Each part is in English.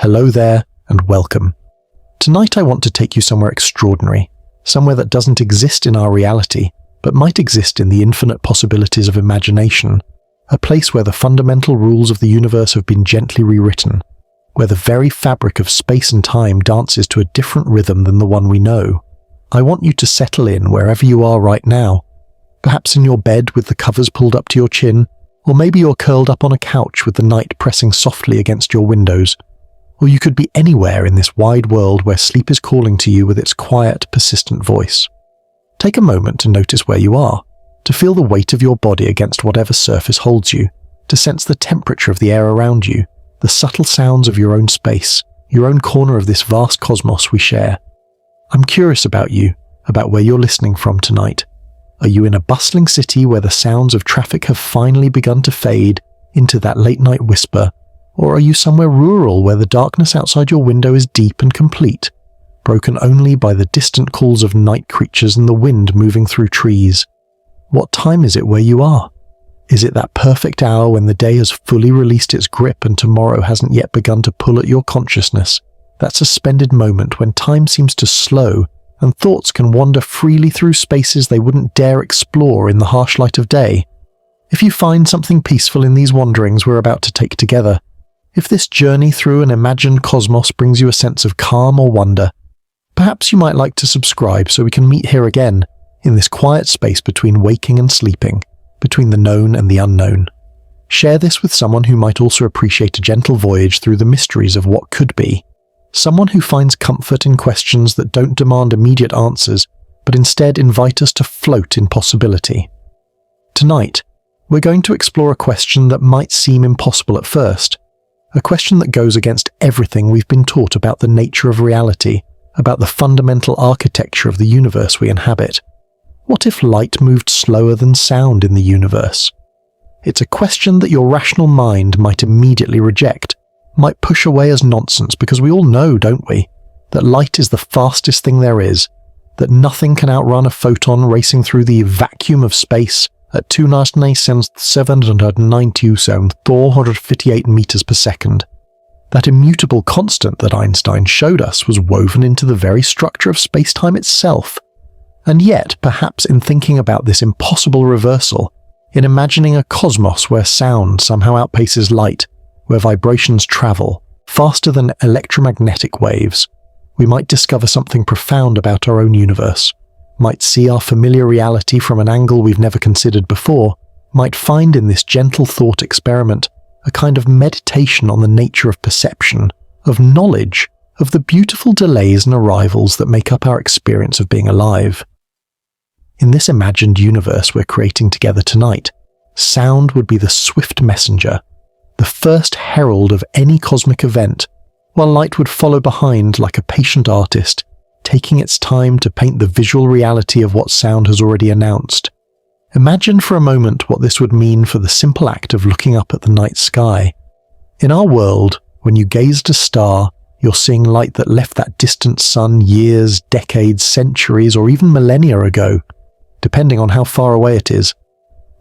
Hello there, and welcome. Tonight I want to take you somewhere extraordinary, somewhere that doesn't exist in our reality, but might exist in the infinite possibilities of imagination, a place where the fundamental rules of the universe have been gently rewritten, where the very fabric of space and time dances to a different rhythm than the one we know. I want you to settle in wherever you are right now, perhaps in your bed with the covers pulled up to your chin, or maybe you're curled up on a couch with the night pressing softly against your windows. Or you could be anywhere in this wide world where sleep is calling to you with its quiet, persistent voice. Take a moment to notice where you are, to feel the weight of your body against whatever surface holds you, to sense the temperature of the air around you, the subtle sounds of your own space, your own corner of this vast cosmos we share. I'm curious about you, about where you're listening from tonight. Are you in a bustling city where the sounds of traffic have finally begun to fade into that late-night whisper? Or are you somewhere rural where the darkness outside your window is deep and complete, broken only by the distant calls of night creatures and the wind moving through trees? What time is it where you are? Is it that perfect hour when the day has fully released its grip and tomorrow hasn't yet begun to pull at your consciousness? That suspended moment when time seems to slow and thoughts can wander freely through spaces they wouldn't dare explore in the harsh light of day? If you find something peaceful in these wanderings we're about to take together, if this journey through an imagined cosmos brings you a sense of calm or wonder, perhaps you might like to subscribe so we can meet here again, in this quiet space between waking and sleeping, between the known and the unknown. Share this with someone who might also appreciate a gentle voyage through the mysteries of what could be, someone who finds comfort in questions that don't demand immediate answers, but instead invite us to float in possibility. Tonight, we're going to explore a question that might seem impossible at first, a question that goes against everything we've been taught about the nature of reality, about the fundamental architecture of the universe we inhabit. What if light moved slower than sound in the universe? It's a question that your rational mind might immediately reject, might push away as nonsense, because we all know, don't we, that light is the fastest thing there is, that nothing can outrun a photon racing through the vacuum of space at 2,792,458 meters per second. That immutable constant that Einstein showed us was woven into the very structure of space-time itself. And yet, perhaps in thinking about this impossible reversal, in imagining a cosmos where sound somehow outpaces light, where vibrations travel faster than electromagnetic waves, we might discover something profound about our own universe, might see our familiar reality from an angle we've never considered before, might find in this gentle thought experiment a kind of meditation on the nature of perception, of knowledge, of the beautiful delays and arrivals that make up our experience of being alive. In this imagined universe we're creating together tonight, sound would be the swift messenger, the first herald of any cosmic event, while light would follow behind like a patient artist, taking its time to paint the visual reality of what sound has already announced. Imagine for a moment what this would mean for the simple act of looking up at the night sky. In our world, when you gaze at a star, you're seeing light that left that distant sun years, decades, centuries, or even millennia ago, depending on how far away it is.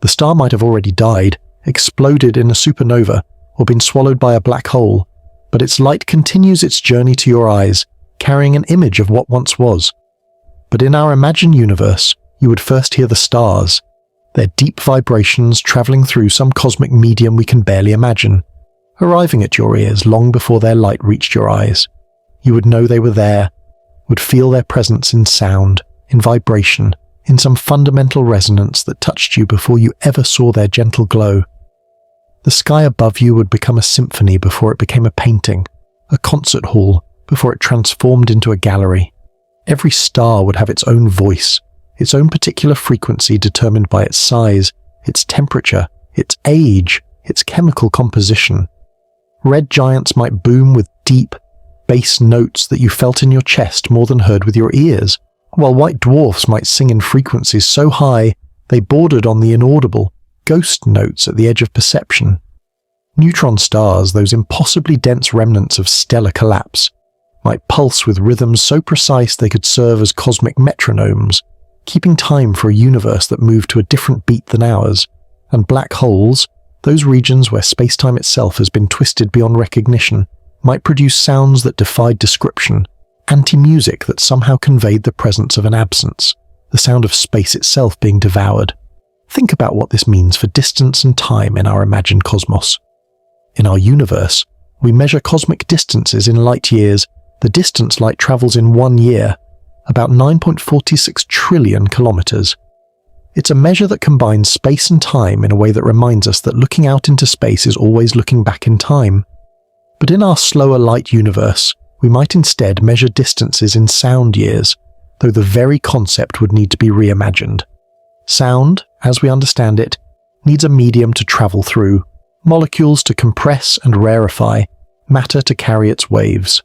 The star might have already died, exploded in a supernova, or been swallowed by a black hole, but its light continues its journey to your eyes, carrying an image of what once was. But in our imagined universe, you would first hear the stars, their deep vibrations traveling through some cosmic medium we can barely imagine, arriving at your ears long before their light reached your eyes. You would know they were there, would feel their presence in sound, in vibration, in some fundamental resonance that touched you before you ever saw their gentle glow. The sky above you would become a symphony before it became a painting, a concert hall, before it transformed into a gallery. Every star would have its own voice, its own particular frequency determined by its size, its temperature, its age, its chemical composition. Red giants might boom with deep, bass notes that you felt in your chest more than heard with your ears, while white dwarfs might sing in frequencies so high they bordered on the inaudible, ghost notes at the edge of perception. Neutron stars, those impossibly dense remnants of stellar collapse, might pulse with rhythms so precise they could serve as cosmic metronomes, keeping time for a universe that moved to a different beat than ours. And black holes, those regions where space-time itself has been twisted beyond recognition, might produce sounds that defied description, anti-music that somehow conveyed the presence of an absence, the sound of space itself being devoured. Think about what this means for distance and time in our imagined cosmos. In our universe, we measure cosmic distances in light years. The distance light travels in 1 year, about 9.46 trillion kilometers. It's a measure that combines space and time in a way that reminds us that looking out into space is always looking back in time. But in our slower light universe, we might instead measure distances in sound years, though the very concept would need to be reimagined. Sound, as we understand it, needs a medium to travel through, molecules to compress and rarefy, matter to carry its waves.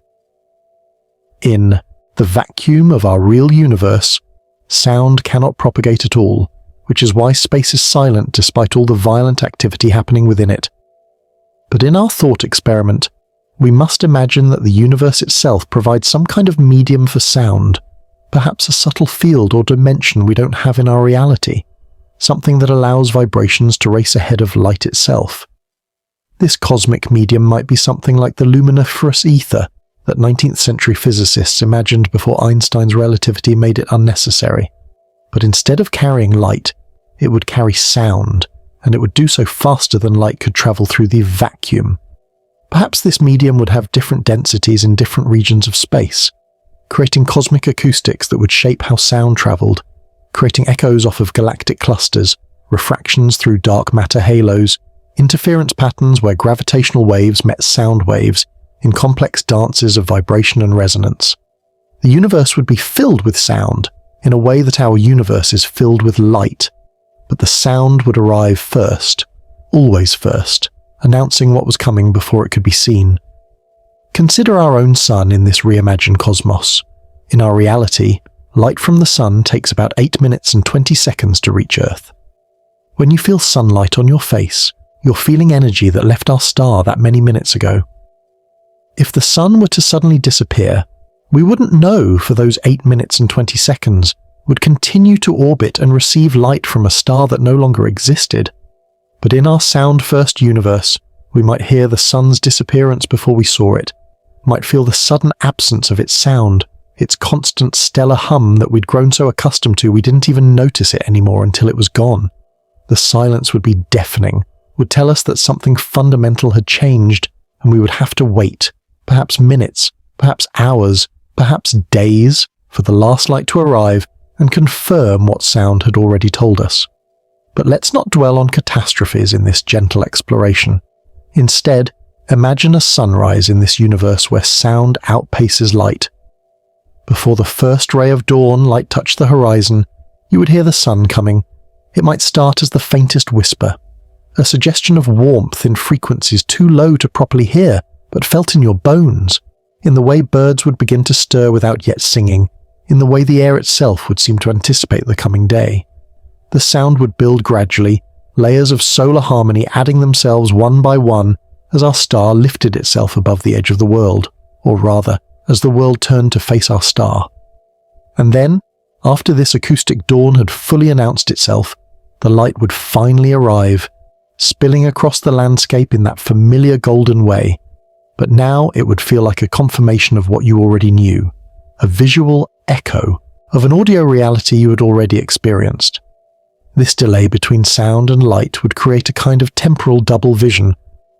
In the vacuum of our real universe, sound cannot propagate at all, which is why space is silent despite all the violent activity happening within it. But in our thought experiment, we must imagine that the universe itself provides some kind of medium for sound, perhaps a subtle field or dimension we don't have in our reality, something that allows vibrations to race ahead of light itself. This cosmic medium might be something like the luminiferous ether that 19th century physicists imagined before Einstein's relativity made it unnecessary. But instead of carrying light, it would carry sound, and it would do so faster than light could travel through the vacuum. Perhaps this medium would have different densities in different regions of space, creating cosmic acoustics that would shape how sound traveled, creating echoes off of galactic clusters, refractions through dark matter halos, interference patterns where gravitational waves met sound waves in complex dances of vibration and resonance. The universe would be filled with sound in a way that our universe is filled with light, but the sound would arrive first, always first, announcing what was coming before it could be seen. Consider our own sun in this reimagined cosmos. In our reality, light from the sun takes about 8 minutes and 20 seconds to reach Earth. When you feel sunlight on your face, you're feeling energy that left our star that many minutes ago. If the sun were to suddenly disappear, we wouldn't know for those 8 minutes and 20 seconds, would continue to orbit and receive light from a star that no longer existed. But in our sound-first universe, we might hear the sun's disappearance before we saw it, might feel the sudden absence of its sound, its constant stellar hum that we'd grown so accustomed to we didn't even notice it anymore until it was gone. The silence would be deafening, would tell us that something fundamental had changed, and we would have to wait, perhaps minutes, perhaps hours, perhaps days, for the last light to arrive and confirm what sound had already told us. But let's not dwell on catastrophes in this gentle exploration. Instead, imagine a sunrise in this universe where sound outpaces light. Before the first ray of dawn light touched the horizon, you would hear the sun coming. It might start as the faintest whisper, a suggestion of warmth in frequencies too low to properly hear, but felt in your bones, in the way birds would begin to stir without yet singing, in the way the air itself would seem to anticipate the coming day. The sound would build gradually, layers of solar harmony adding themselves one by one as our star lifted itself above the edge of the world, or rather, as the world turned to face our star. And then, after this acoustic dawn had fully announced itself, the light would finally arrive, spilling across the landscape in that familiar golden way. But now it would feel like a confirmation of what you already knew, a visual echo of an audio reality you had already experienced. This delay between sound and light would create a kind of temporal double vision,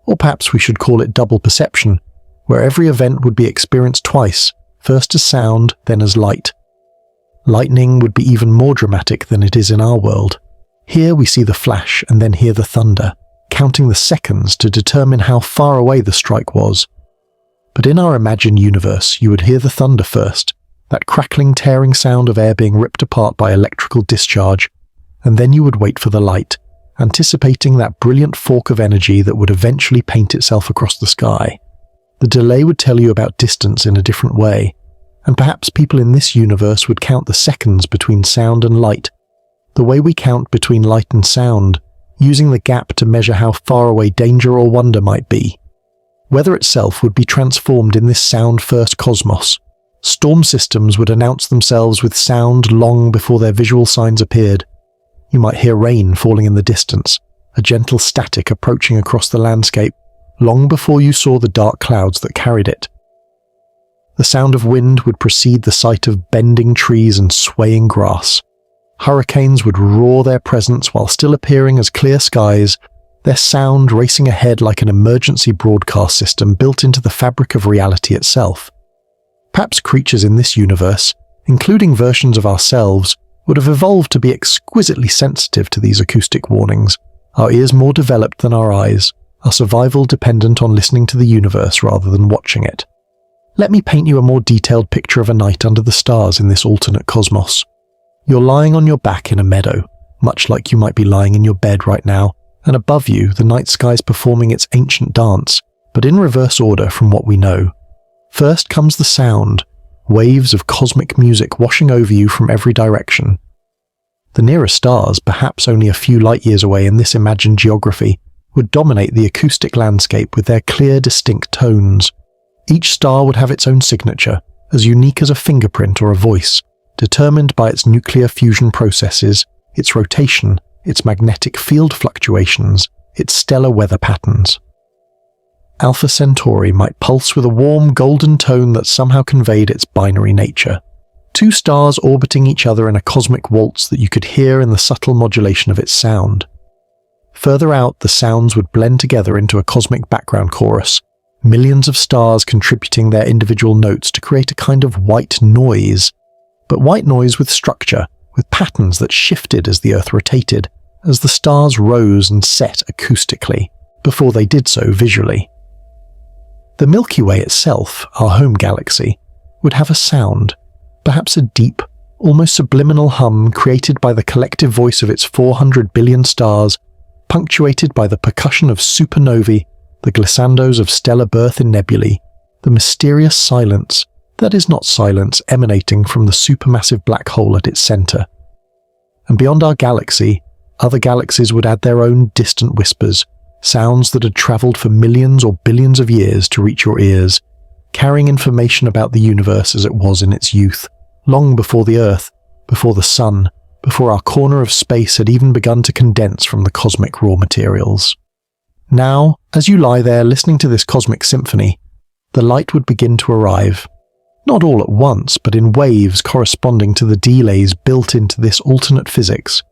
or perhaps we should call it double perception, where every event would be experienced twice, first as sound, then as light. Lightning would be even more dramatic than it is in our world. Here we see the flash and then hear the thunder, counting the seconds to determine how far away the strike was. But in our imagined universe, you would hear the thunder first, that crackling, tearing sound of air being ripped apart by electrical discharge, and then you would wait for the light, anticipating that brilliant fork of energy that would eventually paint itself across the sky. The delay would tell you about distance in a different way, and perhaps people in this universe would count the seconds between sound and light, the way we count between light and sound, using the gap to measure how far away danger or wonder might be. Weather itself would be transformed in this sound-first cosmos. Storm systems would announce themselves with sound long before their visual signs appeared. You might hear rain falling in the distance, a gentle static approaching across the landscape, long before you saw the dark clouds that carried it. The sound of wind would precede the sight of bending trees and swaying grass. Hurricanes would roar their presence while still appearing as clear skies, their sound racing ahead like an emergency broadcast system built into the fabric of reality itself. Perhaps creatures in this universe, including versions of ourselves, would have evolved to be exquisitely sensitive to these acoustic warnings, our ears more developed than our eyes, our survival dependent on listening to the universe rather than watching it. Let me paint you a more detailed picture of a night under the stars in this alternate cosmos. You're lying on your back in a meadow, much like you might be lying in your bed right now, and above you the night sky's performing its ancient dance, but in reverse order from what we know. First comes the sound, waves of cosmic music washing over you from every direction. The nearest stars, perhaps only a few light years away in this imagined geography, would dominate the acoustic landscape with their clear, distinct tones. Each star would have its own signature, as unique as a fingerprint or a voice, determined by its nuclear fusion processes, its rotation, its magnetic field fluctuations, its stellar weather patterns. Alpha Centauri might pulse with a warm golden tone that somehow conveyed its binary nature. Two stars orbiting each other in a cosmic waltz that you could hear in the subtle modulation of its sound. Further out, the sounds would blend together into a cosmic background chorus, millions of stars contributing their individual notes to create a kind of white noise. But white noise with structure, with patterns that shifted as the Earth rotated, as the stars rose and set acoustically, before they did so visually. The Milky Way itself, our home galaxy, would have a sound, perhaps a deep, almost subliminal hum created by the collective voice of its 400 billion stars, punctuated by the percussion of supernovae, the glissandos of stellar birth in nebulae, the mysterious silence that is not silence emanating from the supermassive black hole at its center. And beyond our galaxy, other galaxies would add their own distant whispers, sounds that had traveled for millions or billions of years to reach your ears, carrying information about the universe as it was in its youth, long before the Earth, before the Sun, before our corner of space had even begun to condense from the cosmic raw materials. Now, as you lie there listening to this cosmic symphony, the light would begin to arrive. Not all at once, but in waves corresponding to the delays built into this alternate physics.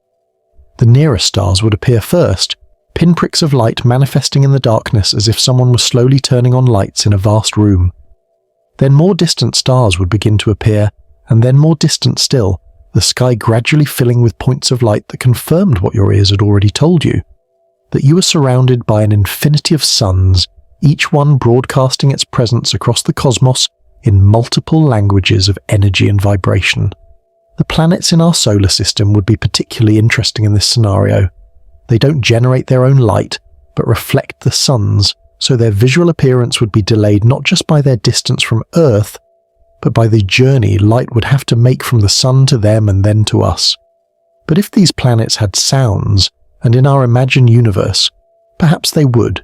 The nearest stars would appear first, pinpricks of light manifesting in the darkness as if someone was slowly turning on lights in a vast room. Then more distant stars would begin to appear, and then more distant still, the sky gradually filling with points of light that confirmed what your ears had already told you, that you were surrounded by an infinity of suns, each one broadcasting its presence across the cosmos in multiple languages of energy and vibration. The planets in our solar system would be particularly interesting in this scenario. They don't generate their own light, but reflect the sun's, so their visual appearance would be delayed not just by their distance from Earth, but by the journey light would have to make from the sun to them and then to us. But if these planets had sounds, and in our imagined universe, perhaps they would,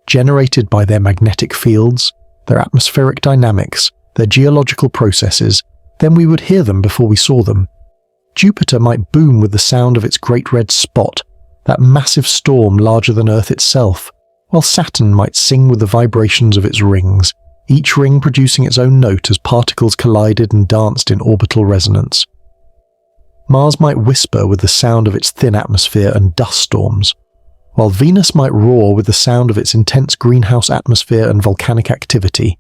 generated by their magnetic fields, their atmospheric dynamics, their geological processes, then we would hear them before we saw them. Jupiter might boom with the sound of its great red spot, that massive storm larger than Earth itself, while Saturn might sing with the vibrations of its rings, each ring producing its own note as particles collided and danced in orbital resonance. Mars might whisper with the sound of its thin atmosphere and dust storms, while Venus might roar with the sound of its intense greenhouse atmosphere and volcanic activity.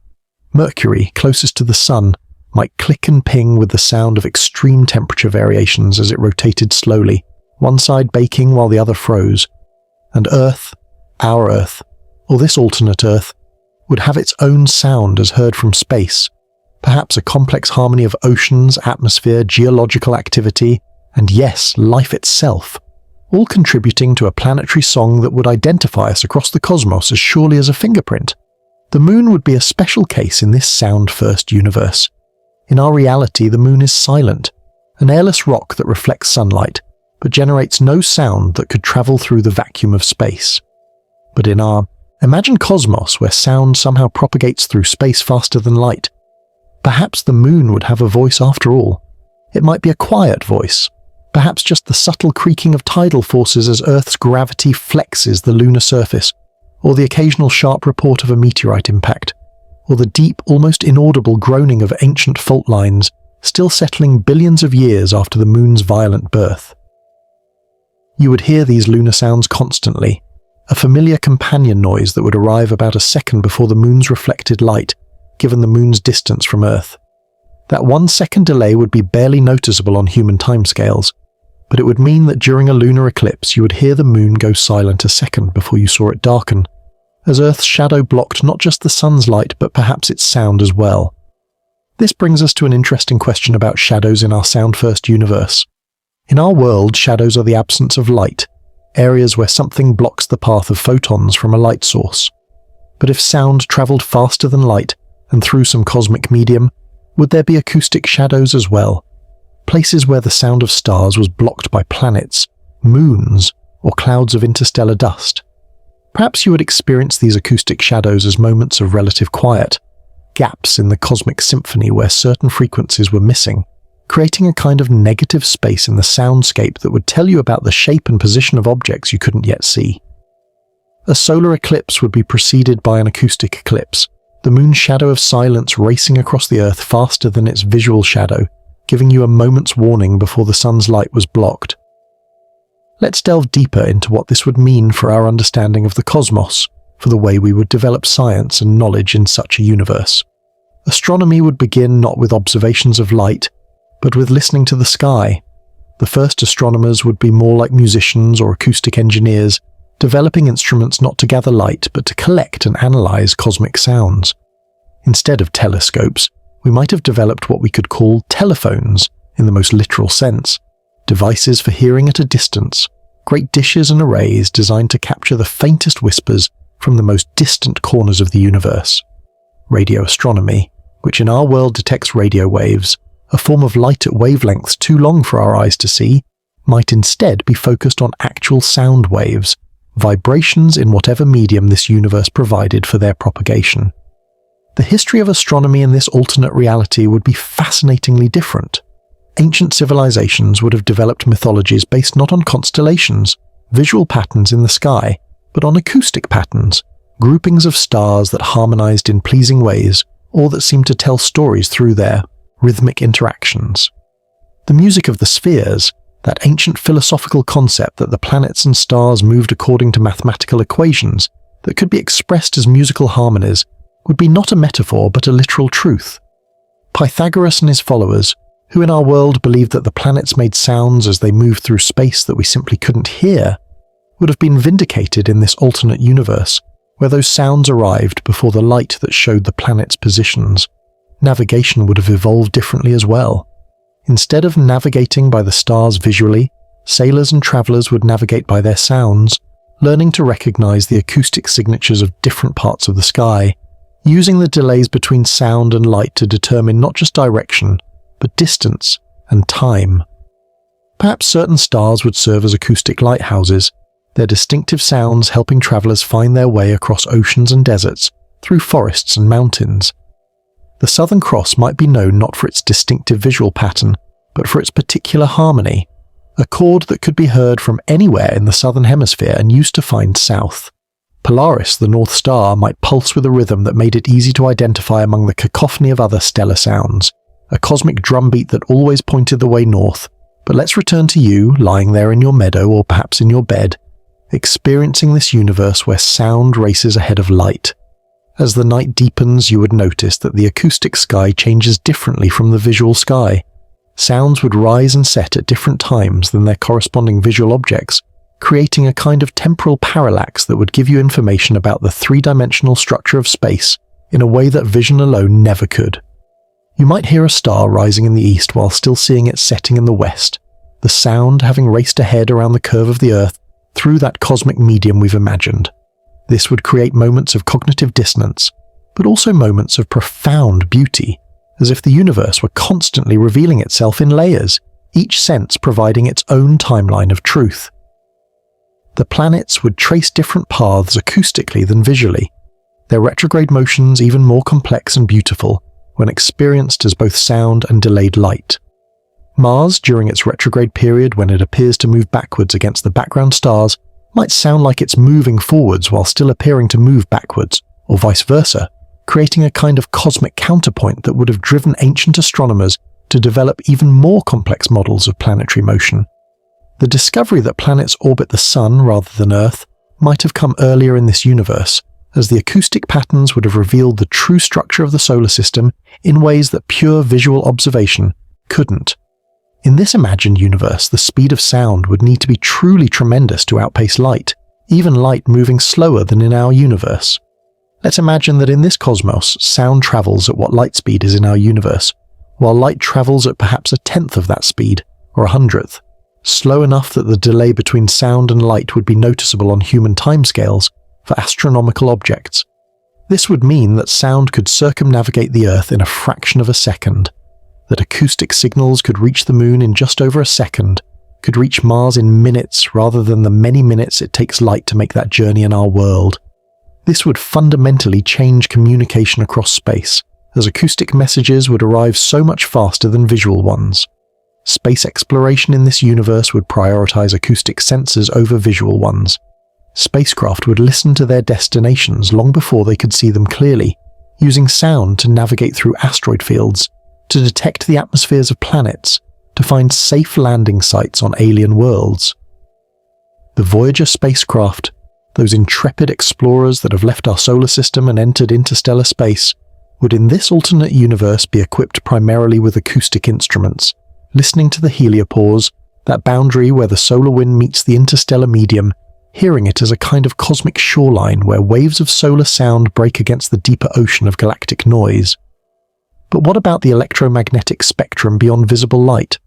Mercury, closest to the Sun, might click and ping with the sound of extreme temperature variations as it rotated slowly, one side baking while the other froze. And Earth, our Earth, or this alternate Earth, would have its own sound as heard from space, perhaps a complex harmony of oceans, atmosphere, geological activity, and yes, life itself, all contributing to a planetary song that would identify us across the cosmos as surely as a fingerprint. The moon would be a special case in this sound-first universe. In our reality, the moon is silent, an airless rock that reflects sunlight, but generates no sound that could travel through the vacuum of space. But in our imagined cosmos, where sound somehow propagates through space faster than light, perhaps the moon would have a voice after all. It might be a quiet voice, perhaps just the subtle creaking of tidal forces as Earth's gravity flexes the lunar surface, or the occasional sharp report of a meteorite impact, or the deep, almost inaudible groaning of ancient fault lines still settling billions of years after the moon's violent birth. You would hear these lunar sounds constantly, a familiar companion noise that would arrive about a second before the moon's reflected light, given the moon's distance from Earth. That 1 second delay would be barely noticeable on human timescales, but it would mean that during a lunar eclipse you would hear the moon go silent a second before you saw it darken, as Earth's shadow blocked not just the sun's light but perhaps its sound as well. This brings us to an interesting question about shadows in our sound-first universe. In our world, shadows are the absence of light, areas where something blocks the path of photons from a light source. But if sound travelled faster than light and through some cosmic medium, would there be acoustic shadows as well? Places where the sound of stars was blocked by planets, moons, or clouds of interstellar dust. Perhaps you would experience these acoustic shadows as moments of relative quiet, gaps in the cosmic symphony where certain frequencies were missing, creating a kind of negative space in the soundscape that would tell you about the shape and position of objects you couldn't yet see. A solar eclipse would be preceded by an acoustic eclipse, the moon's shadow of silence racing across the Earth faster than its visual shadow, giving you a moment's warning before the sun's light was blocked. Let's delve deeper into what this would mean for our understanding of the cosmos, for the way we would develop science and knowledge in such a universe. Astronomy would begin not with observations of light, but with listening to the sky. The first astronomers would be more like musicians or acoustic engineers, developing instruments not to gather light but to collect and analyze cosmic sounds. Instead of telescopes, we might have developed what we could call telephones in the most literal sense, devices for hearing at a distance, great dishes and arrays designed to capture the faintest whispers from the most distant corners of the universe. Radio astronomy, which in our world detects radio waves, a form of light at wavelengths too long for our eyes to see, might instead be focused on actual sound waves, vibrations in whatever medium this universe provided for their propagation. The history of astronomy in this alternate reality would be fascinatingly different. Ancient civilizations would have developed mythologies based not on constellations, visual patterns in the sky, but on acoustic patterns, groupings of stars that harmonized in pleasing ways, or that seemed to tell stories through their rhythmic interactions. The music of the spheres, that ancient philosophical concept that the planets and stars moved according to mathematical equations that could be expressed as musical harmonies, would be not a metaphor but a literal truth. Pythagoras and his followers, who in our world believed that the planets made sounds as they moved through space that we simply couldn't hear, would have been vindicated in this alternate universe, where those sounds arrived before the light that showed the planets' positions. Navigation would have evolved differently as well. Instead of navigating by the stars visually, sailors and travelers would navigate by their sounds, learning to recognize the acoustic signatures of different parts of the sky, using the delays between sound and light to determine not just direction, but distance and time. Perhaps certain stars would serve as acoustic lighthouses, their distinctive sounds helping travelers find their way across oceans and deserts, through forests and mountains. The Southern Cross might be known not for its distinctive visual pattern, but for its particular harmony, a chord that could be heard from anywhere in the Southern Hemisphere and used to find south. Polaris, the North Star, might pulse with a rhythm that made it easy to identify among the cacophony of other stellar sounds, a cosmic drumbeat that always pointed the way north. But let's return to you, lying there in your meadow or perhaps in your bed, experiencing this universe where sound races ahead of light. As the night deepens, you would notice that the acoustic sky changes differently from the visual sky. Sounds would rise and set at different times than their corresponding visual objects, creating a kind of temporal parallax that would give you information about the three-dimensional structure of space in a way that vision alone never could. You might hear a star rising in the east while still seeing it setting in the west, the sound having raced ahead around the curve of the Earth through that cosmic medium we've imagined. This would create moments of cognitive dissonance, but also moments of profound beauty, as if the universe were constantly revealing itself in layers, each sense providing its own timeline of truth. The planets would trace different paths acoustically than visually, their retrograde motions even more complex and beautiful when experienced as both sound and delayed light. Mars, during its retrograde period when it appears to move backwards against the background stars, might sound like it's moving forwards while still appearing to move backwards, or vice versa, creating a kind of cosmic counterpoint that would have driven ancient astronomers to develop even more complex models of planetary motion. The discovery that planets orbit the Sun rather than Earth might have come earlier in this universe, as the acoustic patterns would have revealed the true structure of the solar system in ways that pure visual observation couldn't. In this imagined universe, the speed of sound would need to be truly tremendous to outpace light, even light moving slower than in our universe. Let's imagine that in this cosmos, sound travels at what light speed is in our universe, while light travels at perhaps 1/10 of that speed, or 100th, slow enough that the delay between sound and light would be noticeable on human timescales for astronomical objects. This would mean that sound could circumnavigate the Earth in a fraction of a second, that acoustic signals could reach the Moon in just over a second, could reach Mars in minutes rather than the many minutes it takes light to make that journey in our world. This would fundamentally change communication across space, as acoustic messages would arrive so much faster than visual ones. Space exploration in this universe would prioritize acoustic sensors over visual ones. Spacecraft would listen to their destinations long before they could see them clearly, using sound to navigate through asteroid fields, to detect the atmospheres of planets, to find safe landing sites on alien worlds. The Voyager spacecraft, those intrepid explorers that have left our solar system and entered interstellar space, would in this alternate universe be equipped primarily with acoustic instruments, listening to the heliopause, that boundary where the solar wind meets the interstellar medium, hearing it as a kind of cosmic shoreline where waves of solar sound break against the deeper ocean of galactic noise. But what about the electromagnetic spectrum beyond visible light?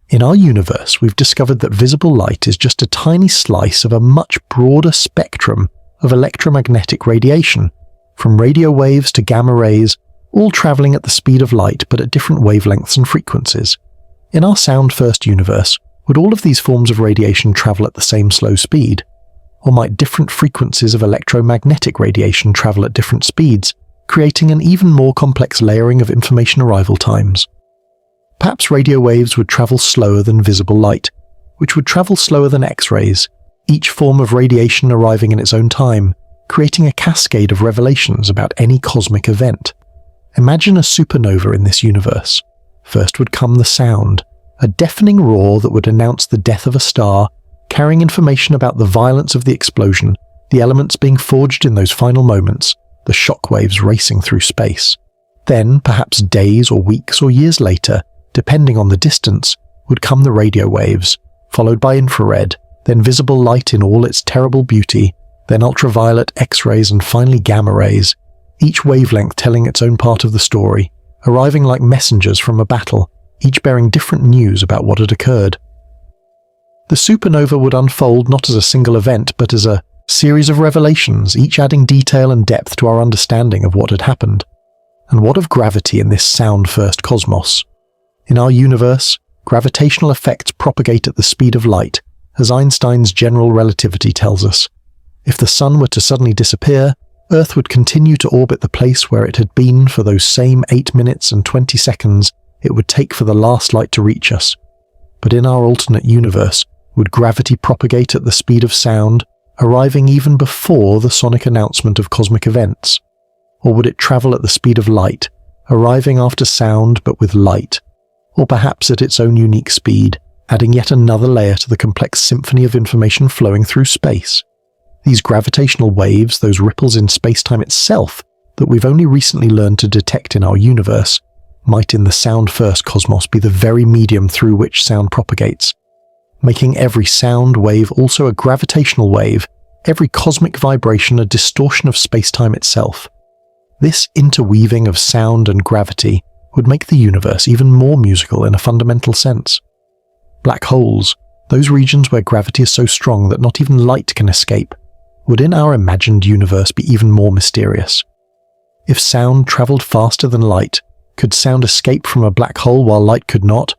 In our universe, we've discovered that visible light is just a tiny slice of a much broader spectrum of electromagnetic radiation, from radio waves to gamma rays, all traveling at the speed of light but at different wavelengths and frequencies. In our sound-first universe, would all of these forms of radiation travel at the same slow speed? Or might different frequencies of electromagnetic radiation travel at different speeds, creating an even more complex layering of information arrival times? Perhaps radio waves would travel slower than visible light, which would travel slower than X-rays, each form of radiation arriving in its own time, creating a cascade of revelations about any cosmic event. Imagine a supernova in this universe. First would come the sound, a deafening roar that would announce the death of a star, carrying information about the violence of the explosion, the elements being forged in those final moments, the shock waves racing through space. Then, perhaps days or weeks or years later, depending on the distance, would come the radio waves, followed by infrared, then visible light in all its terrible beauty, then ultraviolet, X-rays and finally gamma rays, each wavelength telling its own part of the story, arriving like messengers from a battle, each bearing different news about what had occurred. The supernova would unfold not as a single event, but as a series of revelations, each adding detail and depth to our understanding of what had happened. And what of gravity in this sound-first cosmos? In our universe, gravitational effects propagate at the speed of light, as Einstein's general relativity tells us. If the Sun were to suddenly disappear, Earth would continue to orbit the place where it had been for those same 8 minutes and 20 seconds it would take for the last light to reach us. But in our alternate universe, would gravity propagate at the speed of sound, arriving even before the sonic announcement of cosmic events? Or would it travel at the speed of light, arriving after sound but with light? Or perhaps at its own unique speed, adding yet another layer to the complex symphony of information flowing through space? These gravitational waves, those ripples in space-time itself that we've only recently learned to detect in our universe, might in the sound-first cosmos be the very medium through which sound propagates, making every sound wave also a gravitational wave, every cosmic vibration a distortion of space-time itself. This interweaving of sound and gravity would make the universe even more musical in a fundamental sense. Black holes, those regions where gravity is so strong that not even light can escape, would in our imagined universe be even more mysterious. If sound traveled faster than light, could sound escape from a black hole while light could not?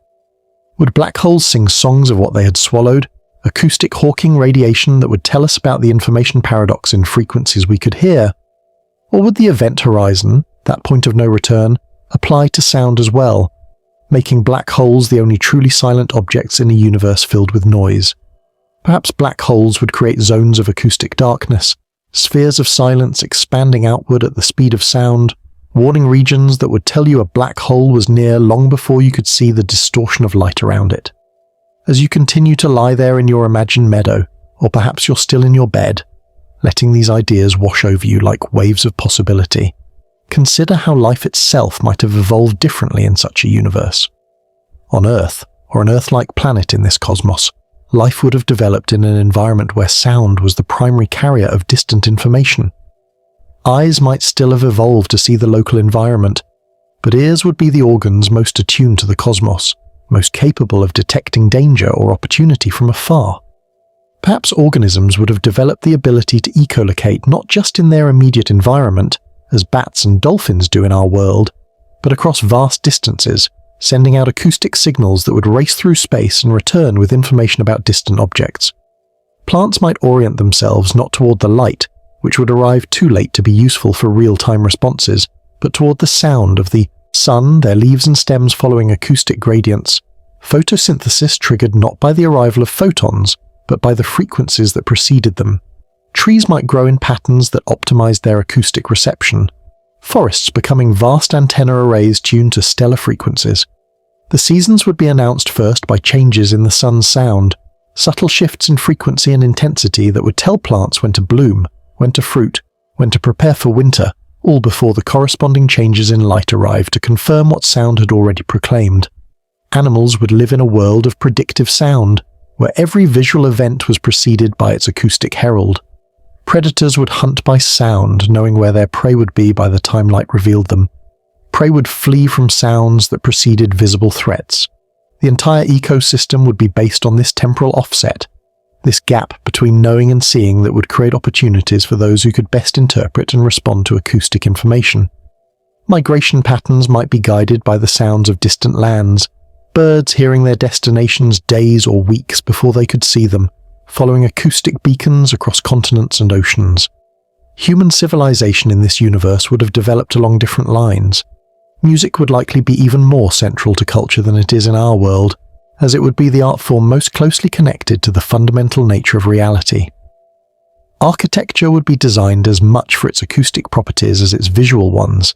Would black holes sing songs of what they had swallowed, acoustic hawking radiation that would tell us about the information paradox in frequencies we could hear? Or would the event horizon, that point of no return, apply to sound as well, making black holes the only truly silent objects in a universe filled with noise? Perhaps black holes would create zones of acoustic darkness, spheres of silence expanding outward at the speed of sound, warning regions that would tell you a black hole was near long before you could see the distortion of light around it. As you continue to lie there in your imagined meadow, or perhaps you're still in your bed, letting these ideas wash over you like waves of possibility, consider how life itself might have evolved differently in such a universe. On Earth, or an Earth-like planet in this cosmos, life would have developed in an environment where sound was the primary carrier of distant information. Eyes might still have evolved to see the local environment, but ears would be the organs most attuned to the cosmos, most capable of detecting danger or opportunity from afar. Perhaps organisms would have developed the ability to echolocate not just in their immediate environment, as bats and dolphins do in our world, but across vast distances, sending out acoustic signals that would race through space and return with information about distant objects. Plants might orient themselves not toward the light, which would arrive too late to be useful for real-time responses, but toward the sound of the sun, their leaves and stems following acoustic gradients, photosynthesis triggered not by the arrival of photons, but by the frequencies that preceded them. Trees might grow in patterns that optimized their acoustic reception, forests becoming vast antenna arrays tuned to stellar frequencies. The seasons would be announced first by changes in the sun's sound, subtle shifts in frequency and intensity that would tell plants when to bloom, when to fruit, when to prepare for winter, all before the corresponding changes in light arrived to confirm what sound had already proclaimed. Animals would live in a world of predictive sound, where every visual event was preceded by its acoustic herald. Predators would hunt by sound, knowing where their prey would be by the time light revealed them. Prey would flee from sounds that preceded visible threats. The entire ecosystem would be based on this temporal offset, this gap between knowing and seeing that would create opportunities for those who could best interpret and respond to acoustic information. Migration patterns might be guided by the sounds of distant lands, birds hearing their destinations days or weeks before they could see them, following acoustic beacons across continents and oceans. Human civilization in this universe would have developed along different lines. Music would likely be even more central to culture than it is in our world, as it would be the art form most closely connected to the fundamental nature of reality. Architecture would be designed as much for its acoustic properties as its visual ones,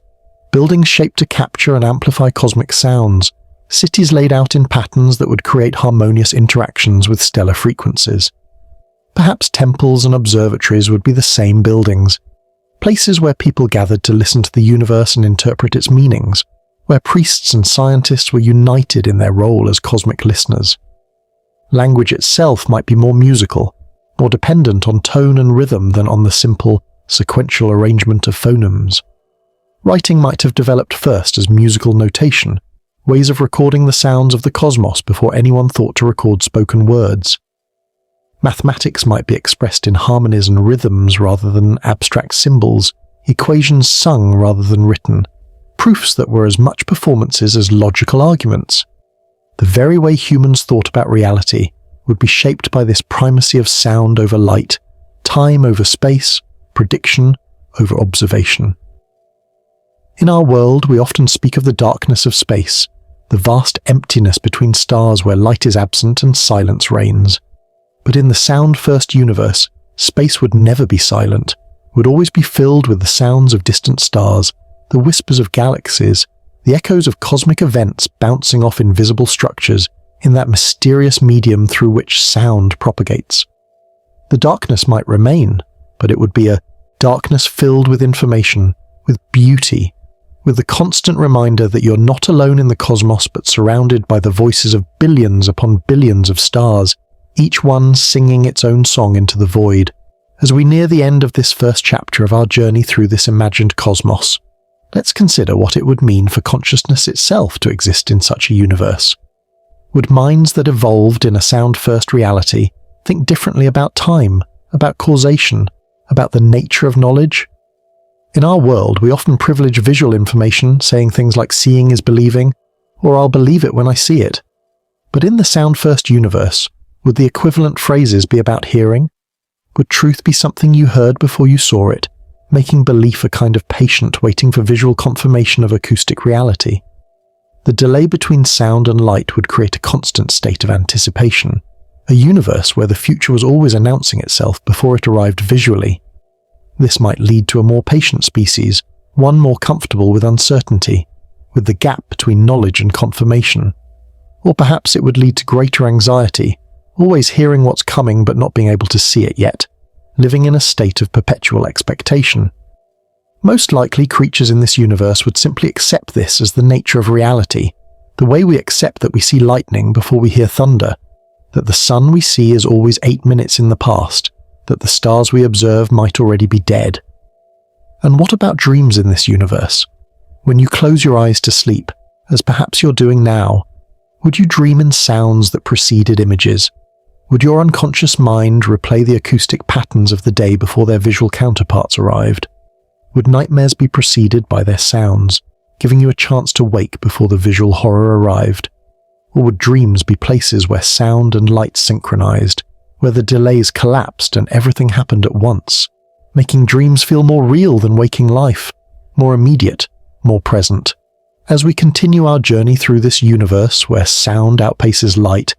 buildings shaped to capture and amplify cosmic sounds, cities laid out in patterns that would create harmonious interactions with stellar frequencies. Perhaps temples and observatories would be the same buildings, places where people gathered to listen to the universe and interpret its meanings, where priests and scientists were united in their role as cosmic listeners. Language itself might be more musical, more dependent on tone and rhythm than on the simple, sequential arrangement of phonemes. Writing might have developed first as musical notation, ways of recording the sounds of the cosmos before anyone thought to record spoken words. Mathematics might be expressed in harmonies and rhythms rather than abstract symbols, equations sung rather than written, proofs that were as much performances as logical arguments. The very way humans thought about reality would be shaped by this primacy of sound over light, time over space, prediction over observation. In our world, we often speak of the darkness of space, the vast emptiness between stars where light is absent and silence reigns. But in the sound-first universe, space would never be silent, would always be filled with the sounds of distant stars, the whispers of galaxies, the echoes of cosmic events bouncing off invisible structures in that mysterious medium through which sound propagates. The darkness might remain, but it would be a darkness filled with information, with beauty, with the constant reminder that you're not alone in the cosmos but surrounded by the voices of billions upon billions of stars, each one singing its own song into the void. As we near the end of this first chapter of our journey through this imagined cosmos, let's consider what it would mean for consciousness itself to exist in such a universe. Would minds that evolved in a sound-first reality think differently about time, about causation, about the nature of knowledge? In our world, we often privilege visual information, saying things like seeing is believing, or I'll believe it when I see it. But in the sound-first universe, would the equivalent phrases be about hearing? Would truth be something you heard before you saw it, making belief a kind of patient waiting for visual confirmation of acoustic reality? The delay between sound and light would create a constant state of anticipation, a universe where the future was always announcing itself before it arrived visually. This might lead to a more patient species, one more comfortable with uncertainty, with the gap between knowledge and confirmation. Or perhaps it would lead to greater anxiety, always hearing what's coming but not being able to see it yet, living in a state of perpetual expectation. Most likely, creatures in this universe would simply accept this as the nature of reality, the way we accept that we see lightning before we hear thunder, that the sun we see is always 8 minutes in the past, that the stars we observe might already be dead. And what about dreams in this universe? When you close your eyes to sleep, as perhaps you're doing now, would you dream in sounds that preceded images? Would your unconscious mind replay the acoustic patterns of the day before their visual counterparts arrived? Would nightmares be preceded by their sounds, giving you a chance to wake before the visual horror arrived? Or would dreams be places where sound and light synchronized, where the delays collapsed and everything happened at once, making dreams feel more real than waking life, more immediate, more present? As we continue our journey through this universe where sound outpaces light,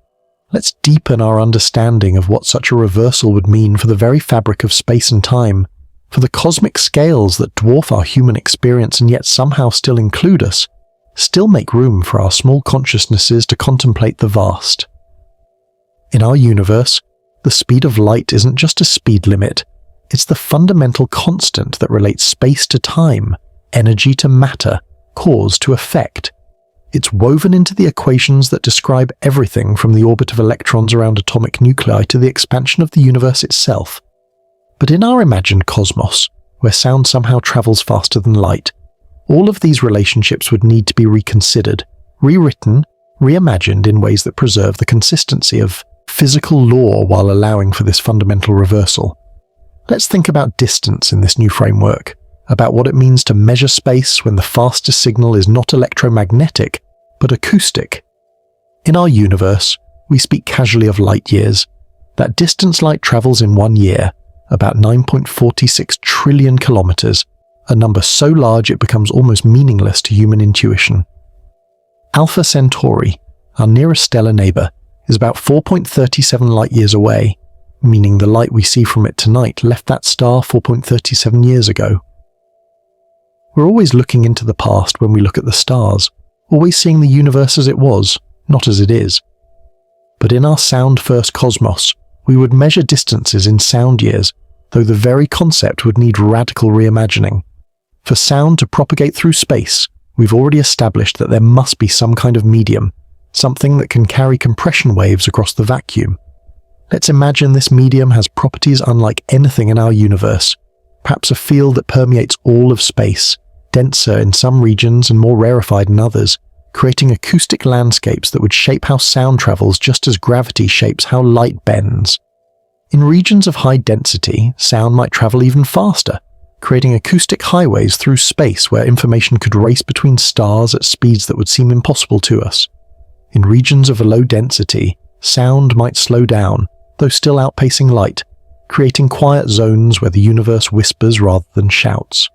let's deepen our understanding of what such a reversal would mean for the very fabric of space and time, for the cosmic scales that dwarf our human experience and yet somehow still include us, still make room for our small consciousnesses to contemplate the vast. In our universe, the speed of light isn't just a speed limit, it's the fundamental constant that relates space to time, energy to matter, cause to effect. It's woven into the equations that describe everything from the orbit of electrons around atomic nuclei to the expansion of the universe itself. But in our imagined cosmos, where sound somehow travels faster than light, all of these relationships would need to be reconsidered, rewritten, reimagined in ways that preserve the consistency of physical law while allowing for this fundamental reversal. Let's think about distance in this new framework, about what it means to measure space when the fastest signal is not electromagnetic, but acoustic. In our universe, we speak casually of light years. That distance light travels in 1 year, about 9.46 trillion kilometers, a number so large it becomes almost meaningless to human intuition. Alpha Centauri, our nearest stellar neighbor, is about 4.37 light-years away, meaning the light we see from it tonight left that star 4.37 years ago. We're always looking into the past when we look at the stars, always seeing the universe as it was, not as it is. But in our sound-first cosmos, we would measure distances in sound years, though the very concept would need radical reimagining. For sound to propagate through space, we've already established that there must be some kind of medium, something that can carry compression waves across the vacuum. Let's imagine this medium has properties unlike anything in our universe, perhaps a field that permeates all of space, denser in some regions and more rarefied in others, creating acoustic landscapes that would shape how sound travels just as gravity shapes how light bends. In regions of high density, sound might travel even faster, creating acoustic highways through space where information could race between stars at speeds that would seem impossible to us. In regions of a low density, sound might slow down, though still outpacing light, creating quiet zones where the universe whispers rather than shouts.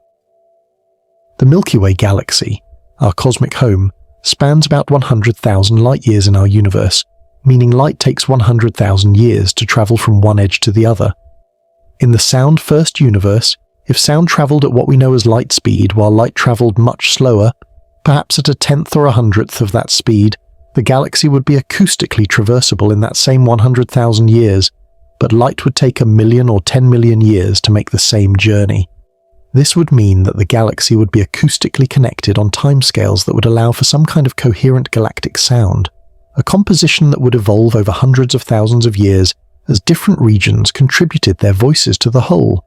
The Milky Way galaxy, our cosmic home, spans about 100,000 light-years in our universe, meaning light takes 100,000 years to travel from one edge to the other. In the sound-first universe, if sound travelled at what we know as light speed while light travelled much slower, perhaps at 1/10 or 100th of that speed, the galaxy would be acoustically traversable in that same 100,000 years, but light would take 1,000,000 or 10,000,000 years to make the same journey. This would mean that the galaxy would be acoustically connected on timescales that would allow for some kind of coherent galactic sound, a composition that would evolve over hundreds of thousands of years as different regions contributed their voices to the whole.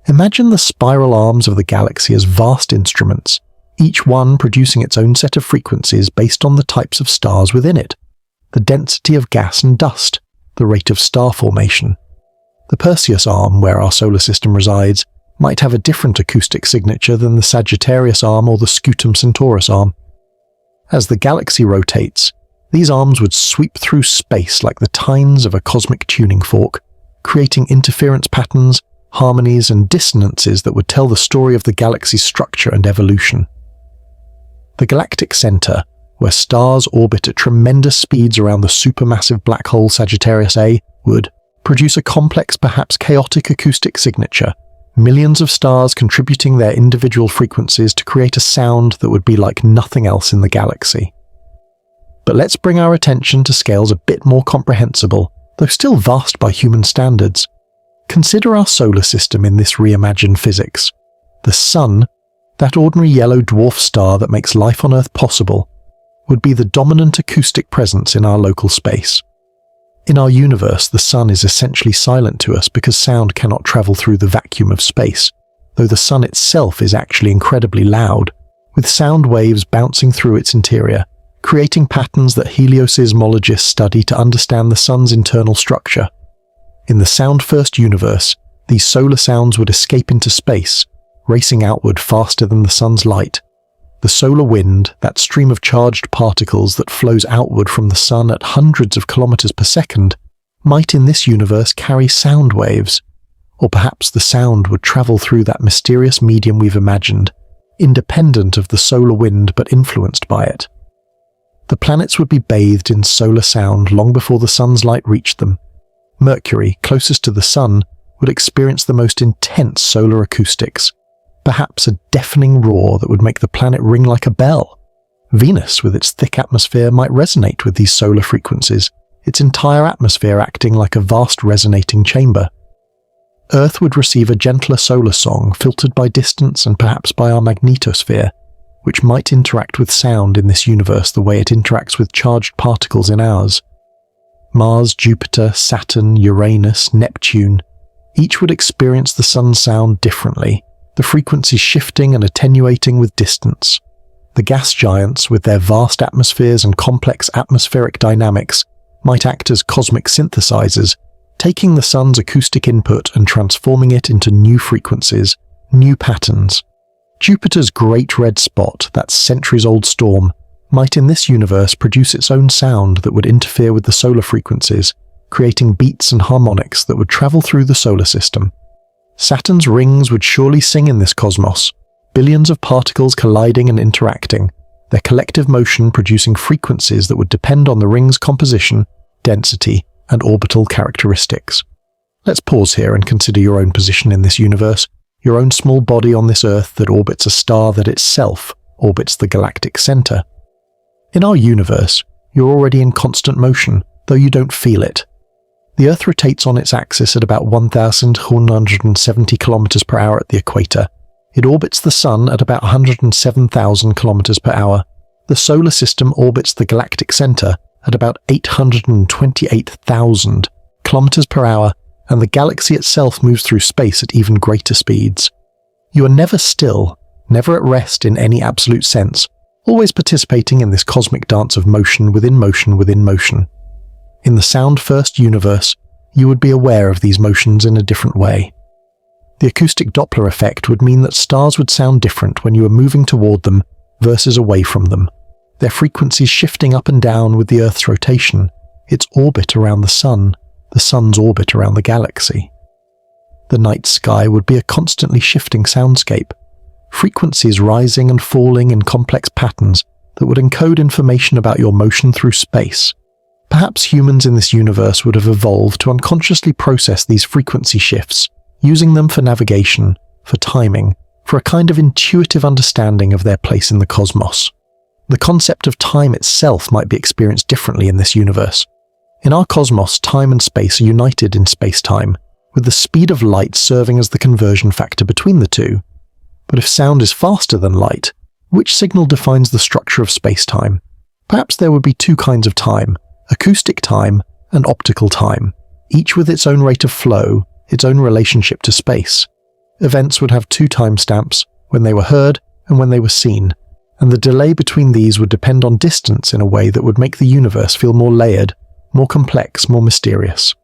Imagine the spiral arms of the galaxy as vast instruments, each one producing its own set of frequencies based on the types of stars within it, the density of gas and dust, the rate of star formation. The Perseus arm, where our solar system resides, might have a different acoustic signature than the Sagittarius arm or the Scutum Centaurus arm. As the galaxy rotates, these arms would sweep through space like the tines of a cosmic tuning fork, creating interference patterns, harmonies, and dissonances that would tell the story of the galaxy's structure and evolution. The galactic center, where stars orbit at tremendous speeds around the supermassive black hole Sagittarius A, would produce a complex, perhaps chaotic acoustic signature, millions of stars contributing their individual frequencies to create a sound that would be like nothing else in the galaxy. But let's bring our attention to scales a bit more comprehensible, though still vast by human standards. Consider our solar system in this reimagined physics. The Sun, that ordinary yellow dwarf star that makes life on Earth possible, would be the dominant acoustic presence in our local space. In our universe, the Sun is essentially silent to us because sound cannot travel through the vacuum of space, though the Sun itself is actually incredibly loud, with sound waves bouncing through its interior, creating patterns that helioseismologists study to understand the Sun's internal structure. In the sound-first universe, these solar sounds would escape into space, racing outward faster than the Sun's light. The solar wind, that stream of charged particles that flows outward from the Sun at hundreds of kilometers per second, might in this universe carry sound waves. Or perhaps the sound would travel through that mysterious medium we've imagined, independent of the solar wind but influenced by it. The planets would be bathed in solar sound long before the Sun's light reached them. Mercury, closest to the Sun, would experience the most intense solar acoustics, perhaps a deafening roar that would make the planet ring like a bell. Venus, with its thick atmosphere, might resonate with these solar frequencies, its entire atmosphere acting like a vast resonating chamber. Earth would receive a gentler solar song filtered by distance and perhaps by our magnetosphere, which might interact with sound in this universe the way it interacts with charged particles in ours. Mars, Jupiter, Saturn, Uranus, Neptune, each would experience the Sun's sound differently, the frequencies shifting and attenuating with distance. The gas giants, with their vast atmospheres and complex atmospheric dynamics, might act as cosmic synthesizers, taking the Sun's acoustic input and transforming it into new frequencies, new patterns. Jupiter's great red spot, that centuries-old storm, might in this universe produce its own sound that would interfere with the solar frequencies, creating beats and harmonics that would travel through the solar system. Saturn's rings would surely sing in this cosmos, billions of particles colliding and interacting, their collective motion producing frequencies that would depend on the ring's composition, density, and orbital characteristics. Let's pause here and consider your own position in this universe, your own small body on this Earth that orbits a star that itself orbits the galactic center. In our universe, you're already in constant motion, though you don't feel it. The Earth rotates on its axis at about 1,170 kilometers per hour at the equator. It orbits the Sun at about 107,000 kilometers per hour. The solar system orbits the galactic center at about 828,000 kilometers per hour, and the galaxy itself moves through space at even greater speeds. You are never still, never at rest in any absolute sense, always participating in this cosmic dance of motion within motion within motion. In the sound-first universe, you would be aware of these motions in a different way. The acoustic Doppler effect would mean that stars would sound different when you are moving toward them versus away from them, their frequencies shifting up and down with the Earth's rotation, its orbit around the Sun, the Sun's orbit around the galaxy. The night sky would be a constantly shifting soundscape, frequencies rising and falling in complex patterns that would encode information about your motion through space. Perhaps humans in this universe would have evolved to unconsciously process these frequency shifts, using them for navigation, for timing, for a kind of intuitive understanding of their place in the cosmos. The concept of time itself might be experienced differently in this universe. In our cosmos, time and space are united in space-time, with the speed of light serving as the conversion factor between the two. But if sound is faster than light, which signal defines the structure of space-time? Perhaps there would be two kinds of time, acoustic time and optical time, each with its own rate of flow, its own relationship to space. Events would have two timestamps, when they were heard and when they were seen, and the delay between these would depend on distance in a way that would make the universe feel more layered, more complex, more mysterious.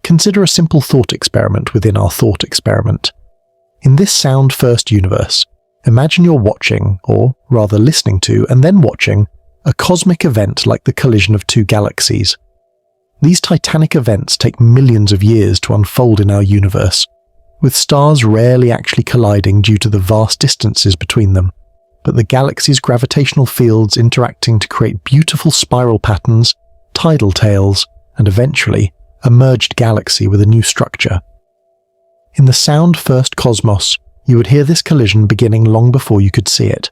Consider a simple thought experiment within our thought experiment. In this sound-first universe, imagine you're watching, or rather listening to, and then watching, a cosmic event like the collision of two galaxies. These titanic events take millions of years to unfold in our universe, with stars rarely actually colliding due to the vast distances between them. but the galaxy's gravitational fields interacting to create beautiful spiral patterns, tidal tails, and eventually a merged galaxy with a new structure. In the sound-first cosmos, you would hear this collision beginning long before you could see it.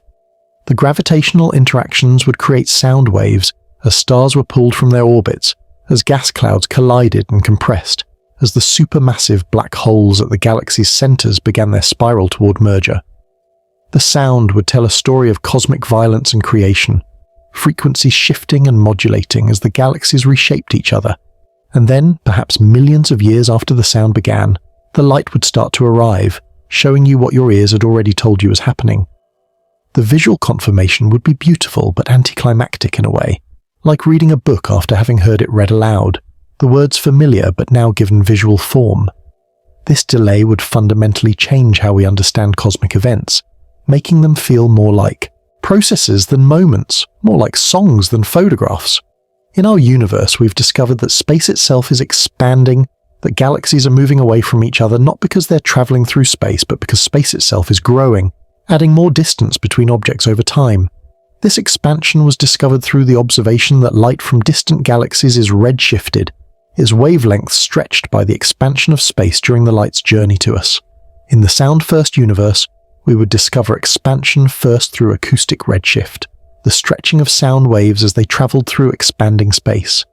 The gravitational interactions would create sound waves as stars were pulled from their orbits, as gas clouds collided and compressed, as the supermassive black holes at the galaxy's centers began their spiral toward merger. The sound would tell a story of cosmic violence and creation, frequencies shifting and modulating as the galaxies reshaped each other, and then, perhaps millions of years after the sound began, the light would start to arrive, showing you what your ears had already told you was happening. The visual confirmation would be beautiful but anticlimactic in a way, like reading a book after having heard it read aloud, the words familiar but now given visual form. This delay would fundamentally change how we understand cosmic events, making them feel more like processes than moments, more like songs than photographs. In our universe, we've discovered that space itself is expanding, that galaxies are moving away from each other not because they're traveling through space, but because space itself is growing, adding more distance between objects over time. This expansion was discovered through the observation that light from distant galaxies is redshifted, its wavelength stretched by the expansion of space during the light's journey to us. In the sound-first universe, we would discover expansion first through acoustic redshift, the stretching of sound waves as they traveled through expanding space.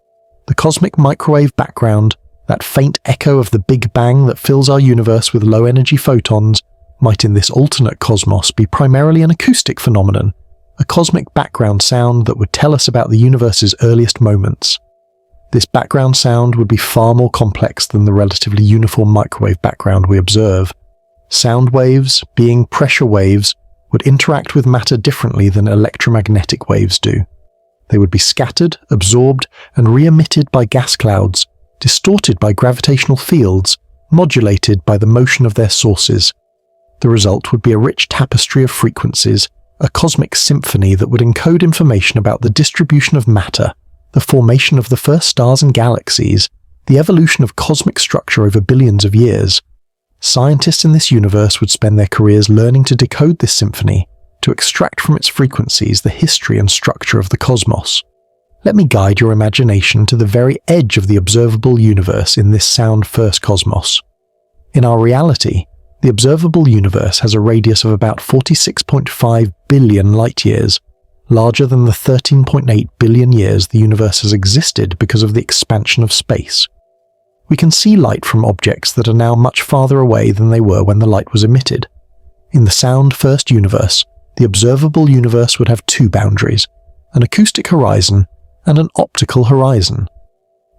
The cosmic microwave background, that faint echo of the Big Bang that fills our universe with low-energy photons, might in this alternate cosmos be primarily an acoustic phenomenon, a cosmic background sound that would tell us about the universe's earliest moments. This background sound would be far more complex than the relatively uniform microwave background we observe. Sound waves, being pressure waves, would interact with matter differently than electromagnetic waves do. They would be scattered, absorbed, and re-emitted by gas clouds, distorted by gravitational fields, modulated by the motion of their sources. The result would be a rich tapestry of frequencies, a cosmic symphony that would encode information about the distribution of matter, the formation of the first stars and galaxies, the evolution of cosmic structure over billions of years. Scientists in this universe would spend their careers learning to decode this symphony, to extract from its frequencies the history and structure of the cosmos. Let me guide your imagination to the very edge of the observable universe in this sound-first cosmos. In our reality, the observable universe has a radius of about 46.5 billion light-years, larger than the 13.8 billion years the universe has existed because of the expansion of space. We can see light from objects that are now much farther away than they were when the light was emitted. In the sound-first universe, the observable universe would have two boundaries, an acoustic horizon and an optical horizon.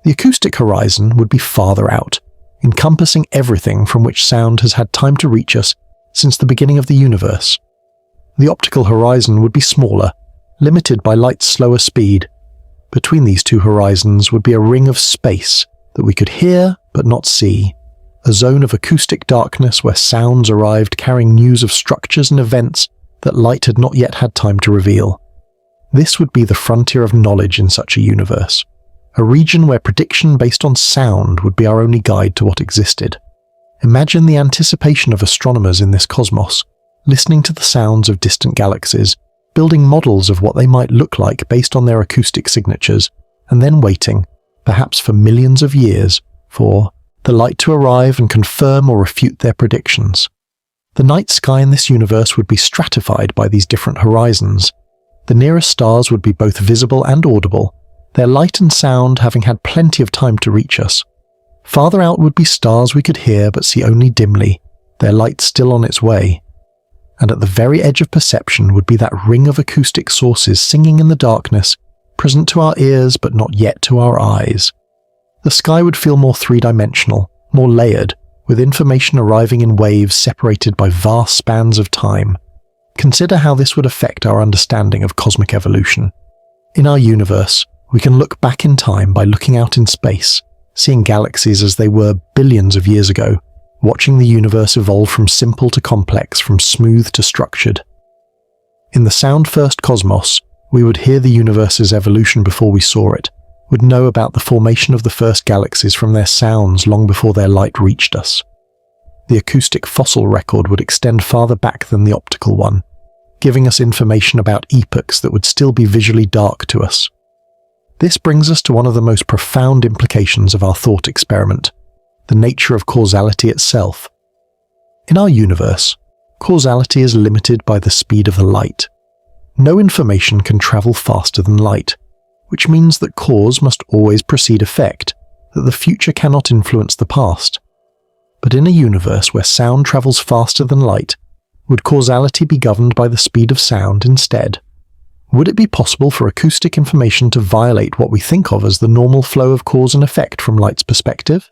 The acoustic horizon would be farther out, encompassing everything from which sound has had time to reach us since the beginning of the universe. The optical horizon would be smaller, limited by light's slower speed. Between these two horizons would be a ring of space that we could hear but not see, a zone of acoustic darkness where sounds arrived carrying news of structures and events that light had not yet had time to reveal. This would be the frontier of knowledge in such a universe, a region where prediction based on sound would be our only guide to what existed. Imagine the anticipation of astronomers in this cosmos, listening to the sounds of distant galaxies, building models of what they might look like based on their acoustic signatures, and then waiting, perhaps for millions of years, for the light to arrive and confirm or refute their predictions. The night sky in this universe would be stratified by these different horizons. The nearest stars would be both visible and audible, their light and sound having had plenty of time to reach us. Farther out would be stars we could hear but see only dimly, their light still on its way. And at the very edge of perception would be that ring of acoustic sources singing in the darkness, present to our ears but not yet to our eyes. The sky would feel more three-dimensional, more layered, with information arriving in waves separated by vast spans of time. Consider how this would affect our understanding of cosmic evolution. In our universe, we can look back in time by looking out in space, seeing galaxies as they were billions of years ago, watching the universe evolve from simple to complex, from smooth to structured. In the sound-first cosmos, we would hear the universe's evolution before we saw it, would know about the formation of the first galaxies from their sounds long before their light reached us. The acoustic fossil record would extend farther back than the optical one. giving us information about epochs that would still be visually dark to us. This brings us to one of the most profound implications of our thought experiment, the nature of causality itself. In our universe, causality is limited by the speed of the light. No information can travel faster than light, which means that cause must always precede effect, that the future cannot influence the past. But in a universe where sound travels faster than light, would causality be governed by the speed of sound instead? Would it be possible for acoustic information to violate what we think of as the normal flow of cause and effect from light's perspective?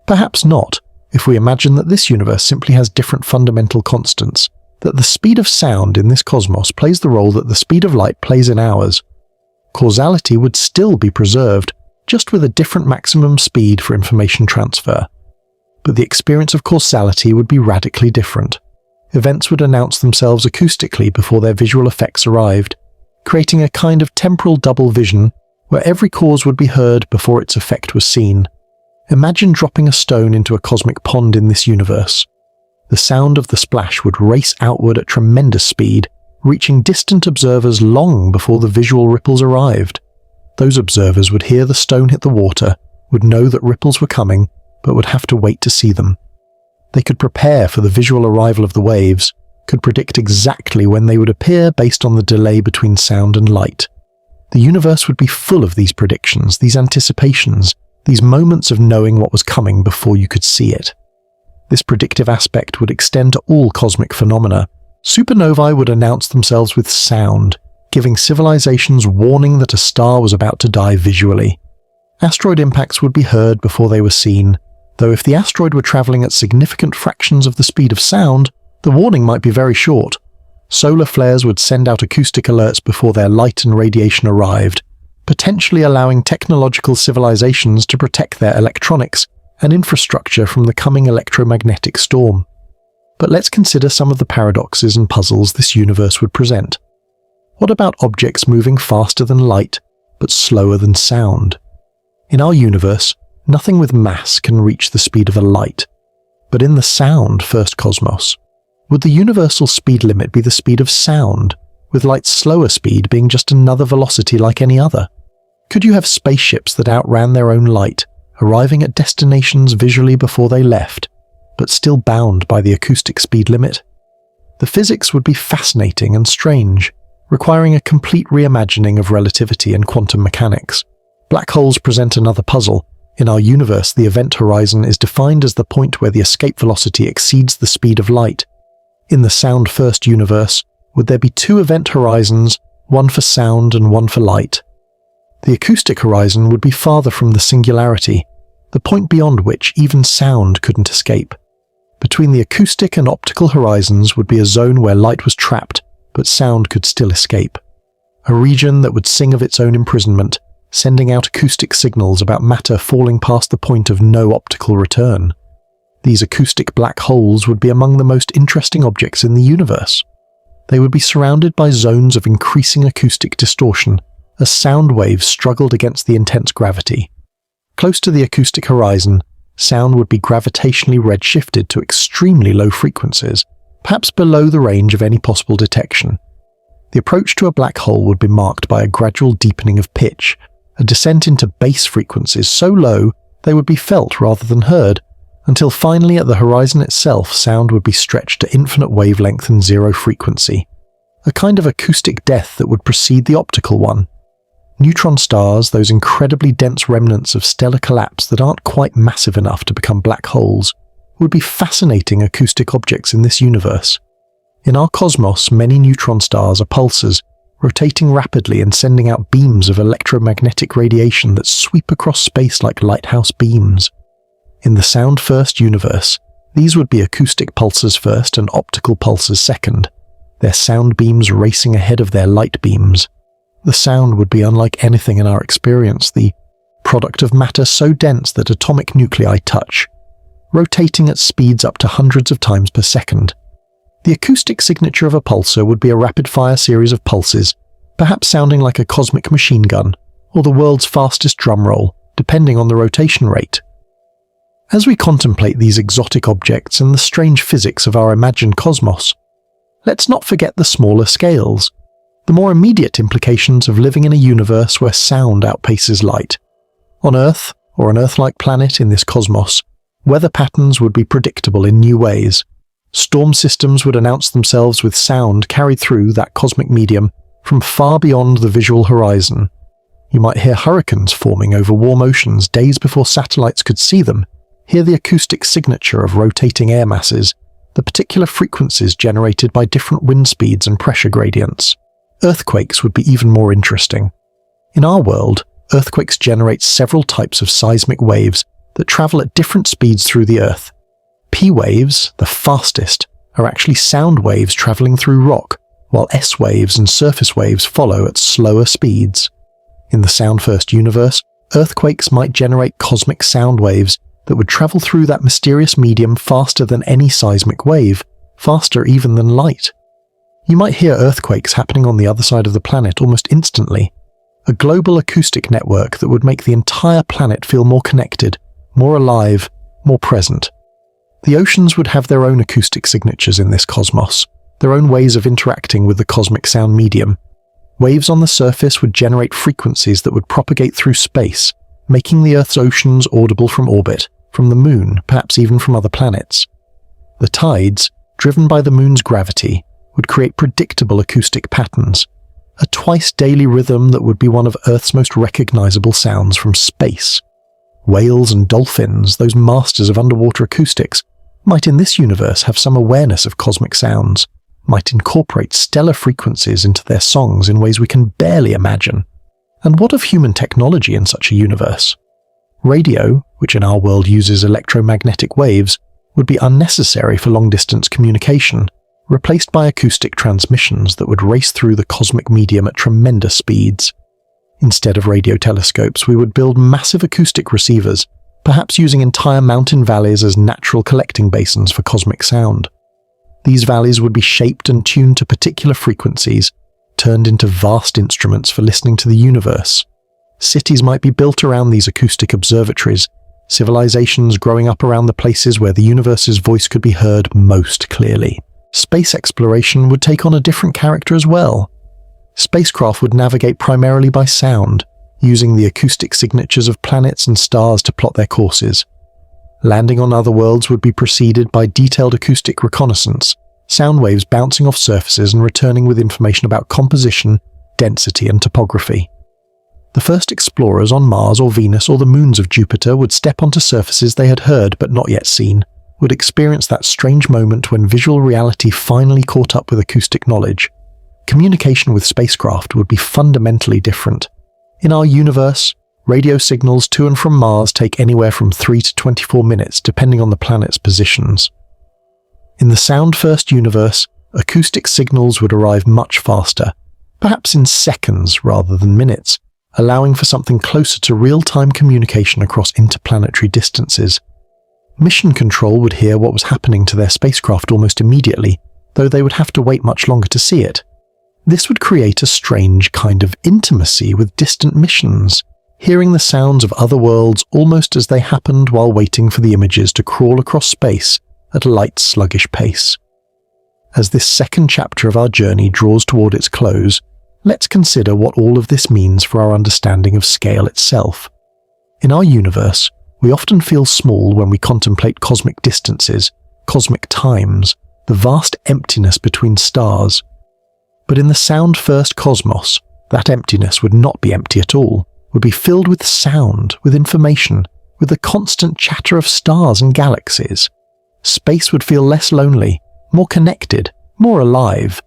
Perhaps not, if we imagine that this universe simply has different fundamental constants, that the speed of sound in this cosmos plays the role that the speed of light plays in ours. Causality would still be preserved, just with a different maximum speed for information transfer. But the experience of causality would be radically different. Events would announce themselves acoustically before their visual effects arrived, creating a kind of temporal double vision where every cause would be heard before its effect was seen. Imagine dropping a stone into a cosmic pond in this universe. The sound of the splash would race outward at tremendous speed, reaching distant observers long before the visual ripples arrived. Those observers would hear the stone hit the water, would know that ripples were coming, but would have to wait to see them. They could prepare for the visual arrival of the waves, could predict exactly when they would appear based on the delay between sound and light. The universe would be full of these predictions, these anticipations, these moments of knowing what was coming before you could see it. This predictive aspect would extend to all cosmic phenomena. Supernovae would announce themselves with sound, giving civilizations warning that a star was about to die visually. Asteroid impacts would be heard before they were seen, though if the asteroid were traveling at significant fractions of the speed of sound, the warning might be very short. Solar flares would send out acoustic alerts before their light and radiation arrived, potentially allowing technological civilizations to protect their electronics and infrastructure from the coming electromagnetic storm. But let's consider some of the paradoxes and puzzles this universe would present. What about objects moving faster than light, but slower than sound? In our universe, nothing with mass can reach the speed of a light. But in the sound-first cosmos, would the universal speed limit be the speed of sound, with light's slower speed being just another velocity like any other? Could you have spaceships that outran their own light, arriving at destinations visually before they left, but still bound by the acoustic speed limit? The physics would be fascinating and strange, requiring a complete reimagining of relativity and quantum mechanics. Black holes present another puzzle. In our universe, the event horizon is defined as the point where the escape velocity exceeds the speed of light. In the sound-first universe, would there be two event horizons, one for sound and one for light? The acoustic horizon would be farther from the singularity, the point beyond which even sound couldn't escape. Between the acoustic and optical horizons would be a zone where light was trapped, but sound could still escape. A region that would sing of its own imprisonment, sending out acoustic signals about matter falling past the point of no optical return. These acoustic black holes would be among the most interesting objects in the universe. They would be surrounded by zones of increasing acoustic distortion, as sound waves struggled against the intense gravity. Close to the acoustic horizon, sound would be gravitationally redshifted to extremely low frequencies, perhaps below the range of any possible detection. The approach to a black hole would be marked by a gradual deepening of pitch, a descent into bass frequencies so low they would be felt rather than heard, until finally at the horizon itself sound would be stretched to infinite wavelength and zero frequency, a kind of acoustic death that would precede the optical one. Neutron stars, those incredibly dense remnants of stellar collapse that aren't quite massive enough to become black holes, would be fascinating acoustic objects in this universe. In our cosmos, many neutron stars are pulsars, rotating rapidly and sending out beams of electromagnetic radiation that sweep across space like lighthouse beams. In the sound-first universe, these would be acoustic pulsars first and optical pulsars second, their sound beams racing ahead of their light beams. The sound would be unlike anything in our experience, the product of matter so dense that atomic nuclei touch, rotating at speeds up to hundreds of times per second. The acoustic signature of a pulsar would be a rapid-fire series of pulses, perhaps sounding like a cosmic machine gun, or the world's fastest drum roll, depending on the rotation rate. As we contemplate these exotic objects and the strange physics of our imagined cosmos, Let's not forget the smaller scales, the more immediate implications of living in a universe where sound outpaces light. On Earth, or an Earth-like planet in this cosmos, weather patterns would be predictable in new ways. Storm systems would announce themselves with sound carried through that cosmic medium from far beyond the visual horizon. You might hear hurricanes forming over warm oceans days before satellites could see them, hear the acoustic signature of rotating air masses, the particular frequencies generated by different wind speeds and pressure gradients. Earthquakes would be even more interesting. In our world, earthquakes generate several types of seismic waves that travel at different speeds through the Earth. P waves, the fastest, are actually sound waves traveling through rock, while S waves and surface waves follow at slower speeds. In the sound-first universe, earthquakes might generate cosmic sound waves that would travel through that mysterious medium faster than any seismic wave, faster even than light. You might hear earthquakes happening on the other side of the planet almost instantly, a global acoustic network that would make the entire planet feel more connected, more alive, more present. The oceans would have their own acoustic signatures in this cosmos, their own ways of interacting with the cosmic sound medium. Waves on the surface would generate frequencies that would propagate through space, making the Earth's oceans audible from orbit, from the Moon, perhaps even from other planets. The tides, driven by the Moon's gravity, would create predictable acoustic patterns, a twice-daily rhythm that would be one of Earth's most recognizable sounds from space. Whales and dolphins, those masters of underwater acoustics, might in this universe have some awareness of cosmic sounds, might incorporate stellar frequencies into their songs in ways we can barely imagine. And what of human technology in such a universe? Radio, which in our world uses electromagnetic waves, would be unnecessary for long-distance communication, replaced by acoustic transmissions that would race through the cosmic medium at tremendous speeds. Instead of radio telescopes, we would build massive acoustic receivers, perhaps using entire mountain valleys as natural collecting basins for cosmic sound. These valleys would be shaped and tuned to particular frequencies, turned into vast instruments for listening to the universe. Cities might be built around these acoustic observatories, civilizations growing up around the places where the universe's voice could be heard most clearly. Space exploration would take on a different character as well. Spacecraft would navigate primarily by sound, using the acoustic signatures of planets and stars to plot their courses. Landing on other worlds would be preceded by detailed acoustic reconnaissance, sound waves bouncing off surfaces and returning with information about composition, density, and topography. The first explorers on Mars or Venus or the moons of Jupiter would step onto surfaces they had heard but not yet seen, would experience that strange moment when visual reality finally caught up with acoustic knowledge. Communication with spacecraft would be fundamentally different. In our universe, radio signals to and from Mars take anywhere from 3 to 24 minutes depending on the planet's positions. In the sound-first universe, acoustic signals would arrive much faster, perhaps in seconds rather than minutes, allowing for something closer to real-time communication across interplanetary distances. Mission Control would hear what was happening to their spacecraft almost immediately, though they would have to wait much longer to see it. This would create a strange kind of intimacy with distant missions, hearing the sounds of other worlds almost as they happened while waiting for the images to crawl across space at a light, sluggish pace. As this second chapter of our journey draws toward its close, let's consider what all of this means for our understanding of scale itself. In our universe, we often feel small when we contemplate cosmic distances, cosmic times, the vast emptiness between stars. But in the sound-first cosmos, that emptiness would not be empty at all, would be filled with sound, with information, with the constant chatter of stars and galaxies. Space would feel less lonely, more connected, more alive.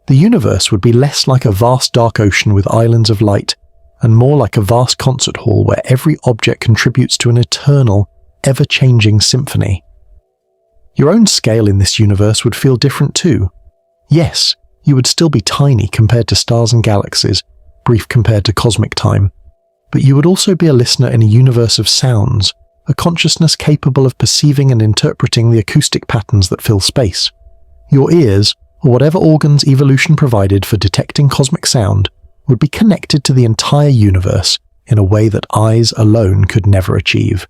The universe would be less like a vast dark ocean with islands of light, and more like a vast concert hall where every object contributes to an eternal, ever-changing symphony. Your own scale in this universe would feel different too. Yes, you would still be tiny compared to stars and galaxies, brief compared to cosmic time, but you would also be a listener in a universe of sounds, a consciousness capable of perceiving and interpreting the acoustic patterns that fill space. Your ears, or whatever organs evolution provided for detecting cosmic sound, would be connected to the entire universe in a way that eyes alone could never achieve.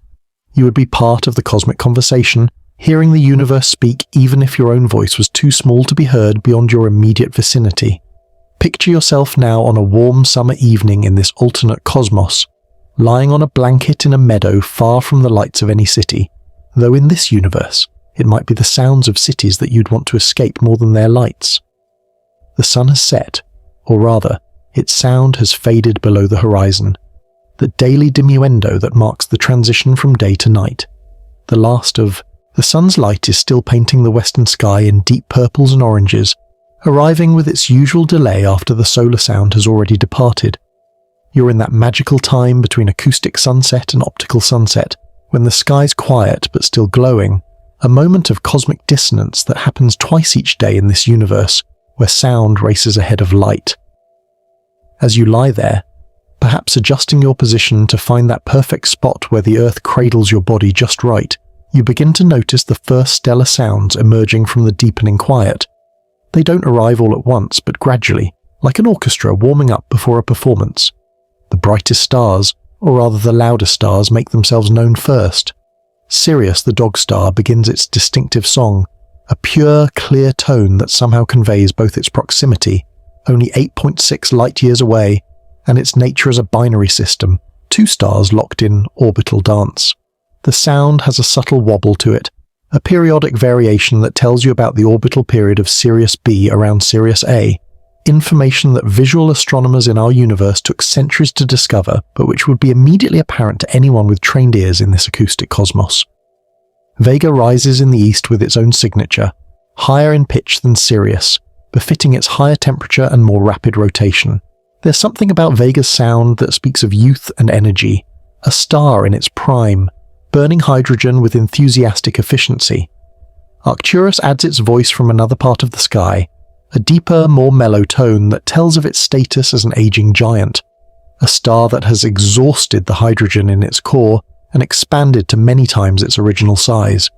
You would be part of the cosmic conversation, hearing the universe speak even if your own voice was too small to be heard beyond your immediate vicinity. Picture yourself now on a warm summer evening in this alternate cosmos, lying on a blanket in a meadow far from the lights of any city, though in this universe, it might be the sounds of cities that you'd want to escape more than their lights. The sun has set, or rather, its sound has faded below the horizon, the daily diminuendo that marks the transition from day to night. The last of the sun's light is still painting the western sky in deep purples and oranges, arriving with its usual delay after the solar sound has already departed. You're in that magical time between acoustic sunset and optical sunset, when the sky's quiet but still glowing, a moment of cosmic dissonance that happens twice each day in this universe, where sound races ahead of light. As you lie there, perhaps adjusting your position to find that perfect spot where the earth cradles your body just right, you begin to notice the first stellar sounds emerging from the deepening quiet. They don't arrive all at once, but gradually, like an orchestra warming up before a performance. The brightest stars, or rather the loudest stars, make themselves known first. Sirius, the dog star, begins its distinctive song, a pure, clear tone that somehow conveys both its proximity, only 8.6 light-years away, and its nature as a binary system, two stars locked in orbital dance. The sound has a subtle wobble to it, a periodic variation that tells you about the orbital period of Sirius B around Sirius A, information that visual astronomers in our universe took centuries to discover, but which would be immediately apparent to anyone with trained ears in this acoustic cosmos. Vega rises in the east with its own signature, higher in pitch than Sirius, befitting its higher temperature and more rapid rotation. There's something about Vega's sound that speaks of youth and energy, a star in its prime, burning hydrogen with enthusiastic efficiency. Arcturus adds its voice from another part of the sky, a deeper, more mellow tone that tells of its status as an aging giant, a star that has exhausted the hydrogen in its core and expanded to many times its original size.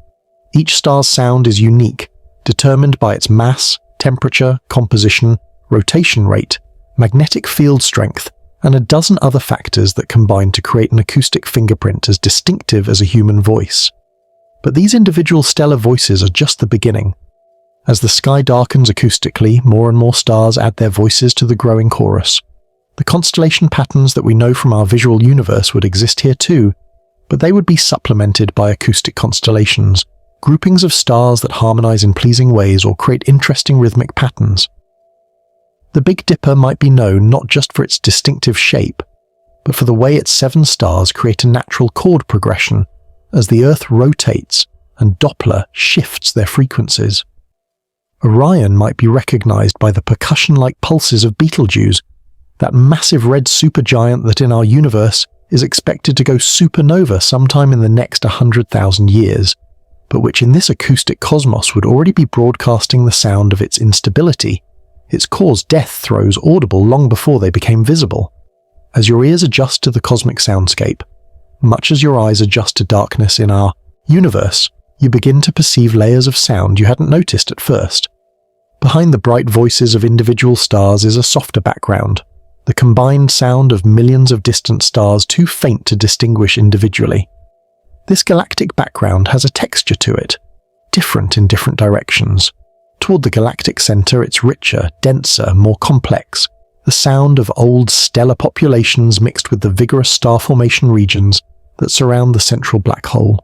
Each star's sound is unique, determined by its mass, temperature, composition, rotation rate, magnetic field strength, and a dozen other factors that combine to create an acoustic fingerprint as distinctive as a human voice. But these individual stellar voices are just the beginning. As the sky darkens acoustically, more and more stars add their voices to the growing chorus. The constellation patterns that we know from our visual universe would exist here too, but they would be supplemented by acoustic constellations, groupings of stars that harmonize in pleasing ways or create interesting rhythmic patterns. The Big Dipper might be known not just for its distinctive shape, but for the way its 7 stars create a natural chord progression as the Earth rotates and Doppler shifts their frequencies. Orion might be recognized by the percussion-like pulses of Betelgeuse, that massive red supergiant that in our universe is expected to go supernova sometime in the next 100,000 years, but which in this acoustic cosmos would already be broadcasting the sound of its instability, its core's death throes audible long before they became visible. As your ears adjust to the cosmic soundscape, much as your eyes adjust to darkness in our universe, you begin to perceive layers of sound you hadn't noticed at first. Behind the bright voices of individual stars is a softer background, the combined sound of millions of distant stars too faint to distinguish individually. This galactic background has a texture to it, different in different directions. Toward the galactic center, it's richer, denser, more complex, the sound of old stellar populations mixed with the vigorous star formation regions that surround the central black hole.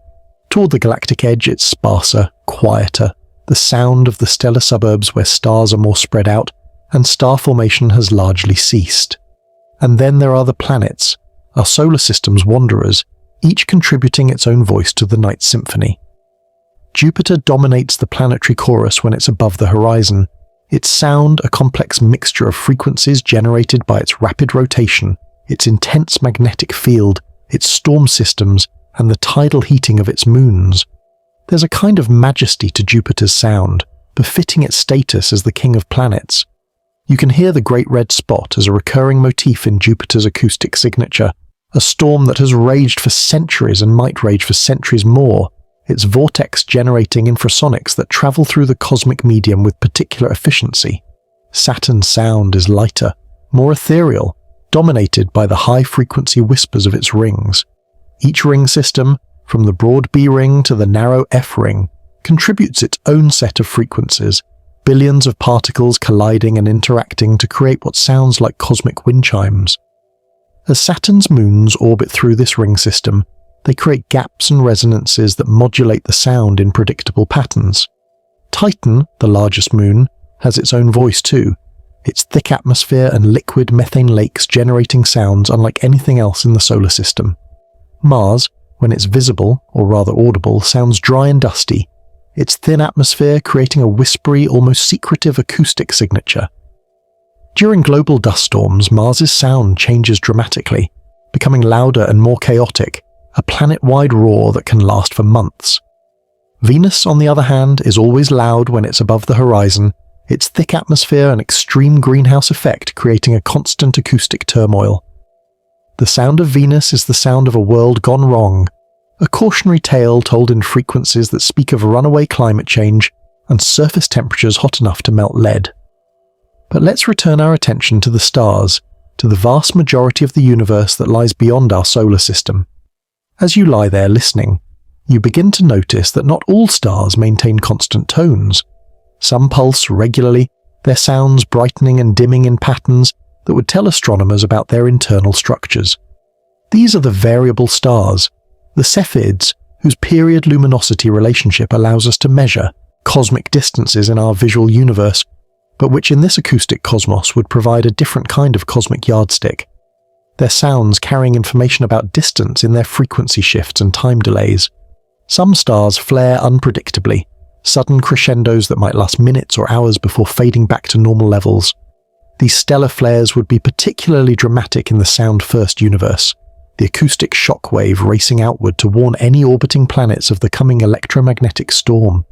Toward the galactic edge, it's sparser, quieter, the sound of the stellar suburbs where stars are more spread out and star formation has largely ceased. And then there are the planets, our solar system's wanderers, each contributing its own voice to the night symphony. Jupiter dominates the planetary chorus when it's above the horizon, its sound a complex mixture of frequencies generated by its rapid rotation, its intense magnetic field, its storm systems, and the tidal heating of its moons. There's a kind of majesty to Jupiter's sound, befitting its status as the king of planets. You can hear the Great Red Spot as a recurring motif in Jupiter's acoustic signature, a storm that has raged for centuries and might rage for centuries more, its vortex generating infrasonics that travel through the cosmic medium with particular efficiency. Saturn's sound is lighter, more ethereal, dominated by the high-frequency whispers of its rings. Each ring system, from the broad B ring to the narrow F ring, contributes its own set of frequencies, billions of particles colliding and interacting to create what sounds like cosmic wind chimes. As Saturn's moons orbit through this ring system, they create gaps and resonances that modulate the sound in predictable patterns. Titan, the largest moon, has its own voice too, its thick atmosphere and liquid methane lakes generating sounds unlike anything else in the solar system. Mars, when it's visible, or rather audible, sounds dry and dusty, its thin atmosphere creating a whispery, almost secretive acoustic signature. During global dust storms, Mars's sound changes dramatically, becoming louder and more chaotic, a planet-wide roar that can last for months. Venus, on the other hand, is always loud when it's above the horizon, its thick atmosphere and extreme greenhouse effect creating a constant acoustic turmoil. The sound of Venus is the sound of a world gone wrong, a cautionary tale told in frequencies that speak of runaway climate change and surface temperatures hot enough to melt lead. But let's return our attention to the stars, to the vast majority of the universe that lies beyond our solar system. As you lie there listening, you begin to notice that not all stars maintain constant tones. Some pulse regularly, their sounds brightening and dimming in patterns that would tell astronomers about their internal structures. These are the variable stars, the Cepheids, whose period luminosity relationship allows us to measure cosmic distances in our visual universe, but which in this acoustic cosmos would provide a different kind of cosmic yardstick. Their sounds carrying information about distance in their frequency shifts and time delays. Some stars flare unpredictably, sudden crescendos that might last minutes or hours before fading back to normal levels. These stellar flares would be particularly dramatic in the sound-first universe, the acoustic shock wave racing outward to warn any orbiting planets of the coming electromagnetic storm.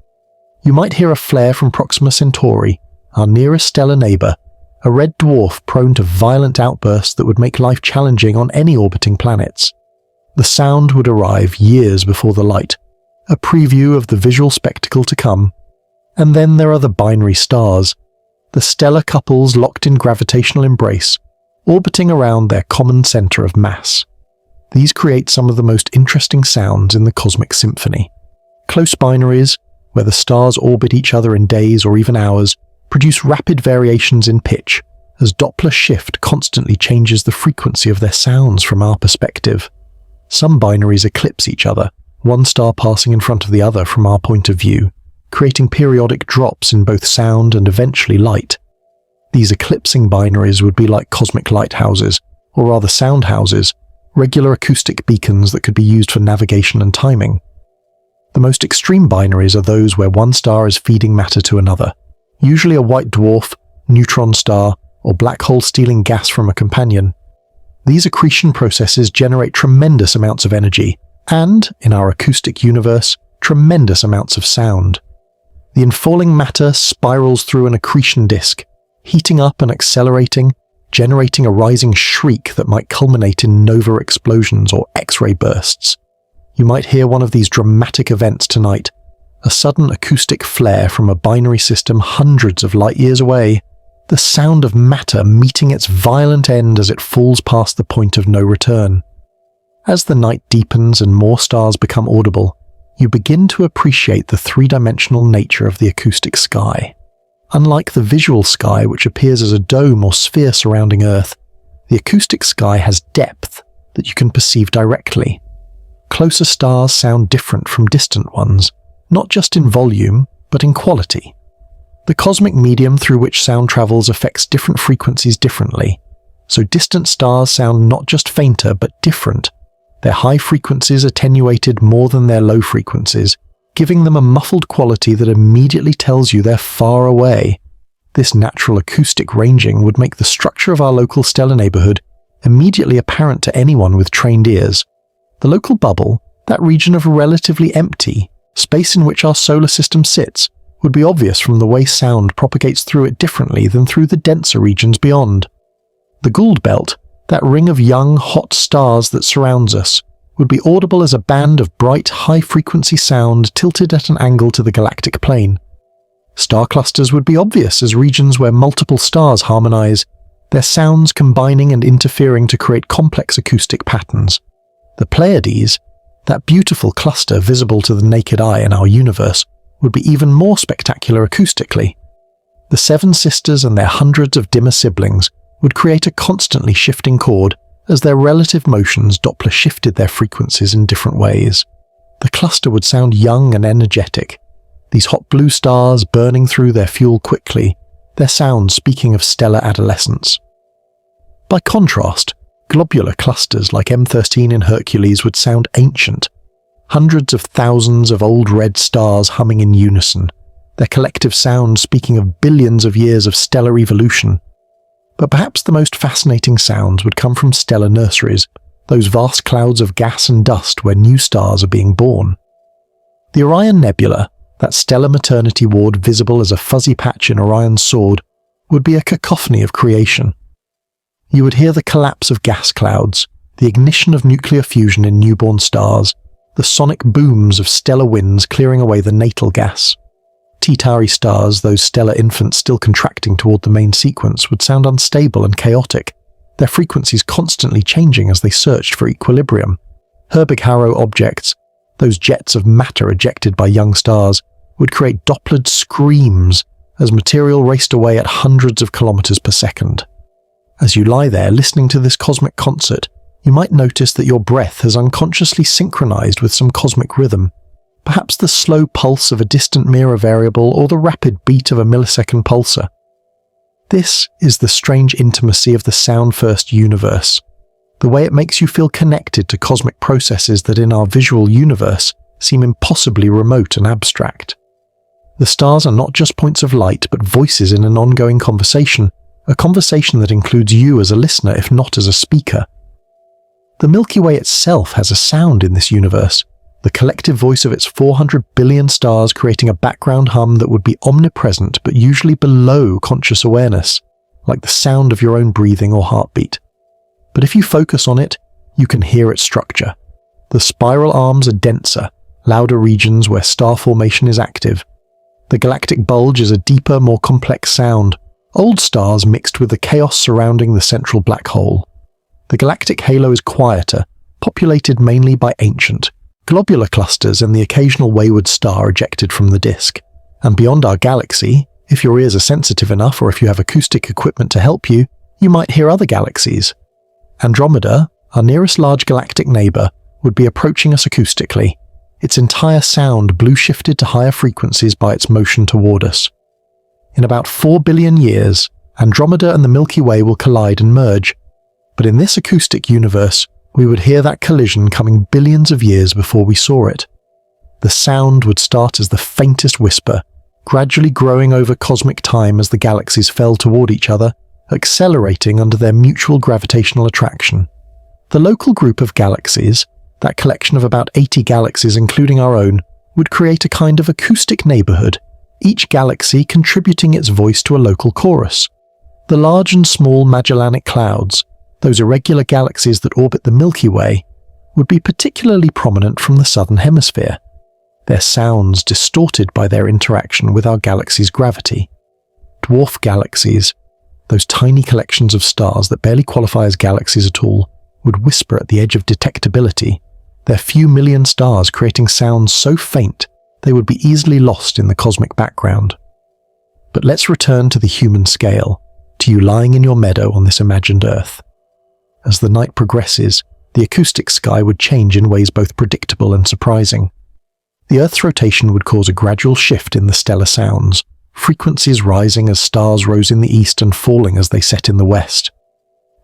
You might hear a flare from Proxima Centauri, our nearest stellar neighbour, a red dwarf prone to violent outbursts that would make life challenging on any orbiting planets. The sound would arrive years before the light, a preview of the visual spectacle to come. And then there are the binary stars, the stellar couples locked in gravitational embrace, orbiting around their common centre of mass. These create some of the most interesting sounds in the cosmic symphony. Close binaries, where the stars orbit each other in days or even hours, produce rapid variations in pitch, as Doppler shift constantly changes the frequency of their sounds from our perspective. Some binaries eclipse each other, one star passing in front of the other from our point of view, creating periodic drops in both sound and eventually light. These eclipsing binaries would be like cosmic lighthouses, or rather sound houses, regular acoustic beacons that could be used for navigation and timing. The most extreme binaries are those where one star is feeding matter to another, usually a white dwarf, neutron star, or black hole stealing gas from a companion. These accretion processes generate tremendous amounts of energy, and, in our acoustic universe, tremendous amounts of sound. The infalling matter spirals through an accretion disk, heating up and accelerating, generating a rising shriek that might culminate in nova explosions or X-ray bursts. You might hear one of these dramatic events tonight, a sudden acoustic flare from a binary system hundreds of light years away, the sound of matter meeting its violent end as it falls past the point of no return. As the night deepens and more stars become audible, you begin to appreciate the three-dimensional nature of the acoustic sky. Unlike the visual sky, which appears as a dome or sphere surrounding Earth, the acoustic sky has depth that you can perceive directly. Closer stars sound different from distant ones, not just in volume, but in quality. The cosmic medium through which sound travels affects different frequencies differently, so distant stars sound not just fainter but different, their high frequencies attenuated more than their low frequencies, giving them a muffled quality that immediately tells you they're far away. This natural acoustic ranging would make the structure of our local stellar neighbourhood immediately apparent to anyone with trained ears. The local bubble, that region of relatively empty space in which our solar system sits, would be obvious from the way sound propagates through it differently than through the denser regions beyond. The Gould Belt, that ring of young, hot stars that surrounds us, would be audible as a band of bright, high-frequency sound tilted at an angle to the galactic plane. Star clusters would be obvious as regions where multiple stars harmonize, their sounds combining and interfering to create complex acoustic patterns. The Pleiades, that beautiful cluster visible to the naked eye in our universe, would be even more spectacular acoustically. The seven sisters and their hundreds of dimmer siblings would create a constantly shifting chord as their relative motions Doppler shifted their frequencies in different ways. The cluster would sound young and energetic, these hot blue stars burning through their fuel quickly, their sound speaking of stellar adolescence. By contrast, globular clusters like M13 in Hercules would sound ancient, hundreds of thousands of old red stars humming in unison, their collective sound speaking of billions of years of stellar evolution. But perhaps the most fascinating sounds would come from stellar nurseries, those vast clouds of gas and dust where new stars are being born. The Orion Nebula, that stellar maternity ward visible as a fuzzy patch in Orion's sword, would be a cacophony of creation. You would hear the collapse of gas clouds, the ignition of nuclear fusion in newborn stars, the sonic booms of stellar winds clearing away the natal gas. T-Tauri stars, those stellar infants still contracting toward the main sequence, would sound unstable and chaotic, their frequencies constantly changing as they searched for equilibrium. Herbig-Haro objects, those jets of matter ejected by young stars, would create Dopplered screams as material raced away at hundreds of kilometers per second. As you lie there listening to this cosmic concert, you might notice that your breath has unconsciously synchronized with some cosmic rhythm, perhaps the slow pulse of a distant mirror variable or the rapid beat of a millisecond pulsar. This is the strange intimacy of the sound-first universe, the way it makes you feel connected to cosmic processes that in our visual universe seem impossibly remote and abstract. The stars are not just points of light, but voices in an ongoing conversation, a conversation that includes you as a listener if not as a speaker. The Milky Way itself has a sound in this universe, the collective voice of its 400 billion stars creating a background hum that would be omnipresent but usually below conscious awareness, like the sound of your own breathing or heartbeat. But if you focus on it, you can hear its structure. The spiral arms are denser, louder regions where star formation is active. The galactic bulge is a deeper, more complex sound, old stars mixed with the chaos surrounding the central black hole. The galactic halo is quieter, populated mainly by ancient, globular clusters and the occasional wayward star ejected from the disk. And beyond our galaxy, if your ears are sensitive enough or if you have acoustic equipment to help you, you might hear other galaxies. Andromeda, our nearest large galactic neighbor, would be approaching us acoustically, its entire sound blue-shifted to higher frequencies by its motion toward us. In about 4 billion years, Andromeda and the Milky Way will collide and merge, but in this acoustic universe, we would hear that collision coming billions of years before we saw it. The sound would start as the faintest whisper, gradually growing over cosmic time as the galaxies fell toward each other, accelerating under their mutual gravitational attraction. The local group of galaxies, that collection of about 80 galaxies including our own, would create a kind of acoustic neighborhood, each galaxy contributing its voice to a local chorus. The large and small Magellanic Clouds, those irregular galaxies that orbit the Milky Way, would be particularly prominent from the southern hemisphere, their sounds distorted by their interaction with our galaxy's gravity. Dwarf galaxies, those tiny collections of stars that barely qualify as galaxies at all, would whisper at the edge of detectability, their few million stars creating sounds so faint they would be easily lost in the cosmic background. But let's return to the human scale, to you lying in your meadow on this imagined Earth. As the night progresses, the acoustic sky would change in ways both predictable and surprising. The Earth's rotation would cause a gradual shift in the stellar sounds, frequencies rising as stars rose in the east and falling as they set in the west.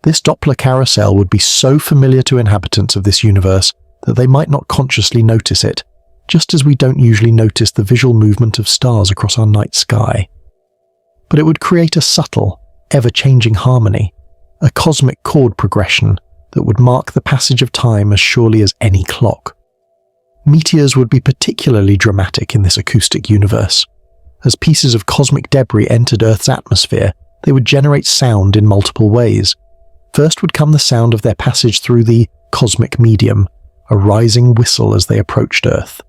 This Doppler carousel would be so familiar to inhabitants of this universe that they might not consciously notice it, just as we don't usually notice the visual movement of stars across our night sky. But it would create a subtle, ever-changing harmony, a cosmic chord progression that would mark the passage of time as surely as any clock. Meteors would be particularly dramatic in this acoustic universe. As pieces of cosmic debris entered Earth's atmosphere, they would generate sound in multiple ways. First would come the sound of their passage through the cosmic medium, a rising whistle as they approached Earth.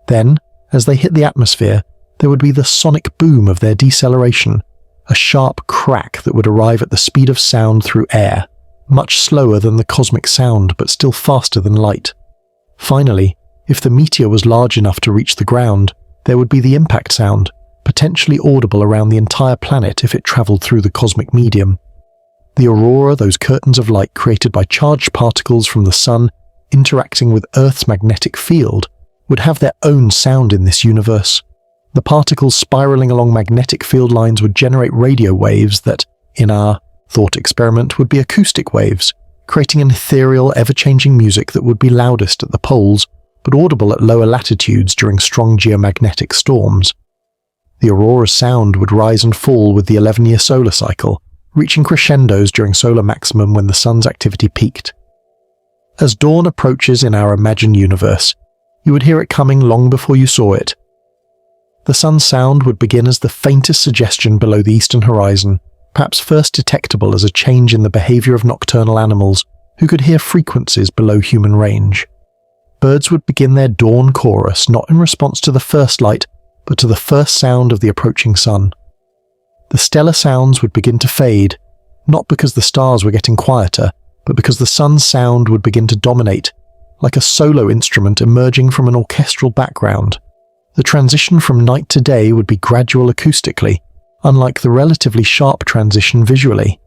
Then, as they hit the atmosphere, there would be the sonic boom of their deceleration, a sharp crack that would arrive at the speed of sound through air, much slower than the cosmic sound but still faster than light. Finally, if the meteor was large enough to reach the ground, There would be the impact sound, potentially audible around the entire planet if it travelled through the cosmic medium. The aurora, those curtains of light created by charged particles from the sun interacting with Earth's magnetic field, would have their own sound in this universe. The particles spiralling along magnetic field lines would generate radio waves that, in our thought experiment, would be acoustic waves, creating an ethereal, ever-changing music that would be loudest at the poles, but audible at lower latitudes during strong geomagnetic storms. The aurora's sound would rise and fall with the 11-year solar cycle, reaching crescendos during solar maximum when the sun's activity peaked. As dawn approaches in our imagined universe, you would hear it coming long before you saw it. The sun's sound would begin as the faintest suggestion below the eastern horizon, perhaps first detectable as a change in the behavior of nocturnal animals who could hear frequencies below human range. Birds would begin their dawn chorus not in response to the first light, but to the first sound of the approaching sun. The stellar sounds would begin to fade, not because the stars were getting quieter, but because the sun's sound would begin to dominate, like a solo instrument emerging from an orchestral background. The transition from night to day would be gradual acoustically, unlike the relatively sharp transition visually.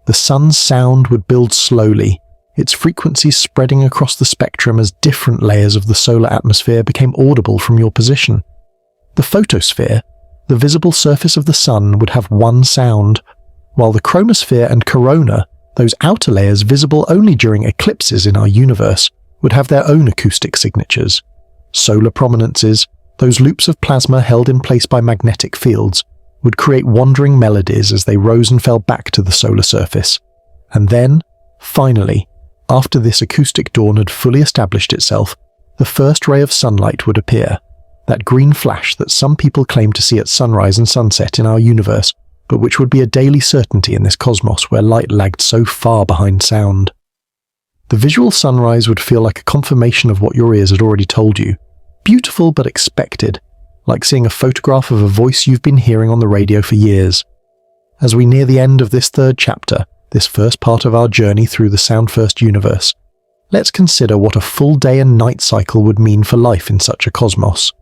The sun's sound would build slowly, its frequencies spreading across the spectrum as different layers of the solar atmosphere became audible from your position. The photosphere, the visible surface of the sun, would have one sound, while the chromosphere and corona, those outer layers visible only during eclipses in our universe, would have their own acoustic signatures. Solar prominences, those loops of plasma held in place by magnetic fields, would create wandering melodies as they rose and fell back to the solar surface. And then, finally, after this acoustic dawn had fully established itself, the first ray of sunlight would appear, that green flash that some people claim to see at sunrise and sunset in our universe, but which would be a daily certainty in this cosmos where light lagged so far behind sound. The visual sunrise would feel like a confirmation of what your ears had already told you, beautiful but expected, like seeing a photograph of a voice you've been hearing on the radio for years. As we near the end of this third chapter, this first part of our journey through the sound-first universe, let's consider what a full day and night cycle would mean for life in such a cosmos.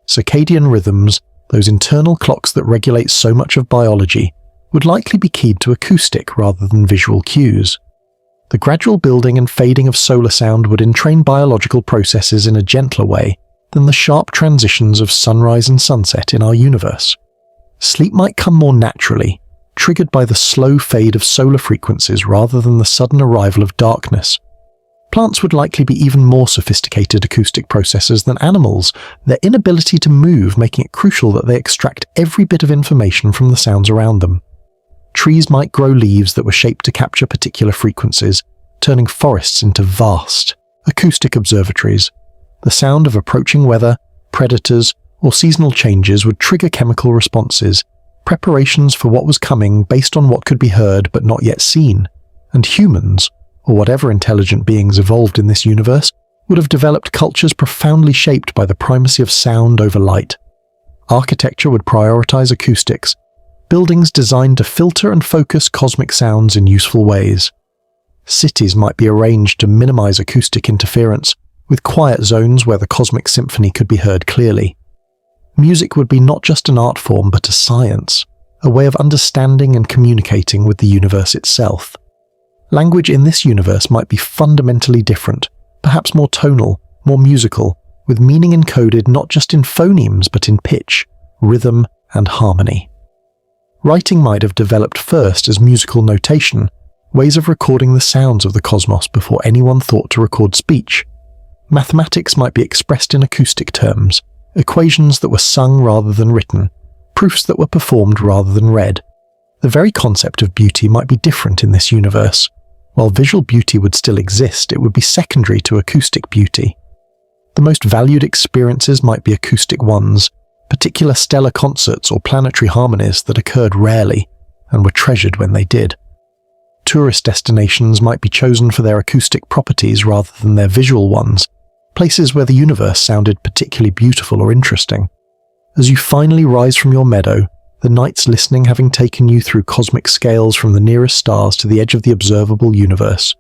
Circadian rhythms, those internal clocks that regulate so much of biology, would likely be keyed to acoustic rather than visual cues. The gradual building and fading of solar sound would entrain biological processes in a gentler way than the sharp transitions of sunrise and sunset in our universe. Sleep might come more naturally, triggered by the slow fade of solar frequencies rather than the sudden arrival of darkness. Plants would likely be even more sophisticated acoustic processors than animals, their inability to move making it crucial that they extract every bit of information from the sounds around them. Trees might grow leaves that were shaped to capture particular frequencies, turning forests into vast, acoustic observatories. The sound of approaching weather, predators, or seasonal changes would trigger chemical responses, preparations for what was coming based on what could be heard but not yet seen, and humans, or whatever intelligent beings evolved in this universe, would have developed cultures profoundly shaped by the primacy of sound over light. Architecture would prioritize acoustics, buildings designed to filter and focus cosmic sounds in useful ways. Cities might be arranged to minimize acoustic interference, with quiet zones where the cosmic symphony could be heard clearly. Music would be not just an art form but a science, a way of understanding and communicating with the universe itself. Language in this universe might be fundamentally different, perhaps more tonal, more musical, with meaning encoded not just in phonemes but in pitch, rhythm, and harmony. Writing might have developed first as musical notation, ways of recording the sounds of the cosmos before anyone thought to record speech. Mathematics might be expressed in acoustic terms, equations that were sung rather than written, proofs that were performed rather than read. The very concept of beauty might be different in this universe. While visual beauty would still exist, it would be secondary to acoustic beauty. The most valued experiences might be acoustic ones, particular stellar concerts or planetary harmonies that occurred rarely and were treasured when they did. Tourist destinations might be chosen for their acoustic properties rather than their visual ones, places where the universe sounded particularly beautiful or interesting. As you finally rise from your meadow, the night's listening having taken you through cosmic scales from the nearest stars to the edge of the observable universe,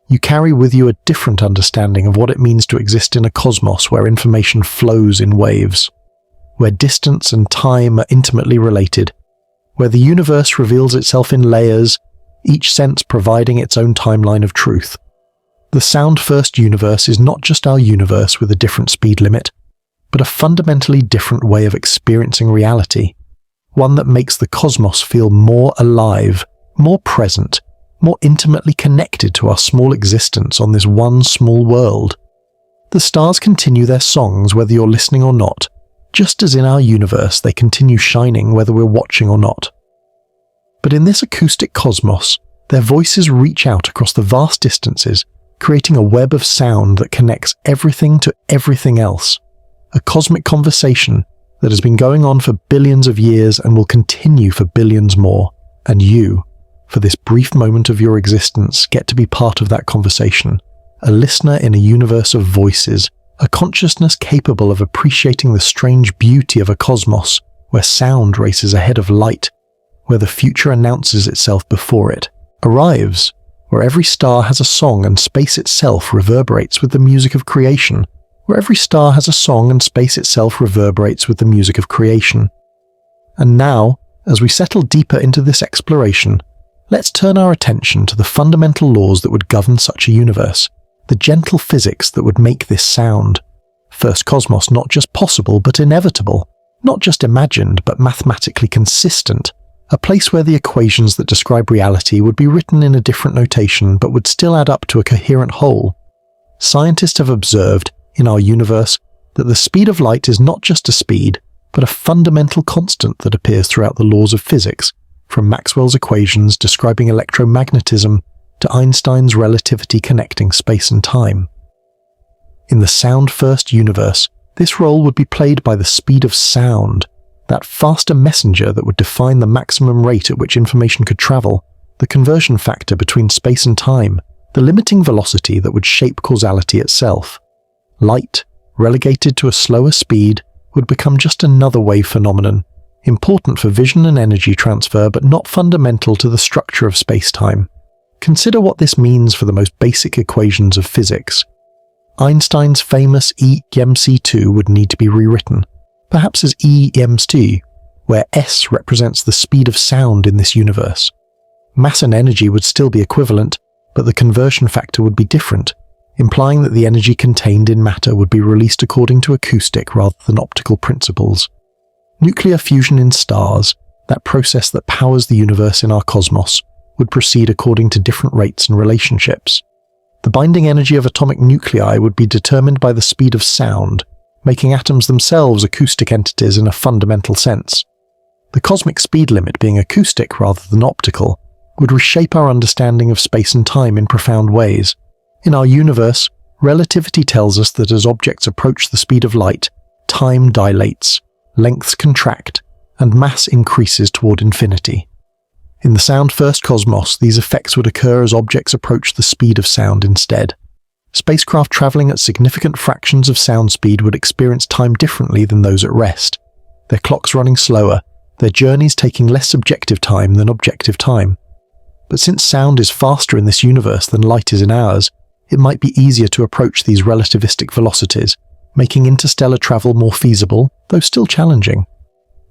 you carry with you a different understanding of what it means to exist in a cosmos where information flows in waves. where distance and time are intimately related, where the universe reveals itself in layers, each sense providing its own timeline of truth. The sound-first universe is not just our universe with a different speed limit, but a fundamentally different way of experiencing reality, one that makes the cosmos feel more alive, more present, more intimately connected to our small existence on this one small world. The stars continue their songs whether you're listening or not, just as in our universe they continue shining whether we're watching or not. But in this acoustic cosmos, their voices reach out across the vast distances, creating a web of sound that connects everything to everything else. A cosmic conversation that has been going on for billions of years and will continue for billions more. And you, for this brief moment of your existence, get to be part of that conversation. A listener in a universe of voices, a consciousness capable of appreciating the strange beauty of a cosmos where sound races ahead of light, where the future announces itself before it arrives, where every star has a song and space itself reverberates with the music of creation, where every star has a song and space itself reverberates with the music of creation. And now, as we settle deeper into this exploration, let's turn our attention to the fundamental laws that would govern such a universe, the gentle physics that would make this sound. First cosmos not just possible but inevitable, not just imagined but mathematically consistent, a place where the equations that describe reality would be written in a different notation but would still add up to a coherent whole. Scientists have observed, in our universe, that the speed of light is not just a speed, but a fundamental constant that appears throughout the laws of physics, from Maxwell's equations describing electromagnetism to Einstein's relativity connecting space and time. In the sound-first universe, this role would be played by the speed of sound, that faster messenger that would define the maximum rate at which information could travel, the conversion factor between space and time, the limiting velocity that would shape causality itself. Light, relegated to a slower speed, would become just another wave phenomenon, important for vision and energy transfer but not fundamental to the structure of space-time. Consider what this means for the most basic equations of physics. Einstein's famous E=mc2 would need to be rewritten, perhaps as E=t, where s represents the speed of sound in this universe. Mass and energy would still be equivalent, but the conversion factor would be different, implying that the energy contained in matter would be released according to acoustic rather than optical principles. Nuclear fusion in stars, that process that powers the universe in our cosmos, would proceed according to different rates and relationships. The binding energy of atomic nuclei would be determined by the speed of sound, making atoms themselves acoustic entities in a fundamental sense. The cosmic speed limit being acoustic rather than optical would reshape our understanding of space and time in profound ways. In our universe, relativity tells us that as objects approach the speed of light, time dilates, lengths contract, and mass increases toward infinity. In the sound-first cosmos, these effects would occur as objects approach the speed of sound instead. Spacecraft traveling at significant fractions of sound speed would experience time differently than those at rest, their clocks running slower, their journeys taking less subjective time than objective time. But since sound is faster in this universe than light is in ours, it might be easier to approach these relativistic velocities, making interstellar travel more feasible, though still challenging.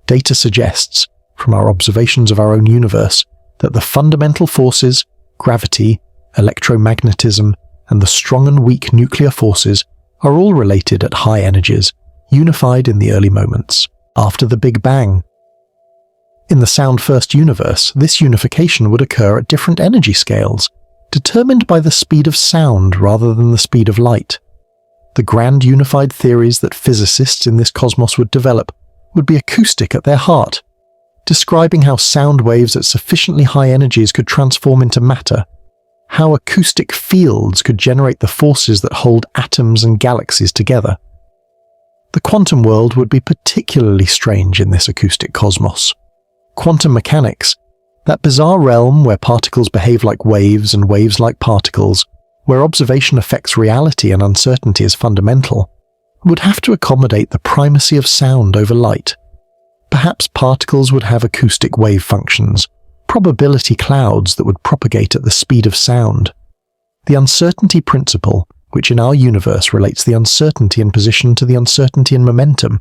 Data suggests, from our observations of our own universe, that the fundamental forces, gravity, electromagnetism, and the strong and weak nuclear forces are all related at high energies, unified in the early moments, after the Big Bang. In the sound-first universe, this unification would occur at different energy scales, determined by the speed of sound rather than the speed of light. The grand unified theories that physicists in this cosmos would develop would be acoustic at their heart, describing how sound waves at sufficiently high energies could transform into matter, how acoustic fields could generate the forces that hold atoms and galaxies together. The quantum world would be particularly strange in this acoustic cosmos. Quantum mechanics, that bizarre realm where particles behave like waves and waves like particles, where observation affects reality and uncertainty is fundamental, would have to accommodate the primacy of sound over light. Perhaps particles would have acoustic wave functions, probability clouds that would propagate at the speed of sound. The uncertainty principle, which in our universe relates the uncertainty in position to the uncertainty in momentum,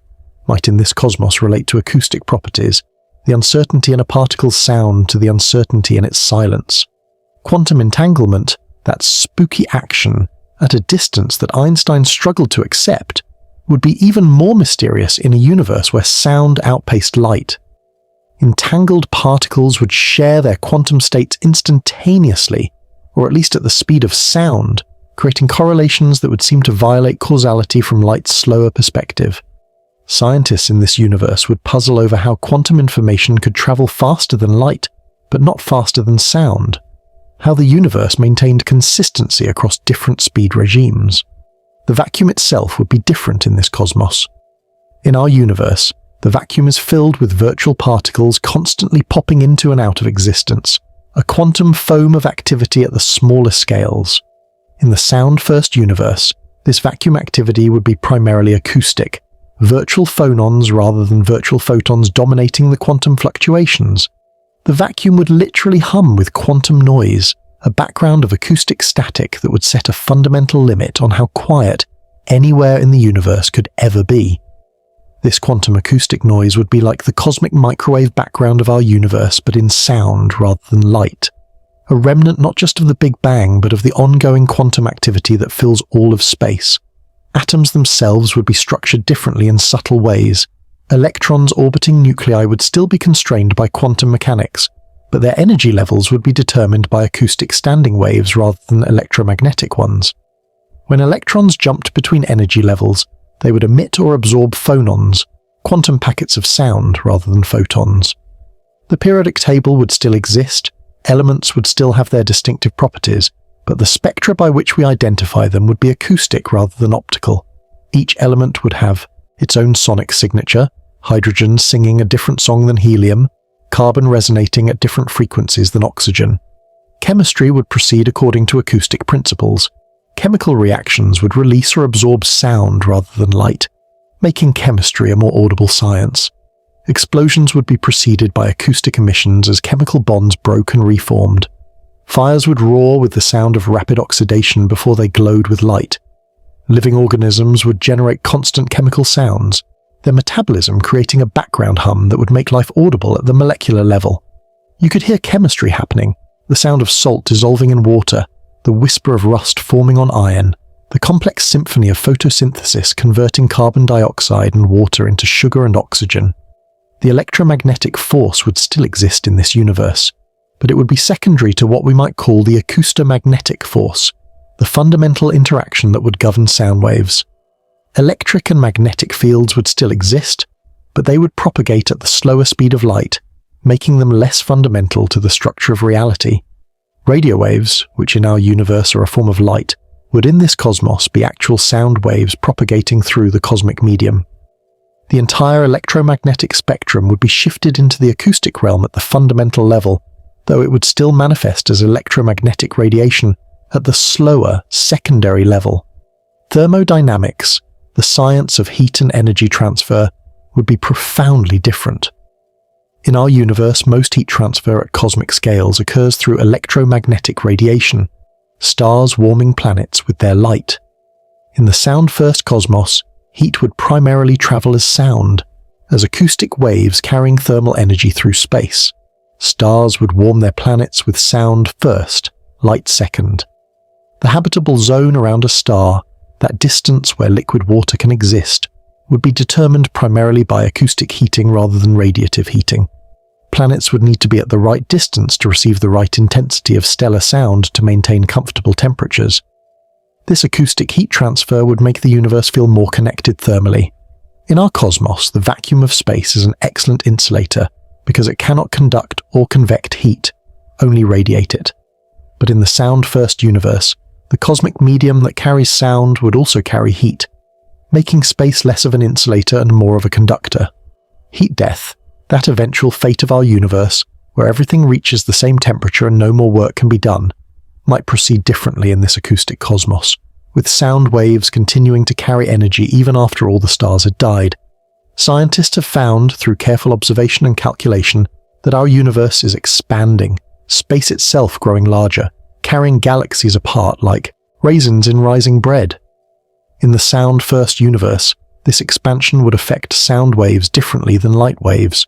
might in this cosmos relate to acoustic properties, the uncertainty in a particle's sound to the uncertainty in its silence. Quantum entanglement, that spooky action at a distance that Einstein struggled to accept, would be even more mysterious in a universe where sound outpaced light. Entangled particles would share their quantum states instantaneously, or at least at the speed of sound, creating correlations that would seem to violate causality from light's slower perspective. Scientists in this universe would puzzle over how quantum information could travel faster than light, but not faster than sound, how the universe maintained consistency across different speed regimes. The vacuum itself would be different in this cosmos. In our universe, the vacuum is filled with virtual particles constantly popping into and out of existence, a quantum foam of activity at the smallest scales. In the sound-first universe, this vacuum activity would be primarily acoustic, virtual phonons rather than virtual photons dominating the quantum fluctuations. The vacuum would literally hum with quantum noise, a background of acoustic static that would set a fundamental limit on how quiet anywhere in the universe could ever be. This quantum acoustic noise would be like the cosmic microwave background of our universe, but in sound rather than light. A remnant not just of the Big Bang, but of the ongoing quantum activity that fills all of space. Atoms themselves would be structured differently in subtle ways. Electrons orbiting nuclei would still be constrained by quantum mechanics, but their energy levels would be determined by acoustic standing waves rather than electromagnetic ones. When electrons jumped between energy levels, they would emit or absorb phonons, quantum packets of sound rather than photons. The periodic table would still exist, elements would still have their distinctive properties, but the spectra by which we identify them would be acoustic rather than optical. Each element would have its own sonic signature, hydrogen singing a different song than helium, carbon resonating at different frequencies than oxygen. Chemistry would proceed according to acoustic principles. Chemical reactions would release or absorb sound rather than light, making chemistry a more audible science. Explosions would be preceded by acoustic emissions as chemical bonds broke and reformed. Fires would roar with the sound of rapid oxidation before they glowed with light. Living organisms would generate constant chemical sounds, their metabolism creating a background hum that would make life audible at the molecular level. You could hear chemistry happening, the sound of salt dissolving in water, the whisper of rust forming on iron, the complex symphony of photosynthesis converting carbon dioxide and water into sugar and oxygen. The electromagnetic force would still exist in this universe, but it would be secondary to what we might call the acoustomagnetic force, the fundamental interaction that would govern sound waves. Electric and magnetic fields would still exist, but they would propagate at the slower speed of light, making them less fundamental to the structure of reality. Radio waves, which in our universe are a form of light, would in this cosmos be actual sound waves propagating through the cosmic medium. The entire electromagnetic spectrum would be shifted into the acoustic realm at the fundamental level, though it would still manifest as electromagnetic radiation at the slower, secondary level. Thermodynamics, the science of heat and energy transfer, would be profoundly different. In our universe, most heat transfer at cosmic scales occurs through electromagnetic radiation, stars warming planets with their light. In the sound-first cosmos, heat would primarily travel as sound, as acoustic waves carrying thermal energy through space. Stars would warm their planets with sound first, light second. The habitable zone around a star, that distance where liquid water can exist, would be determined primarily by acoustic heating rather than radiative heating. Planets would need to be at the right distance to receive the right intensity of stellar sound to maintain comfortable temperatures. This acoustic heat transfer would make the universe feel more connected thermally. In our cosmos, the vacuum of space is an excellent insulator because it cannot conduct or convect heat, only radiate it. But in the sound-first universe, the cosmic medium that carries sound would also carry heat, making space less of an insulator and more of a conductor. Heat death, that eventual fate of our universe, where everything reaches the same temperature and no more work can be done, might proceed differently in this acoustic cosmos, with sound waves continuing to carry energy even after all the stars had died. Scientists have found, through careful observation and calculation, that our universe is expanding, space itself growing larger, carrying galaxies apart like raisins in rising bread. In the sound-first universe, This expansion would affect sound waves differently than light waves.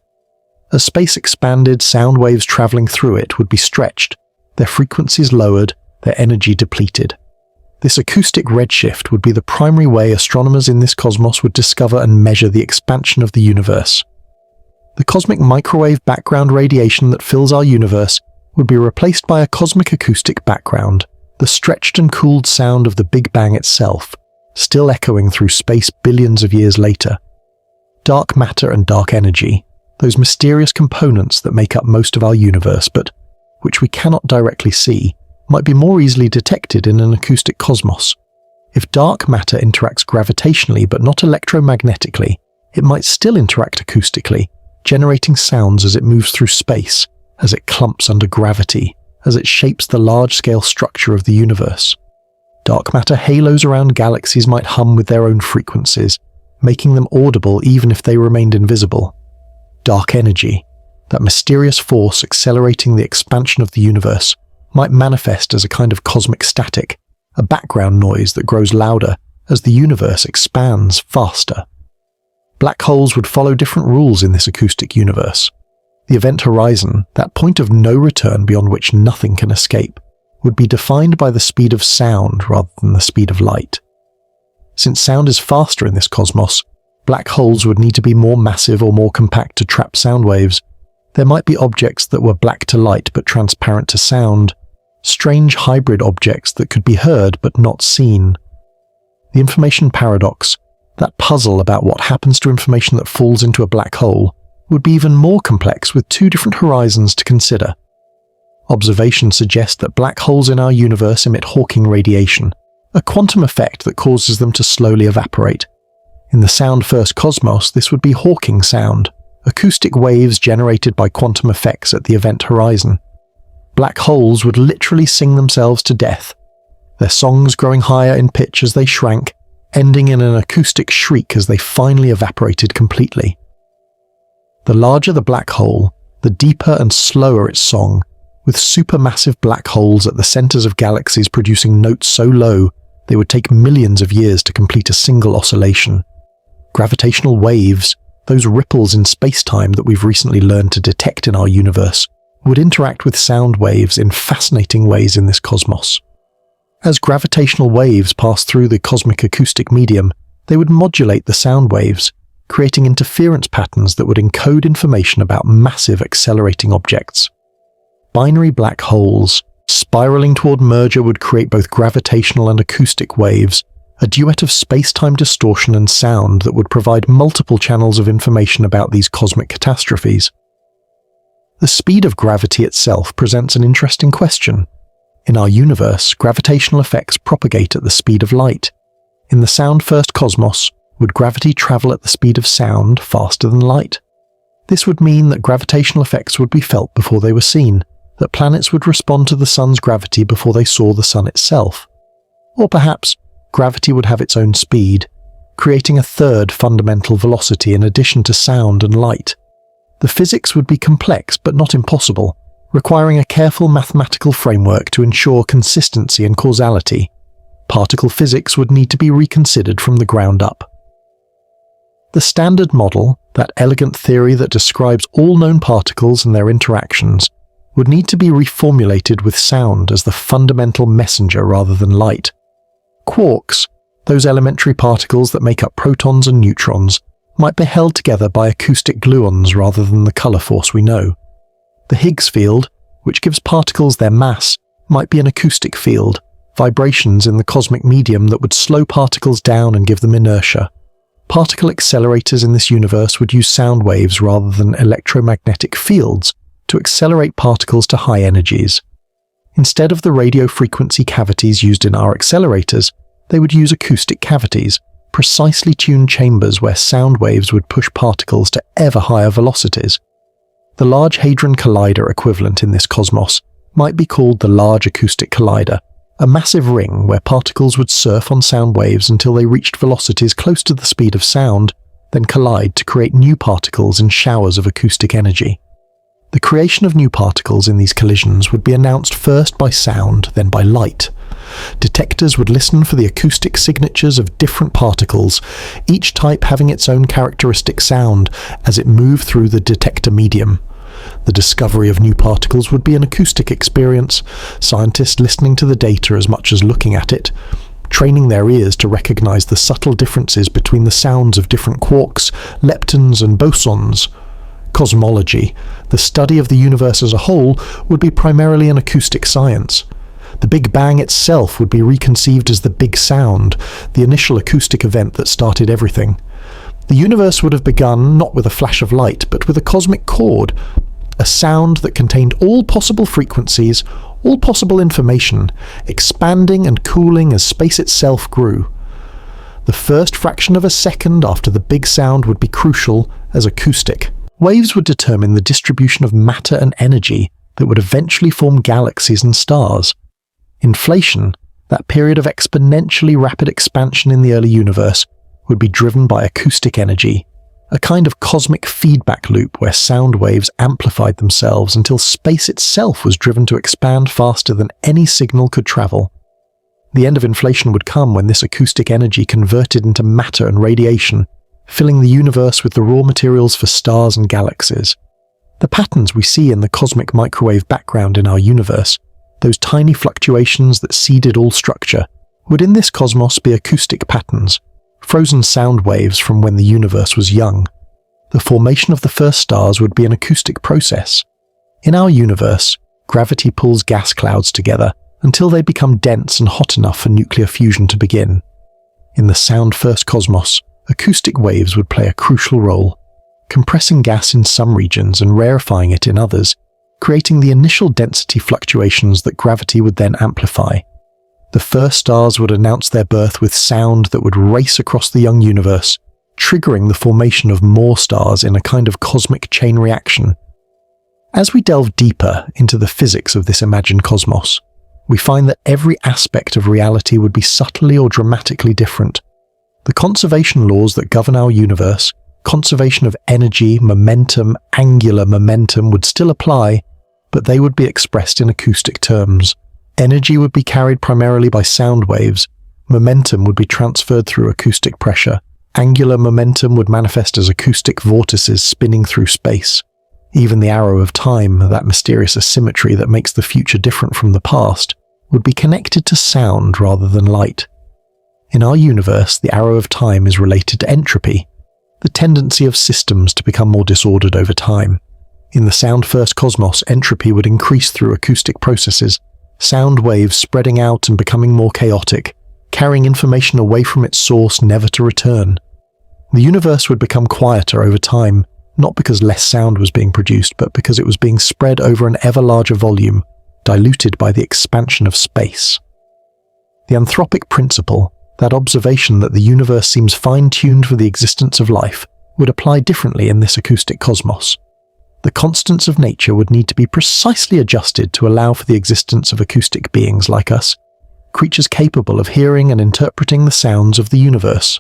As space expanded, sound waves traveling through it would be stretched, their frequencies lowered, their energy depleted. This acoustic redshift would be the primary way astronomers in this cosmos would discover and measure the expansion of the universe. The cosmic microwave background radiation that fills our universe would be replaced by a cosmic acoustic background, the stretched and cooled sound of the Big Bang itself, still echoing through space billions of years later. Dark matter and dark energy, those mysterious components that make up most of our universe but which we cannot directly see, might be more easily detected in an acoustic cosmos. If dark matter interacts gravitationally but not electromagnetically, it might still interact acoustically, generating sounds as it moves through space, as it clumps under gravity, as it shapes the large-scale structure of the universe. Dark matter halos around galaxies might hum with their own frequencies, making them audible even if they remained invisible. Dark energy, that mysterious force accelerating the expansion of the universe, might manifest as a kind of cosmic static, a background noise that grows louder as the universe expands faster. Black holes would follow different rules in this acoustic universe. The event horizon, that point of no return beyond which nothing can escape, would be defined by the speed of sound rather than the speed of light. Since sound is faster in this cosmos, black holes would need to be more massive or more compact to trap sound waves. There might be objects that were black to light but transparent to sound, strange hybrid objects that could be heard but not seen. The information paradox, that puzzle about what happens to information that falls into a black hole, would be even more complex with two different horizons to consider. Observations suggest that black holes in our universe emit Hawking radiation, a quantum effect that causes them to slowly evaporate. In the sound-first cosmos, this would be Hawking sound, acoustic waves generated by quantum effects at the event horizon. Black holes would literally sing themselves to death, their songs growing higher in pitch as they shrank, ending in an acoustic shriek as they finally evaporated completely. The larger the black hole, the deeper and slower its song, with supermassive black holes at the centers of galaxies producing notes so low they would take millions of years to complete a single oscillation. Gravitational waves, those ripples in space-time that we've recently learned to detect in our universe, would interact with sound waves in fascinating ways in this cosmos. As gravitational waves pass through the cosmic acoustic medium, they would modulate the sound waves, creating interference patterns that would encode information about massive accelerating objects. Binary black holes, spiraling toward merger, would create both gravitational and acoustic waves, a duet of space-time distortion and sound that would provide multiple channels of information about these cosmic catastrophes. The speed of gravity itself presents an interesting question. In our universe, gravitational effects propagate at the speed of light. In the sound-first cosmos, would gravity travel at the speed of sound faster than light? This would mean that gravitational effects would be felt before they were seen, that planets would respond to the sun's gravity before they saw the sun itself. Or perhaps, gravity would have its own speed, creating a third fundamental velocity in addition to sound and light. The physics would be complex but not impossible, requiring a careful mathematical framework to ensure consistency and causality. Particle physics would need to be reconsidered from the ground up. The Standard Model, that elegant theory that describes all known particles and their interactions, would need to be reformulated with sound as the fundamental messenger rather than light. Quarks, those elementary particles that make up protons and neutrons, might be held together by acoustic gluons rather than the color force we know. The Higgs field, which gives particles their mass, might be an acoustic field, vibrations in the cosmic medium that would slow particles down and give them inertia. Particle accelerators in this universe would use sound waves rather than electromagnetic fields to accelerate particles to high energies. Instead of the radio frequency cavities used in our accelerators, they would use acoustic cavities, precisely tuned chambers where sound waves would push particles to ever higher velocities. The Large Hadron Collider equivalent in this cosmos might be called the Large Acoustic Collider, a massive ring where particles would surf on sound waves until they reached velocities close to the speed of sound, then collide to create new particles in showers of acoustic energy. The creation of new particles in these collisions would be announced first by sound, then by light. Detectors would listen for the acoustic signatures of different particles, each type having its own characteristic sound as it moved through the detector medium. The discovery of new particles would be an acoustic experience, scientists listening to the data as much as looking at it, training their ears to recognize the subtle differences between the sounds of different quarks, leptons and bosons. Cosmology, the study of the universe as a whole, would be primarily an acoustic science. The Big Bang itself would be reconceived as the Big Sound, the initial acoustic event that started everything. The universe would have begun not with a flash of light, but with a cosmic chord, a sound that contained all possible frequencies, all possible information, expanding and cooling as space itself grew. The first fraction of a second after the Big Sound would be crucial as acoustic. Waves would determine the distribution of matter and energy that would eventually form galaxies and stars. Inflation, that period of exponentially rapid expansion in the early universe, would be driven by acoustic energy, a kind of cosmic feedback loop where sound waves amplified themselves until space itself was driven to expand faster than any signal could travel. The end of inflation would come when this acoustic energy converted into matter and radiation, filling the universe with the raw materials for stars and galaxies. The patterns we see in the cosmic microwave background in our universe, those tiny fluctuations that seeded all structure, would in this cosmos be acoustic patterns, frozen sound waves from when the universe was young. The formation of the first stars would be an acoustic process. In our universe, gravity pulls gas clouds together until they become dense and hot enough for nuclear fusion to begin. In the sound-first cosmos, acoustic waves would play a crucial role, compressing gas in some regions and rarefying it in others, creating the initial density fluctuations that gravity would then amplify. The first stars would announce their birth with sound that would race across the young universe, triggering the formation of more stars in a kind of cosmic chain reaction. As we delve deeper into the physics of this imagined cosmos, we find that every aspect of reality would be subtly or dramatically different. The conservation laws that govern our universe, conservation of energy, momentum, angular momentum would still apply, but they would be expressed in acoustic terms. Energy would be carried primarily by sound waves, momentum would be transferred through acoustic pressure, angular momentum would manifest as acoustic vortices spinning through space. Even the arrow of time, that mysterious asymmetry that makes the future different from the past, would be connected to sound rather than light. In our universe, the arrow of time is related to entropy, the tendency of systems to become more disordered over time. In the sound-first cosmos, entropy would increase through acoustic processes, sound waves spreading out and becoming more chaotic, carrying information away from its source never to return. The universe would become quieter over time, not because less sound was being produced, but because it was being spread over an ever larger volume, diluted by the expansion of space. The anthropic principle, that observation that the universe seems fine-tuned for the existence of life, would apply differently in this acoustic cosmos. The constants of nature would need to be precisely adjusted to allow for the existence of acoustic beings like us, creatures capable of hearing and interpreting the sounds of the universe.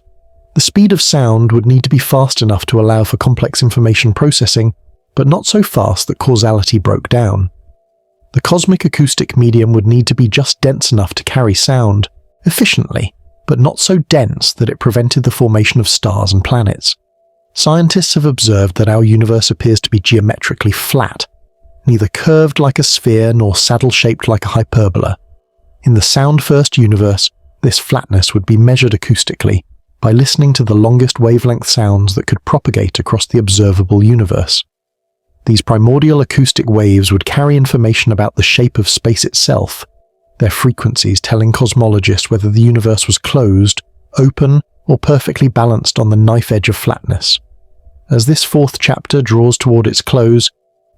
The speed of sound would need to be fast enough to allow for complex information processing, but not so fast that causality broke down. The cosmic acoustic medium would need to be just dense enough to carry sound, efficiently, but not so dense that it prevented the formation of stars and planets. Scientists have observed that our universe appears to be geometrically flat, neither curved like a sphere nor saddle-shaped like a hyperbola. In the sound-first universe, this flatness would be measured acoustically by listening to the longest wavelength sounds that could propagate across the observable universe. These primordial acoustic waves would carry information about the shape of space itself, their frequencies telling cosmologists whether the universe was closed, open, or perfectly balanced on the knife edge of flatness. As this fourth chapter draws toward its close,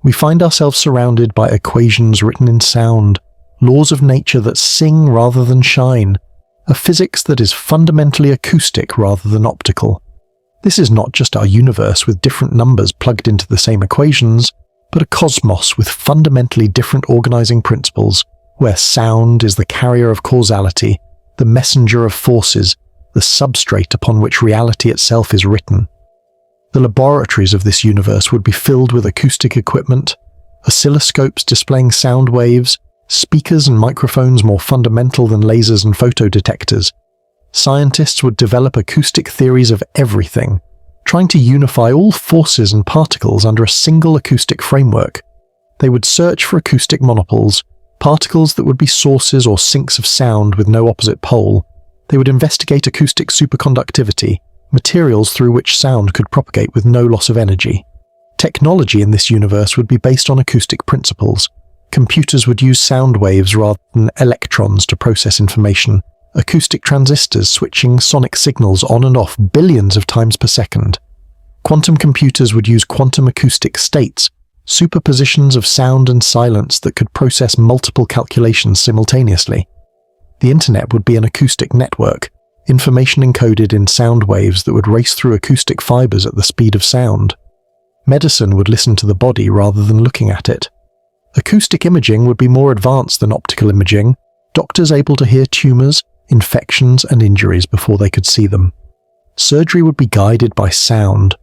we find ourselves surrounded by equations written in sound, laws of nature that sing rather than shine, a physics that is fundamentally acoustic rather than optical. This is not just our universe with different numbers plugged into the same equations, but a cosmos with fundamentally different organizing principles, where sound is the carrier of causality, the messenger of forces, the substrate upon which reality itself is written. The laboratories of this universe would be filled with acoustic equipment, oscilloscopes displaying sound waves, speakers and microphones more fundamental than lasers and photodetectors. Scientists would develop acoustic theories of everything, trying to unify all forces and particles under a single acoustic framework. They would search for acoustic monopoles, particles that would be sources or sinks of sound with no opposite pole. They would investigate acoustic superconductivity, materials through which sound could propagate with no loss of energy. Technology in this universe would be based on acoustic principles. Computers would use sound waves rather than electrons to process information, acoustic transistors switching sonic signals on and off billions of times per second. Quantum computers would use quantum acoustic states, superpositions of sound and silence that could process multiple calculations simultaneously. The internet would be an acoustic network, information encoded in sound waves that would race through acoustic fibers at the speed of sound. Medicine would listen to the body rather than looking at it. Acoustic imaging would be more advanced than optical imaging, doctors able to hear tumors, infections and injuries before they could see them. Surgery would be guided by sound,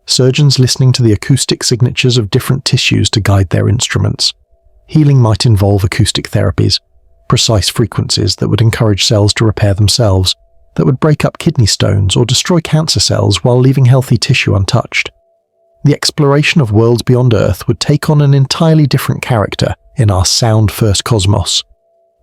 surgeons listening to the acoustic signatures of different tissues to guide their instruments. Healing might involve acoustic therapies, precise frequencies that would encourage cells to repair themselves, that would break up kidney stones or destroy cancer cells while leaving healthy tissue untouched. The exploration of worlds beyond Earth would take on an entirely different character in our sound-first cosmos,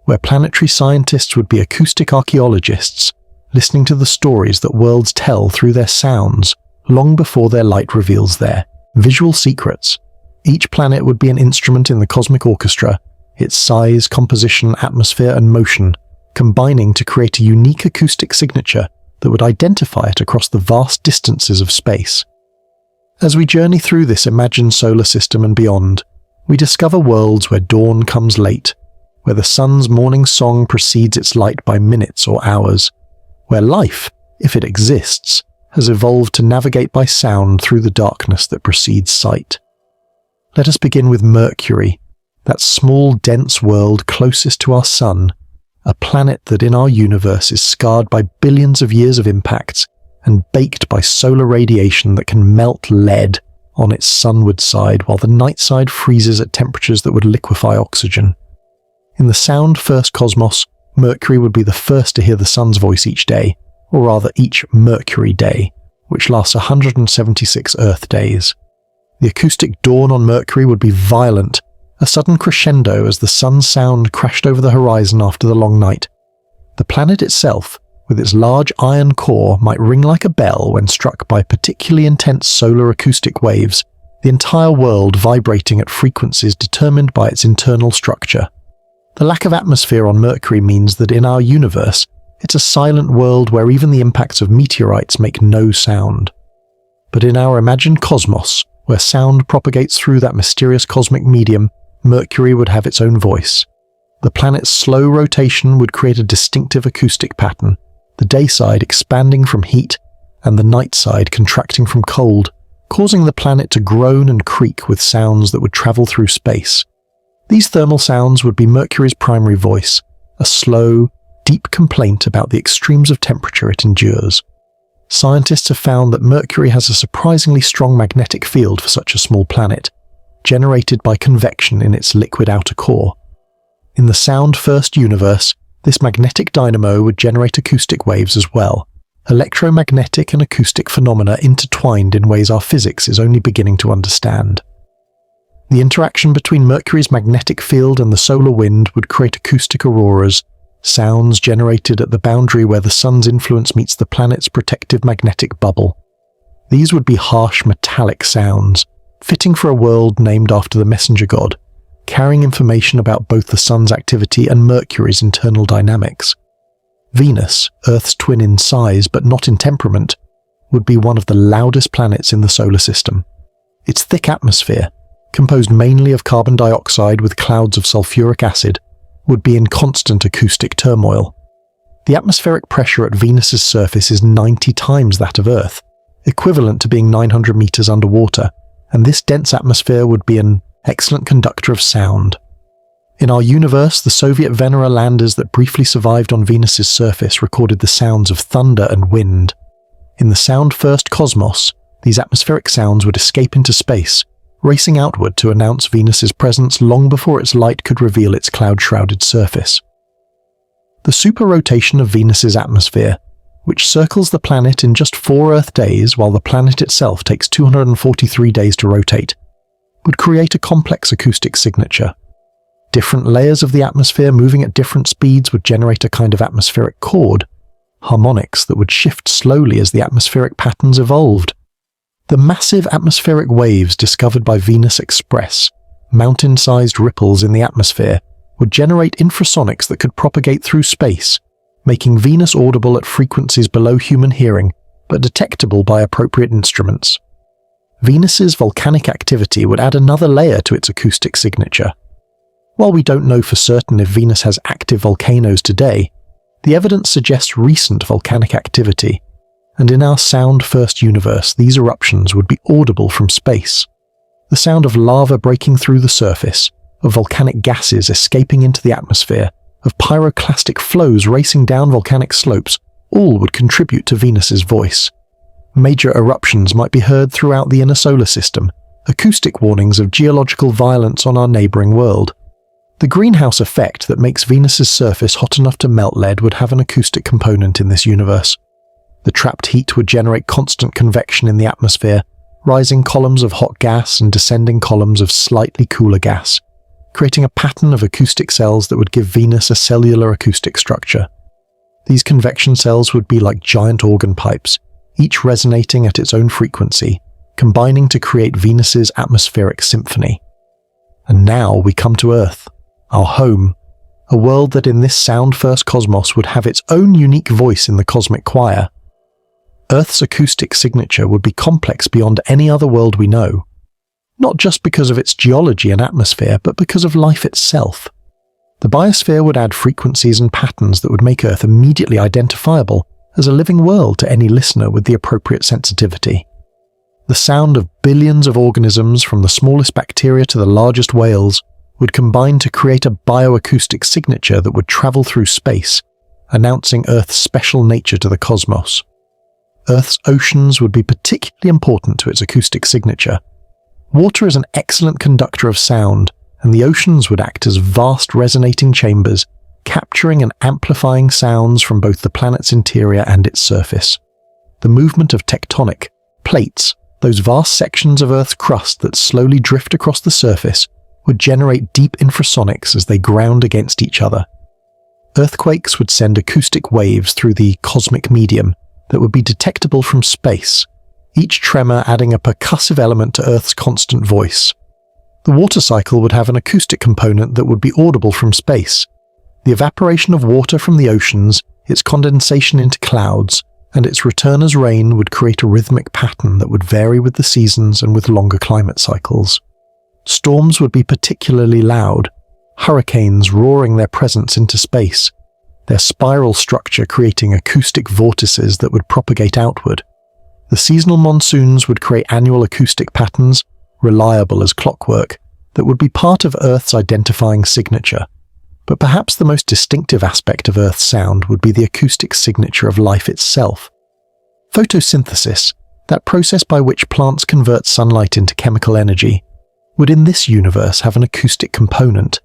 where planetary scientists would be acoustic archaeologists, listening to the stories that worlds tell through their sounds long before their light reveals their visual secrets. Each planet would be an instrument in the cosmic orchestra, its size, composition, atmosphere and motion combining to create a unique acoustic signature that would identify it across the vast distances of space. As we journey through this imagined solar system and beyond, we discover worlds where dawn comes late, where the sun's morning song precedes its light by minutes or hours, where life, if it exists, has evolved to navigate by sound through the darkness that precedes sight. Let us begin with Mercury, that small, dense world closest to our sun, a planet that in our universe is scarred by billions of years of impacts and baked by solar radiation that can melt lead on its sunward side while the night side freezes at temperatures that would liquefy oxygen. In the sound-first cosmos, Mercury would be the first to hear the sun's voice each day, or rather each Mercury day, which lasts 176 Earth days. The acoustic dawn on Mercury would be violent, a sudden crescendo as the sun's sound crashed over the horizon after the long night. The planet itself, with its large iron core, might ring like a bell when struck by particularly intense solar acoustic waves, the entire world vibrating at frequencies determined by its internal structure. The lack of atmosphere on Mercury means that in our universe, it's a silent world where even the impacts of meteorites make no sound. But in our imagined cosmos, where sound propagates through that mysterious cosmic medium, Mercury would have its own voice. The planet's slow rotation would create a distinctive acoustic pattern, the day side expanding from heat and the night side contracting from cold, causing the planet to groan and creak with sounds that would travel through space. These thermal sounds would be Mercury's primary voice, a slow, deep complaint about the extremes of temperature it endures. Scientists have found that Mercury has a surprisingly strong magnetic field for such a small planet, generated by convection in its liquid outer core. In the sound-first universe, this magnetic dynamo would generate acoustic waves as well, electromagnetic and acoustic phenomena intertwined in ways our physics is only beginning to understand. The interaction between Mercury's magnetic field and the solar wind would create acoustic auroras, sounds generated at the boundary where the sun's influence meets the planet's protective magnetic bubble. These would be harsh metallic sounds, fitting for a world named after the messenger god, carrying information about both the sun's activity and Mercury's internal dynamics. Venus, Earth's twin in size but not in temperament, would be one of the loudest planets in the solar system. Its thick atmosphere, composed mainly of carbon dioxide with clouds of sulfuric acid, would be in constant acoustic turmoil. The atmospheric pressure at Venus's surface is 90 times that of Earth, equivalent to being 900 meters underwater, and this dense atmosphere would be an excellent conductor of sound. In our universe, the Soviet Venera landers that briefly survived on Venus's surface recorded the sounds of thunder and wind. In the sound-first cosmos, these atmospheric sounds would escape into space, racing outward to announce Venus's presence long before its light could reveal its cloud-shrouded surface. The super-rotation of Venus's atmosphere, which circles the planet in just 4 Earth days while the planet itself takes 243 days to rotate, would create a complex acoustic signature. Different layers of the atmosphere moving at different speeds would generate a kind of atmospheric chord, harmonics that would shift slowly as the atmospheric patterns evolved. The massive atmospheric waves discovered by Venus Express, mountain-sized ripples in the atmosphere, would generate infrasonics that could propagate through space, making Venus audible at frequencies below human hearing, but detectable by appropriate instruments. Venus's volcanic activity would add another layer to its acoustic signature. While we don't know for certain if Venus has active volcanoes today, the evidence suggests recent volcanic activity, and in our sound-first universe, these eruptions would be audible from space. The sound of lava breaking through the surface, of volcanic gases escaping into the atmosphere, of pyroclastic flows racing down volcanic slopes, all would contribute to Venus's voice. Major eruptions might be heard throughout the inner solar system, acoustic warnings of geological violence on our neighboring world. The greenhouse effect that makes Venus's surface hot enough to melt lead would have an acoustic component in this universe. The trapped heat would generate constant convection in the atmosphere, rising columns of hot gas and descending columns of slightly cooler gas, creating a pattern of acoustic cells that would give Venus a cellular acoustic structure. These convection cells would be like giant organ pipes, each resonating at its own frequency, combining to create Venus's atmospheric symphony. And now we come to Earth, our home, a world that in this sound-first cosmos would have its own unique voice in the cosmic choir. Earth's acoustic signature would be complex beyond any other world we know, not just because of its geology and atmosphere, but because of life itself. The biosphere would add frequencies and patterns that would make Earth immediately identifiable as a living world to any listener with the appropriate sensitivity. The sound of billions of organisms, from the smallest bacteria to the largest whales, would combine to create a bioacoustic signature that would travel through space, announcing Earth's special nature to the cosmos. Earth's oceans would be particularly important to its acoustic signature. Water is an excellent conductor of sound, and the oceans would act as vast resonating chambers, capturing and amplifying sounds from both the planet's interior and its surface. The movement of tectonic plates, those vast sections of Earth's crust that slowly drift across the surface, would generate deep infrasonics as they ground against each other. Earthquakes would send acoustic waves through the cosmic medium that would be detectable from space, each tremor adding a percussive element to Earth's constant voice. The water cycle would have an acoustic component that would be audible from space. The evaporation of water from the oceans, its condensation into clouds, and its return as rain would create a rhythmic pattern that would vary with the seasons and with longer climate cycles. Storms would be particularly loud, hurricanes roaring their presence into space, their spiral structure creating acoustic vortices that would propagate outward. The seasonal monsoons would create annual acoustic patterns, reliable as clockwork, that would be part of Earth's identifying signature. But perhaps the most distinctive aspect of Earth's sound would be the acoustic signature of life itself. Photosynthesis, that process by which plants convert sunlight into chemical energy, would in this universe have an acoustic component,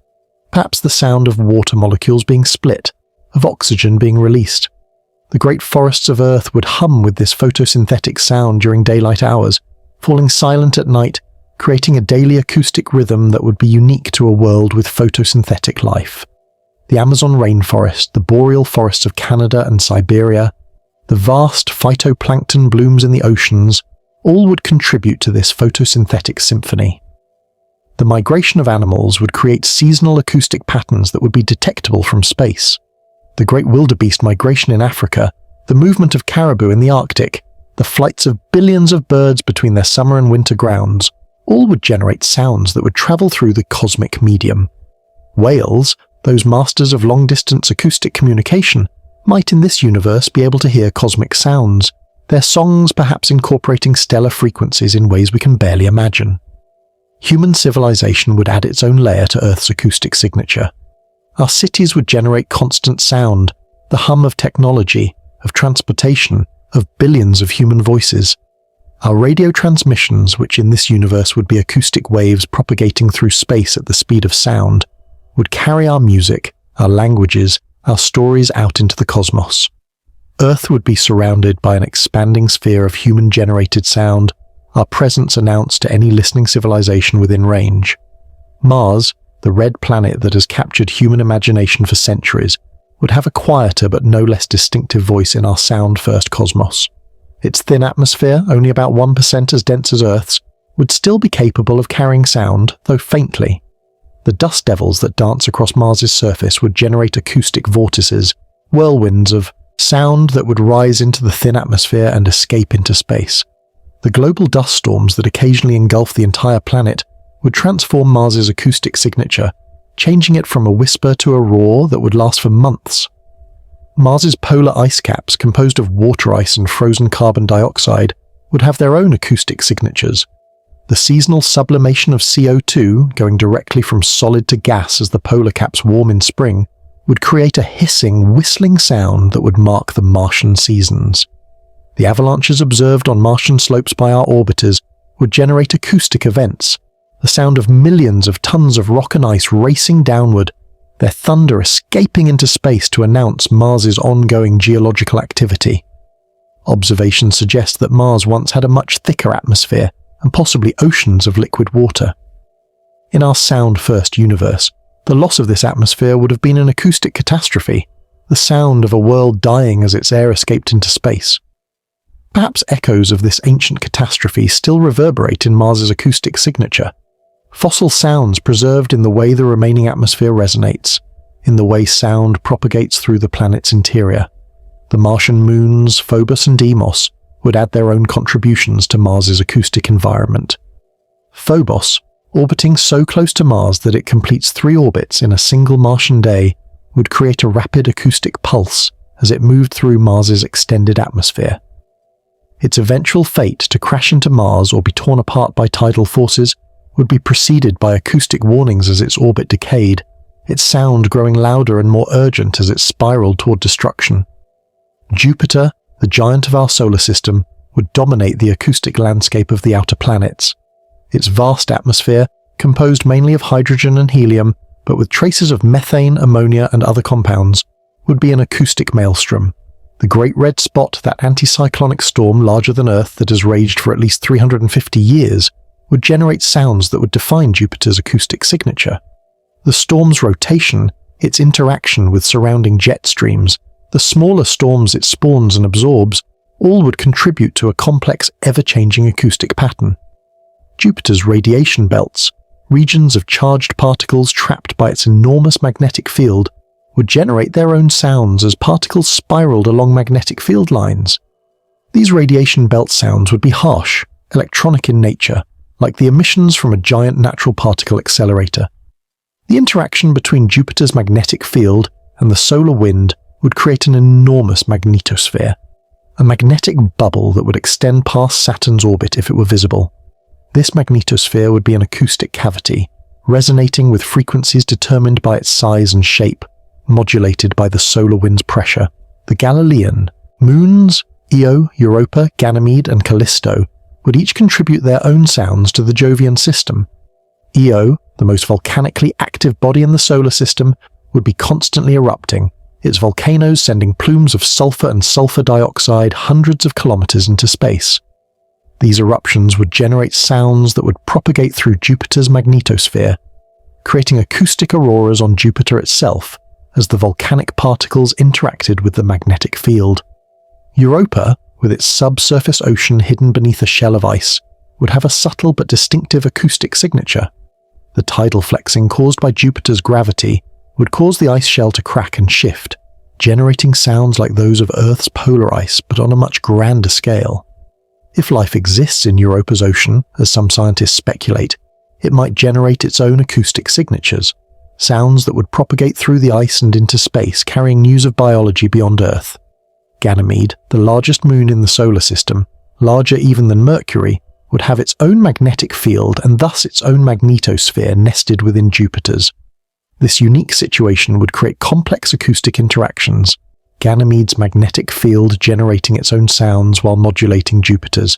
perhaps the sound of water molecules being split, of oxygen being released. The great forests of Earth would hum with this photosynthetic sound during daylight hours, falling silent at night, creating a daily acoustic rhythm that would be unique to a world with photosynthetic life. The Amazon rainforest, the boreal forests of Canada and Siberia, the vast phytoplankton blooms in the oceans, all would contribute to this photosynthetic symphony. The migration of animals would create seasonal acoustic patterns that would be detectable from space. The great wildebeest migration in Africa, the movement of caribou in the Arctic, the flights of billions of birds between their summer and winter grounds, all would generate sounds that would travel through the cosmic medium. Whales, those masters of long-distance acoustic communication, might in this universe be able to hear cosmic sounds, their songs perhaps incorporating stellar frequencies in ways we can barely imagine. Human civilization would add its own layer to Earth's acoustic signature. Our cities would generate constant sound, the hum of technology, of transportation, of billions of human voices. Our radio transmissions, which in this universe would be acoustic waves propagating through space at the speed of sound, would carry our music, our languages, our stories out into the cosmos. Earth would be surrounded by an expanding sphere of human-generated sound, our presence announced to any listening civilization within range. Mars, the red planet that has captured human imagination for centuries, would have a quieter but no less distinctive voice in our sound-first cosmos. Its thin atmosphere, only about 1% as dense as Earth's, would still be capable of carrying sound, though faintly. The dust devils that dance across Mars's surface would generate acoustic vortices, whirlwinds of sound that would rise into the thin atmosphere and escape into space. The global dust storms that occasionally engulf the entire planet would transform Mars's acoustic signature, changing it from a whisper to a roar that would last for months. Mars's polar ice caps, composed of water ice and frozen carbon dioxide, would have their own acoustic signatures. The seasonal sublimation of CO2, going directly from solid to gas as the polar caps warm in spring, would create a hissing, whistling sound that would mark the Martian seasons. The avalanches observed on Martian slopes by our orbiters would generate acoustic events, the sound of millions of tons of rock and ice racing downward, their thunder escaping into space to announce Mars's ongoing geological activity. Observations suggest that Mars once had a much thicker atmosphere and possibly oceans of liquid water. In our sound-first universe, the loss of this atmosphere would have been an acoustic catastrophe, the sound of a world dying as its air escaped into space. Perhaps echoes of this ancient catastrophe still reverberate in Mars's acoustic signature. Fossil sounds preserved in the way the remaining atmosphere resonates, in the way sound propagates through the planet's interior. The Martian moons, Phobos and Deimos, would add their own contributions to Mars's acoustic environment. Phobos, orbiting so close to Mars that it completes 3 orbits in a single Martian day, would create a rapid acoustic pulse as it moved through Mars's extended atmosphere. Its eventual fate to crash into Mars or be torn apart by tidal forces would be preceded by acoustic warnings as its orbit decayed, its sound growing louder and more urgent as it spiraled toward destruction. Jupiter, the giant of our solar system, would dominate the acoustic landscape of the outer planets. Its vast atmosphere, composed mainly of hydrogen and helium, but with traces of methane, ammonia and other compounds, would be an acoustic maelstrom. The Great Red Spot, that anticyclonic storm larger than Earth that has raged for at least 350 years, would generate sounds that would define Jupiter's acoustic signature. The storm's rotation, its interaction with surrounding jet streams, the smaller storms it spawns and absorbs, all would contribute to a complex, ever-changing acoustic pattern. Jupiter's radiation belts, regions of charged particles trapped by its enormous magnetic field, would generate their own sounds as particles spiraled along magnetic field lines. These radiation belt sounds would be harsh, electronic in nature, like the emissions from a giant natural particle accelerator. The interaction between Jupiter's magnetic field and the solar wind would create an enormous magnetosphere, a magnetic bubble that would extend past Saturn's orbit if it were visible. This magnetosphere would be an acoustic cavity, resonating with frequencies determined by its size and shape, modulated by the solar wind's pressure. The Galilean, moons, Io, Europa, Ganymede and Callisto would each contribute their own sounds to the Jovian system. Io, the most volcanically active body in the solar system, would be constantly erupting, its volcanoes sending plumes of sulfur and sulfur dioxide hundreds of kilometers into space. These eruptions would generate sounds that would propagate through Jupiter's magnetosphere, creating acoustic auroras on Jupiter itself as the volcanic particles interacted with the magnetic field. Europa, with its subsurface ocean hidden beneath a shell of ice, would have a subtle but distinctive acoustic signature. The tidal flexing caused by Jupiter's gravity would cause the ice shell to crack and shift, generating sounds like those of Earth's polar ice but on a much grander scale. If life exists in Europa's ocean, as some scientists speculate, it might generate its own acoustic signatures, sounds that would propagate through the ice and into space, carrying news of biology beyond Earth. Ganymede, the largest moon in the solar system, larger even than Mercury, would have its own magnetic field and thus its own magnetosphere nested within Jupiter's. This unique situation would create complex acoustic interactions, Ganymede's magnetic field generating its own sounds while modulating Jupiter's.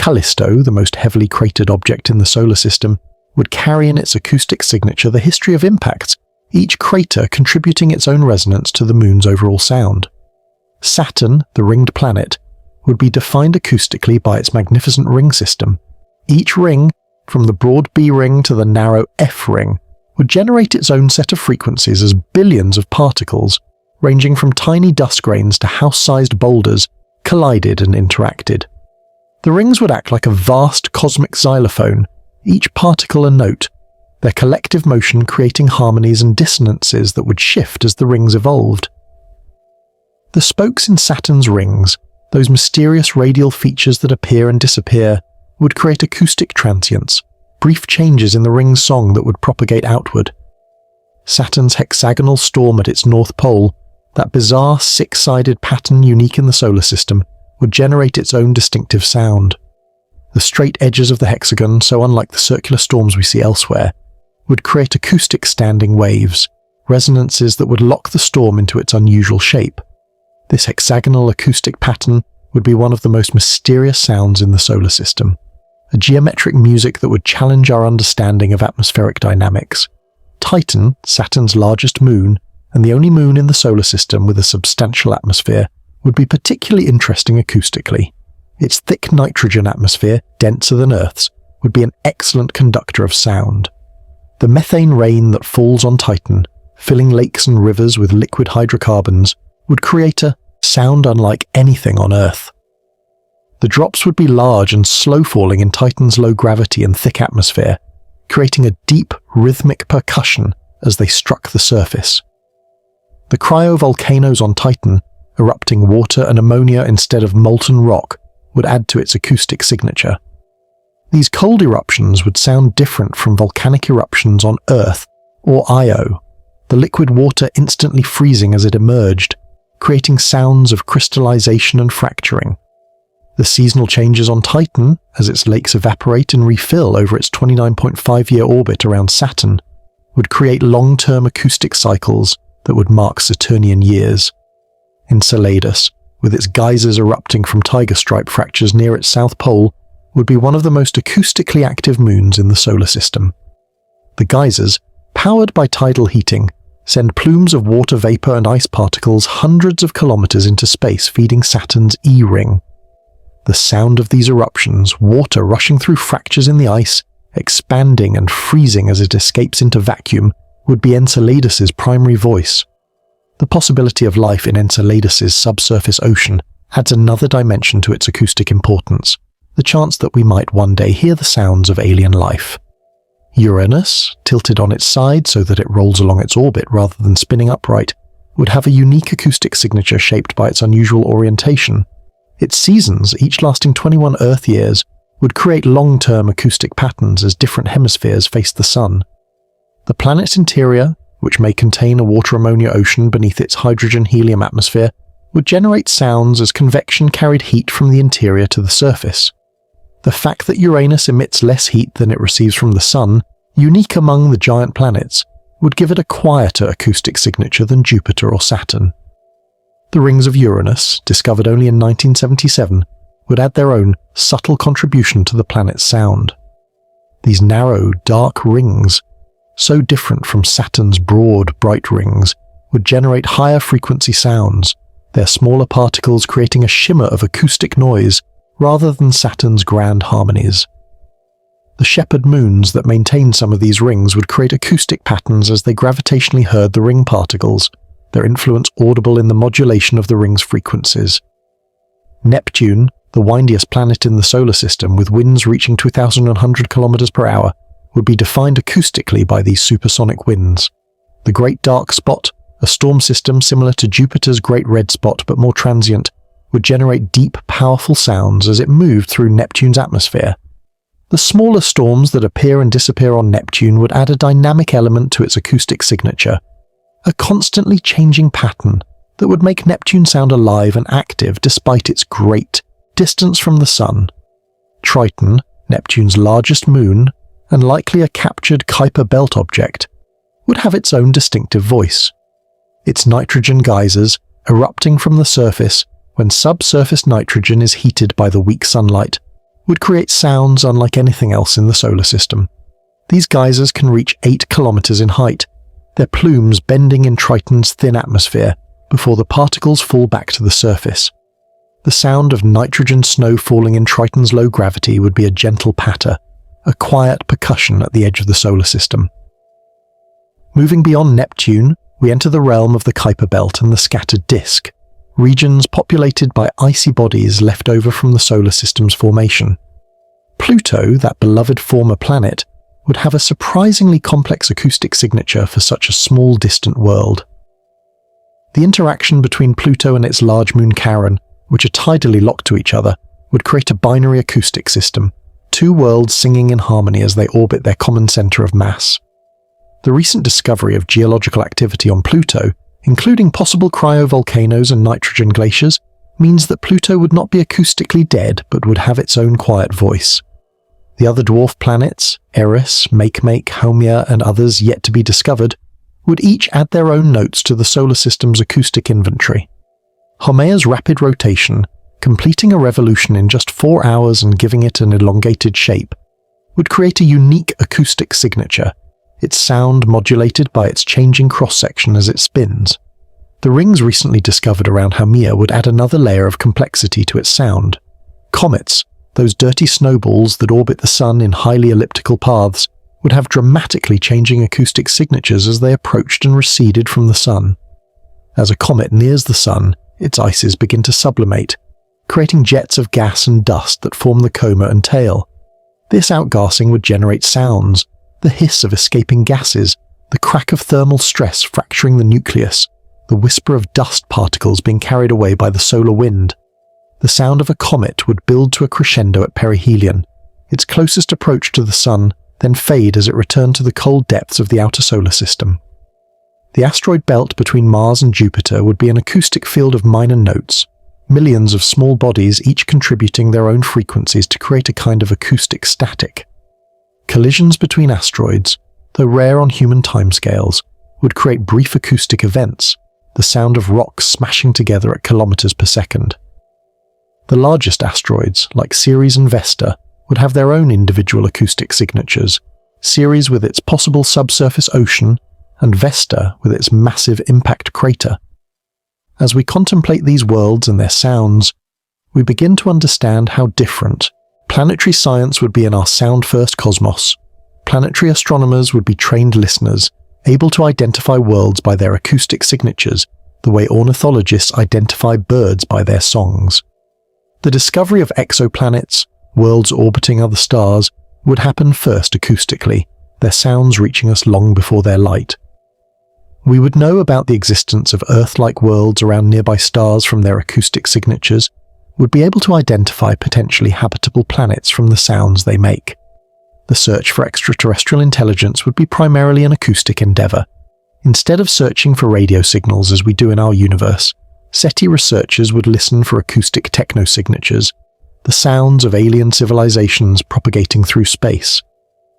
Callisto, the most heavily cratered object in the solar system, would carry in its acoustic signature the history of impacts, each crater contributing its own resonance to the Moon's overall sound. Saturn, the ringed planet, would be defined acoustically by its magnificent ring system. Each ring, from the broad B ring to the narrow F ring, would generate its own set of frequencies as billions of particles, ranging from tiny dust grains to house-sized boulders, collided and interacted. The rings would act like a vast cosmic xylophone, each particle a note, their collective motion creating harmonies and dissonances that would shift as the rings evolved. The spokes in Saturn's rings, those mysterious radial features that appear and disappear, would create acoustic transients, brief changes in the ring's song that would propagate outward. Saturn's hexagonal storm at its north pole, that bizarre six-sided pattern unique in the solar system, would generate its own distinctive sound. The straight edges of the hexagon, so unlike the circular storms we see elsewhere, would create acoustic standing waves, resonances that would lock the storm into its unusual shape. This hexagonal acoustic pattern would be one of the most mysterious sounds in the solar system, a geometric music that would challenge our understanding of atmospheric dynamics. Titan, Saturn's largest moon, and the only moon in the solar system with a substantial atmosphere, would be particularly interesting acoustically. Its thick nitrogen atmosphere, denser than Earth's, would be an excellent conductor of sound. The methane rain that falls on Titan, filling lakes and rivers with liquid hydrocarbons, would create a sound unlike anything on Earth. The drops would be large and slow-falling in Titan's low gravity and thick atmosphere, creating a deep, rhythmic percussion as they struck the surface. The cryovolcanoes on Titan, erupting water and ammonia instead of molten rock, would add to its acoustic signature. These cold eruptions would sound different from volcanic eruptions on Earth or Io, the liquid water instantly freezing as it emerged, creating sounds of crystallization and fracturing. The seasonal changes on Titan, as its lakes evaporate and refill over its 29.5-year orbit around Saturn, would create long-term acoustic cycles that would mark Saturnian years. Enceladus, with its geysers erupting from tiger stripe fractures near its south pole, would be one of the most acoustically active moons in the solar system. The geysers, powered by tidal heating, send plumes of water vapor and ice particles hundreds of kilometers into space, feeding Saturn's E-ring. The sound of these eruptions, water rushing through fractures in the ice, expanding and freezing as it escapes into vacuum, would be Enceladus's primary voice. The possibility of life in Enceladus's subsurface ocean adds another dimension to its acoustic importance, the chance that we might one day hear the sounds of alien life. Uranus, tilted on its side so that it rolls along its orbit rather than spinning upright, would have a unique acoustic signature shaped by its unusual orientation. Its seasons, each lasting 21 Earth years, would create long-term acoustic patterns as different hemispheres faced the Sun. The planet's interior, which may contain a water-ammonia ocean beneath its hydrogen-helium atmosphere, would generate sounds as convection carried heat from the interior to the surface. The fact that Uranus emits less heat than it receives from the Sun, unique among the giant planets, would give it a quieter acoustic signature than Jupiter or Saturn. The rings of Uranus, discovered only in 1977, would add their own subtle contribution to the planet's sound. These narrow, dark rings, so different from Saturn's broad, bright rings, would generate higher frequency sounds, their smaller particles creating a shimmer of acoustic noise rather than Saturn's grand harmonies. The shepherd moons that maintained some of these rings would create acoustic patterns as they gravitationally herd the ring particles, their influence audible in the modulation of the ring's frequencies. Neptune, the windiest planet in the solar system with winds reaching 2,100 km per hour, would be defined acoustically by these supersonic winds. The Great Dark Spot, a storm system similar to Jupiter's Great Red Spot but more transient, would generate deep, powerful sounds as it moved through Neptune's atmosphere. The smaller storms that appear and disappear on Neptune would add a dynamic element to its acoustic signature, a constantly changing pattern that would make Neptune sound alive and active despite its great distance from the Sun. Triton, Neptune's largest moon, and likely a captured Kuiper belt object, would have its own distinctive voice. Its nitrogen geysers, erupting from the surface when subsurface nitrogen is heated by the weak sunlight, would create sounds unlike anything else in the solar system. These geysers can reach 8 kilometers in height, their plumes bending in Triton's thin atmosphere before the particles fall back to the surface. The sound of nitrogen snow falling in Triton's low gravity would be a gentle patter, a quiet percussion at the edge of the solar system. Moving beyond Neptune, we enter the realm of the Kuiper Belt and the scattered disk, regions populated by icy bodies left over from the solar system's formation. Pluto, that beloved former planet, would have a surprisingly complex acoustic signature for such a small, distant world. The interaction between Pluto and its large moon Charon, which are tidally locked to each other, would create a binary acoustic system, two worlds singing in harmony as they orbit their common center of mass. The recent discovery of geological activity on Pluto, including possible cryovolcanoes and nitrogen glaciers, means that Pluto would not be acoustically dead but would have its own quiet voice. The other dwarf planets, Eris, Makemake, Haumea, and others yet to be discovered, would each add their own notes to the solar system's acoustic inventory. Haumea's rapid rotation, completing a revolution in just 4 hours and giving it an elongated shape, would create a unique acoustic signature, its sound modulated by its changing cross-section as it spins. The rings recently discovered around Haumea would add another layer of complexity to its sound. Comets, those dirty snowballs that orbit the Sun in highly elliptical paths, would have dramatically changing acoustic signatures as they approached and receded from the Sun. As a comet nears the Sun, its ices begin to sublimate, creating jets of gas and dust that form the coma and tail. This outgassing would generate sounds, the hiss of escaping gases, the crack of thermal stress fracturing the nucleus, the whisper of dust particles being carried away by the solar wind. The sound of a comet would build to a crescendo at perihelion, its closest approach to the Sun, then fade as it returned to the cold depths of the outer solar system. The asteroid belt between Mars and Jupiter would be an acoustic field of minor notes, millions of small bodies each contributing their own frequencies to create a kind of acoustic static. Collisions between asteroids, though rare on human timescales, would create brief acoustic events, the sound of rocks smashing together at kilometers per second. The largest asteroids, like Ceres and Vesta, would have their own individual acoustic signatures, Ceres with its possible subsurface ocean, and Vesta with its massive impact crater. As we contemplate these worlds and their sounds, we begin to understand how different planetary science would be in our sound-first cosmos. Planetary astronomers would be trained listeners, able to identify worlds by their acoustic signatures, the way ornithologists identify birds by their songs. The discovery of exoplanets, worlds orbiting other stars, would happen first acoustically, their sounds reaching us long before their light. We would know about the existence of Earth-like worlds around nearby stars from their acoustic signatures, would be able to identify potentially habitable planets from the sounds they make. The search for extraterrestrial intelligence would be primarily an acoustic endeavor. Instead of searching for radio signals as we do in our universe, SETI researchers would listen for acoustic techno-signatures, the sounds of alien civilizations propagating through space.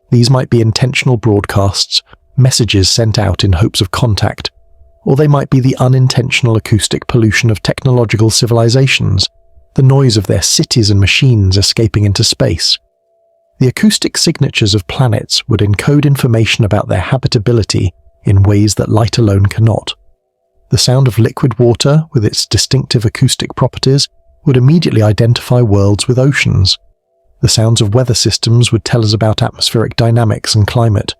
These might be intentional broadcasts, messages sent out in hopes of contact, or they might be the unintentional acoustic pollution of technological civilizations, the noise of their cities and machines escaping into space. The acoustic signatures of planets would encode information about their habitability in ways that light alone cannot. The sound of liquid water, with its distinctive acoustic properties, would immediately identify worlds with oceans. The sounds of weather systems would tell us about atmospheric dynamics and climate.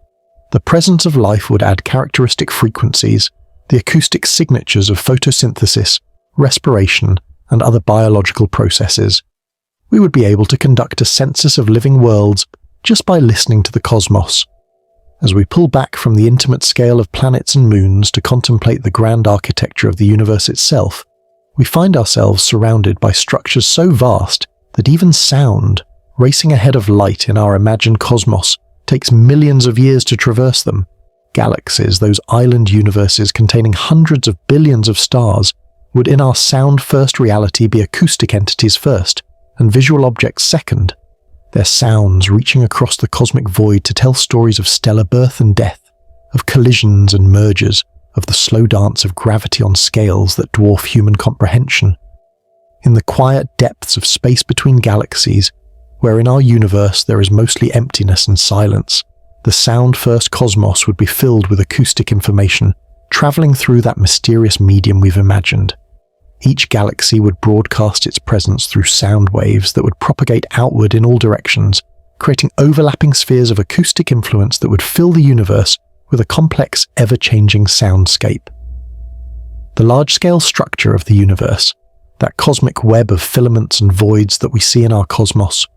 The presence of life would add characteristic frequencies, the acoustic signatures of photosynthesis, respiration, and other biological processes. We would be able to conduct a census of living worlds just by listening to the cosmos. As we pull back from the intimate scale of planets and moons to contemplate the grand architecture of the universe itself, we find ourselves surrounded by structures so vast that even sound, racing ahead of light in our imagined cosmos, takes millions of years to traverse them. Galaxies, those island universes containing hundreds of billions of stars, would in our sound-first reality be acoustic entities first, and visual objects second, their sounds reaching across the cosmic void to tell stories of stellar birth and death, of collisions and mergers, of the slow dance of gravity on scales that dwarf human comprehension. In the quiet depths of space between galaxies, where in our universe there is mostly emptiness and silence, the sound-first cosmos would be filled with acoustic information, traveling through that mysterious medium we've imagined. Each galaxy would broadcast its presence through sound waves that would propagate outward in all directions, creating overlapping spheres of acoustic influence that would fill the universe with a complex, ever-changing soundscape. The large-scale structure of the universe, that cosmic web of filaments and voids that we see in our cosmos,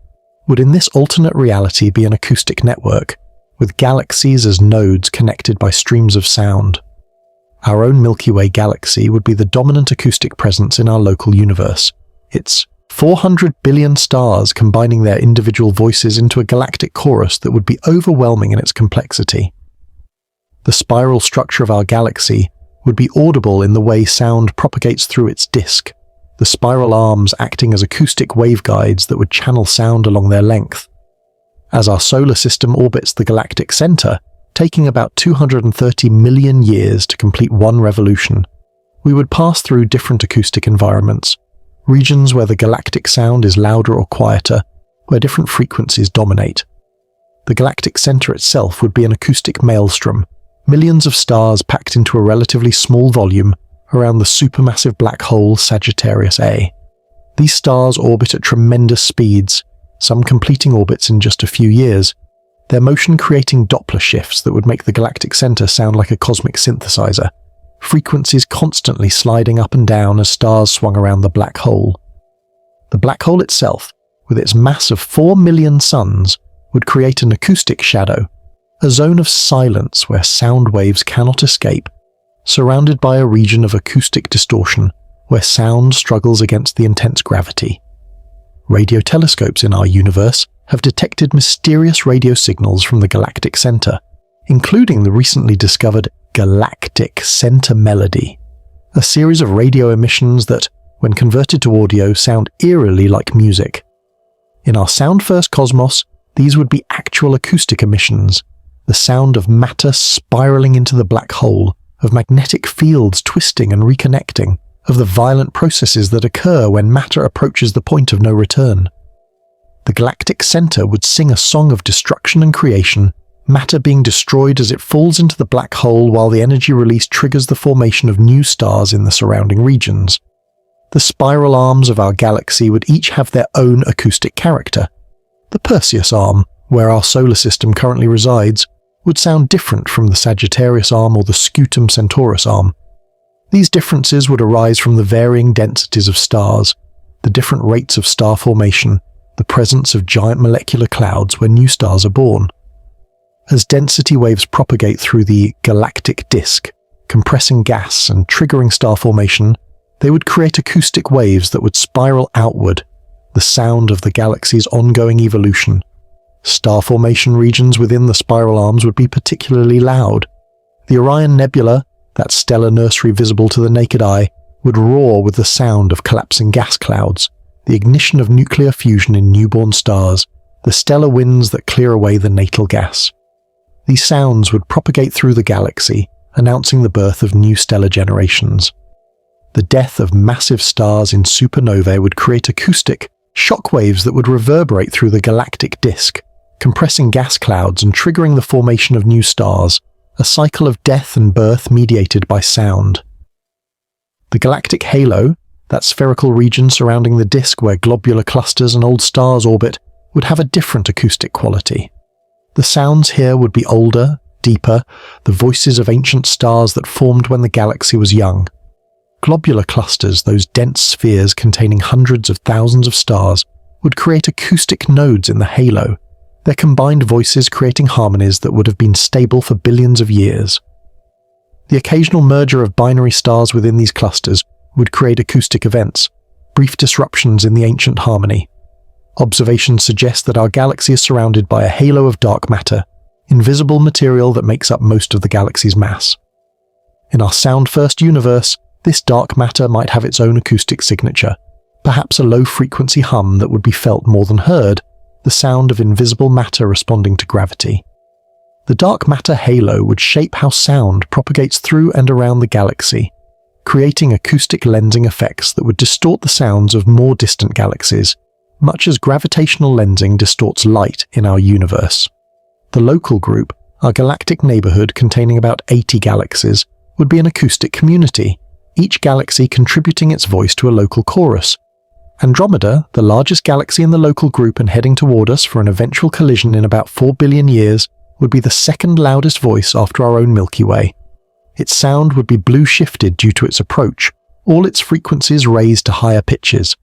would in this alternate reality be an acoustic network, with galaxies as nodes connected by streams of sound. Our own Milky Way galaxy would be the dominant acoustic presence in our local universe, its 400 billion stars combining their individual voices into a galactic chorus that would be overwhelming in its complexity. The spiral structure of our galaxy would be audible in the way sound propagates through its disk, the spiral arms acting as acoustic waveguides that would channel sound along their length. As our solar system orbits the galactic center, taking about 230 million years to complete one revolution, we would pass through different acoustic environments, regions where the galactic sound is louder or quieter, where different frequencies dominate. The galactic center itself would be an acoustic maelstrom, millions of stars packed into a relatively small volume around the supermassive black hole Sagittarius A. These stars orbit at tremendous speeds, some completing orbits in just a few years, their motion creating Doppler shifts that would make the galactic center sound like a cosmic synthesizer, frequencies constantly sliding up and down as stars swung around the black hole. The black hole itself, with its mass of 4 million suns, would create an acoustic shadow, a zone of silence where sound waves cannot escape, surrounded by a region of acoustic distortion where sound struggles against the intense gravity. Radio telescopes in our universe have detected mysterious radio signals from the galactic center, including the recently discovered galactic center melody, a series of radio emissions that, when converted to audio, sound eerily like music. In our sound-first cosmos, these would be actual acoustic emissions, the sound of matter spiraling into the black hole, of magnetic fields twisting and reconnecting, of the violent processes that occur when matter approaches the point of no return. The galactic center would sing a song of destruction and creation, matter being destroyed as it falls into the black hole while the energy release triggers the formation of new stars in the surrounding regions. The spiral arms of our galaxy would each have their own acoustic character. The Perseus arm, where our solar system currently resides, would sound different from the Sagittarius arm or the Scutum Centaurus arm. These differences would arise from the varying densities of stars, the different rates of star formation, the presence of giant molecular clouds where new stars are born. As density waves propagate through the galactic disk, compressing gas and triggering star formation, they would create acoustic waves that would spiral outward, the sound of the galaxy's ongoing evolution. Star formation regions within the spiral arms would be particularly loud. The Orion Nebula, that stellar nursery visible to the naked eye, would roar with the sound of collapsing gas clouds, the ignition of nuclear fusion in newborn stars, the stellar winds that clear away the natal gas. These sounds would propagate through the galaxy, announcing the birth of new stellar generations. The death of massive stars in supernovae would create acoustic shock waves that would reverberate through the galactic disk, compressing gas clouds and triggering the formation of new stars, a cycle of death and birth mediated by sound. The galactic halo, that spherical region surrounding the disk where globular clusters and old stars orbit, would have a different acoustic quality. The sounds here would be older, deeper, the voices of ancient stars that formed when the galaxy was young. Globular clusters, those dense spheres containing hundreds of thousands of stars, would create acoustic nodes in the halo, their combined voices creating harmonies that would have been stable for billions of years. The occasional merger of binary stars within these clusters would create acoustic events, brief disruptions in the ancient harmony. Observations suggest that our galaxy is surrounded by a halo of dark matter, invisible material that makes up most of the galaxy's mass. In our sound-first universe, this dark matter might have its own acoustic signature, perhaps a low-frequency hum that would be felt more than heard, the sound of invisible matter responding to gravity. The dark matter halo would shape how sound propagates through and around the galaxy, creating acoustic lensing effects that would distort the sounds of more distant galaxies, much as gravitational lensing distorts light in our universe. The local group, our galactic neighborhood containing about 80 galaxies, would be an acoustic community, each galaxy contributing its voice to a local chorus. Andromeda, the largest galaxy in the local group and heading toward us for an eventual collision in about 4 billion years, would be the second loudest voice after our own Milky Way. Its sound would be blue-shifted due to its approach, all its frequencies raised to higher pitches.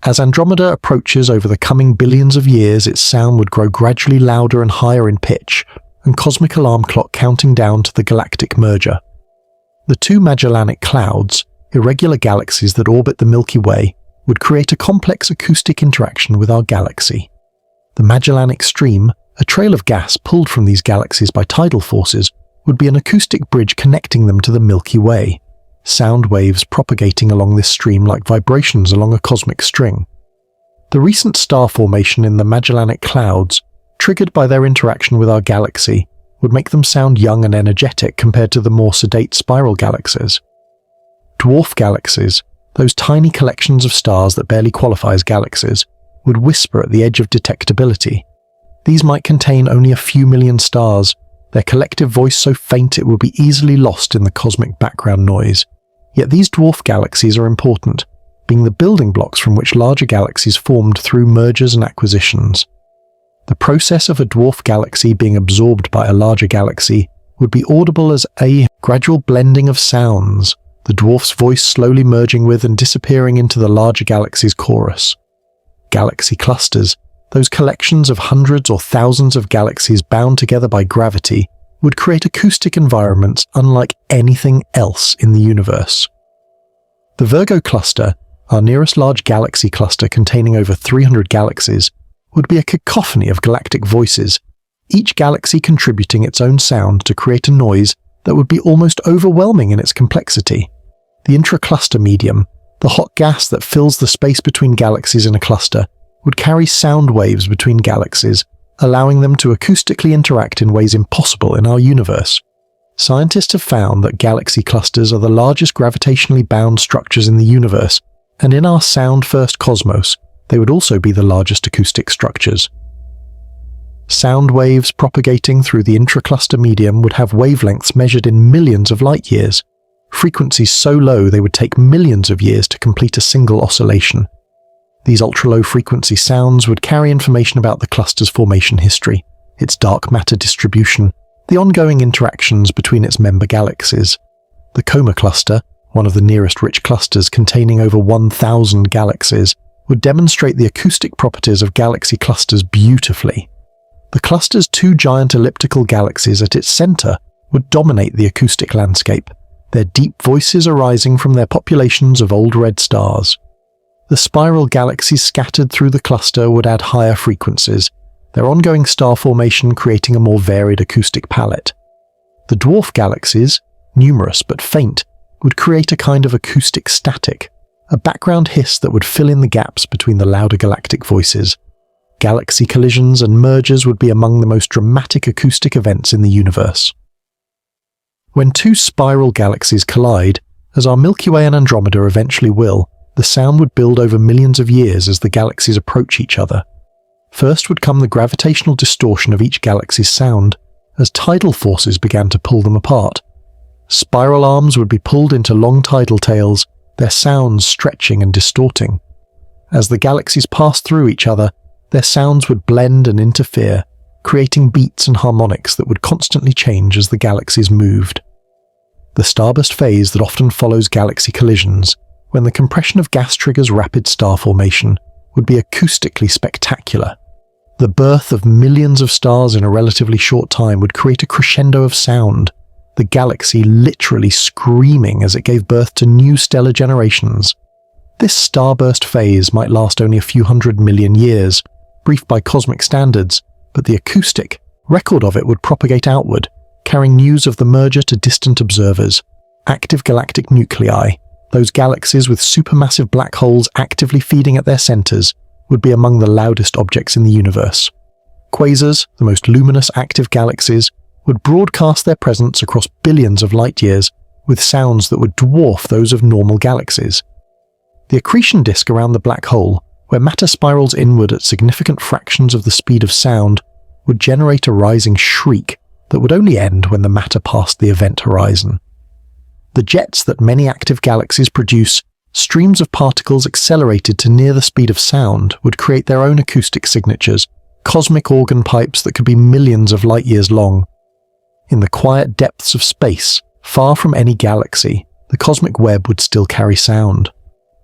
As Andromeda approaches over the coming billions of years, its sound would grow gradually louder and higher in pitch, and cosmic alarm clock counting down to the galactic merger. The two Magellanic Clouds, irregular galaxies that orbit the Milky Way, would create a complex acoustic interaction with our galaxy. The Magellanic Stream, a trail of gas pulled from these galaxies by tidal forces, would be an acoustic bridge connecting them to the Milky Way, sound waves propagating along this stream like vibrations along a cosmic string. The recent star formation in the Magellanic Clouds, triggered by their interaction with our galaxy, would make them sound young and energetic compared to the more sedate spiral galaxies. Dwarf galaxies, those tiny collections of stars that barely qualify as galaxies, would whisper at the edge of detectability. These might contain only a few million stars, their collective voice so faint it would be easily lost in the cosmic background noise. Yet these dwarf galaxies are important, being the building blocks from which larger galaxies formed through mergers and acquisitions. The process of a dwarf galaxy being absorbed by a larger galaxy would be audible as a gradual blending of sounds, the dwarf's voice slowly merging with and disappearing into the larger galaxy's chorus. Galaxy clusters, those collections of hundreds or thousands of galaxies bound together by gravity, would create acoustic environments unlike anything else in the universe. The Virgo cluster, our nearest large galaxy cluster containing over 300 galaxies, would be a cacophony of galactic voices, each galaxy contributing its own sound to create a noise that would be almost overwhelming in its complexity. The intracluster medium, the hot gas that fills the space between galaxies in a cluster, would carry sound waves between galaxies, allowing them to acoustically interact in ways impossible in our universe. Scientists have found that galaxy clusters are the largest gravitationally bound structures in the universe, and in our sound-first cosmos, they would also be the largest acoustic structures. Sound waves propagating through the intracluster medium would have wavelengths measured in millions of light years, frequencies so low they would take millions of years to complete a single oscillation. These ultra-low frequency sounds would carry information about the cluster's formation history, its dark matter distribution, the ongoing interactions between its member galaxies. The Coma cluster, one of the nearest rich clusters containing over 1,000 galaxies, would demonstrate the acoustic properties of galaxy clusters beautifully. The cluster's two giant elliptical galaxies at its center would dominate the acoustic landscape, their deep voices arising from their populations of old red stars. The spiral galaxies scattered through the cluster would add higher frequencies, their ongoing star formation creating a more varied acoustic palette. The dwarf galaxies, numerous but faint, would create a kind of acoustic static, a background hiss that would fill in the gaps between the louder galactic voices. Galaxy collisions and mergers would be among the most dramatic acoustic events in the universe. When two spiral galaxies collide, as our Milky Way and Andromeda eventually will, the sound would build over millions of years as the galaxies approach each other. First would come the gravitational distortion of each galaxy's sound, as tidal forces began to pull them apart. Spiral arms would be pulled into long tidal tails, their sounds stretching and distorting. As the galaxies passed through each other, their sounds would blend and interfere, creating beats and harmonics that would constantly change as the galaxies moved. The starburst phase that often follows galaxy collisions, when the compression of gas triggers rapid star formation, would be acoustically spectacular. The birth of millions of stars in a relatively short time would create a crescendo of sound, the galaxy literally screaming as it gave birth to new stellar generations. This starburst phase might last only a few 100 million years, brief by cosmic standards, but the acoustic record of it would propagate outward, carrying news of the merger to distant observers. Active galactic nuclei, those galaxies with supermassive black holes actively feeding at their centers, would be among the loudest objects in the universe. Quasars, the most luminous active galaxies, would broadcast their presence across billions of light years with sounds that would dwarf those of normal galaxies. The accretion disk around the black hole, where matter spirals inward at significant fractions of the speed of sound, would generate a rising shriek that would only end when the matter passed the event horizon. The jets that many active galaxies produce, streams of particles accelerated to near the speed of sound, would create their own acoustic signatures, cosmic organ pipes that could be millions of light years long. In the quiet depths of space, far from any galaxy, the cosmic web would still carry sound.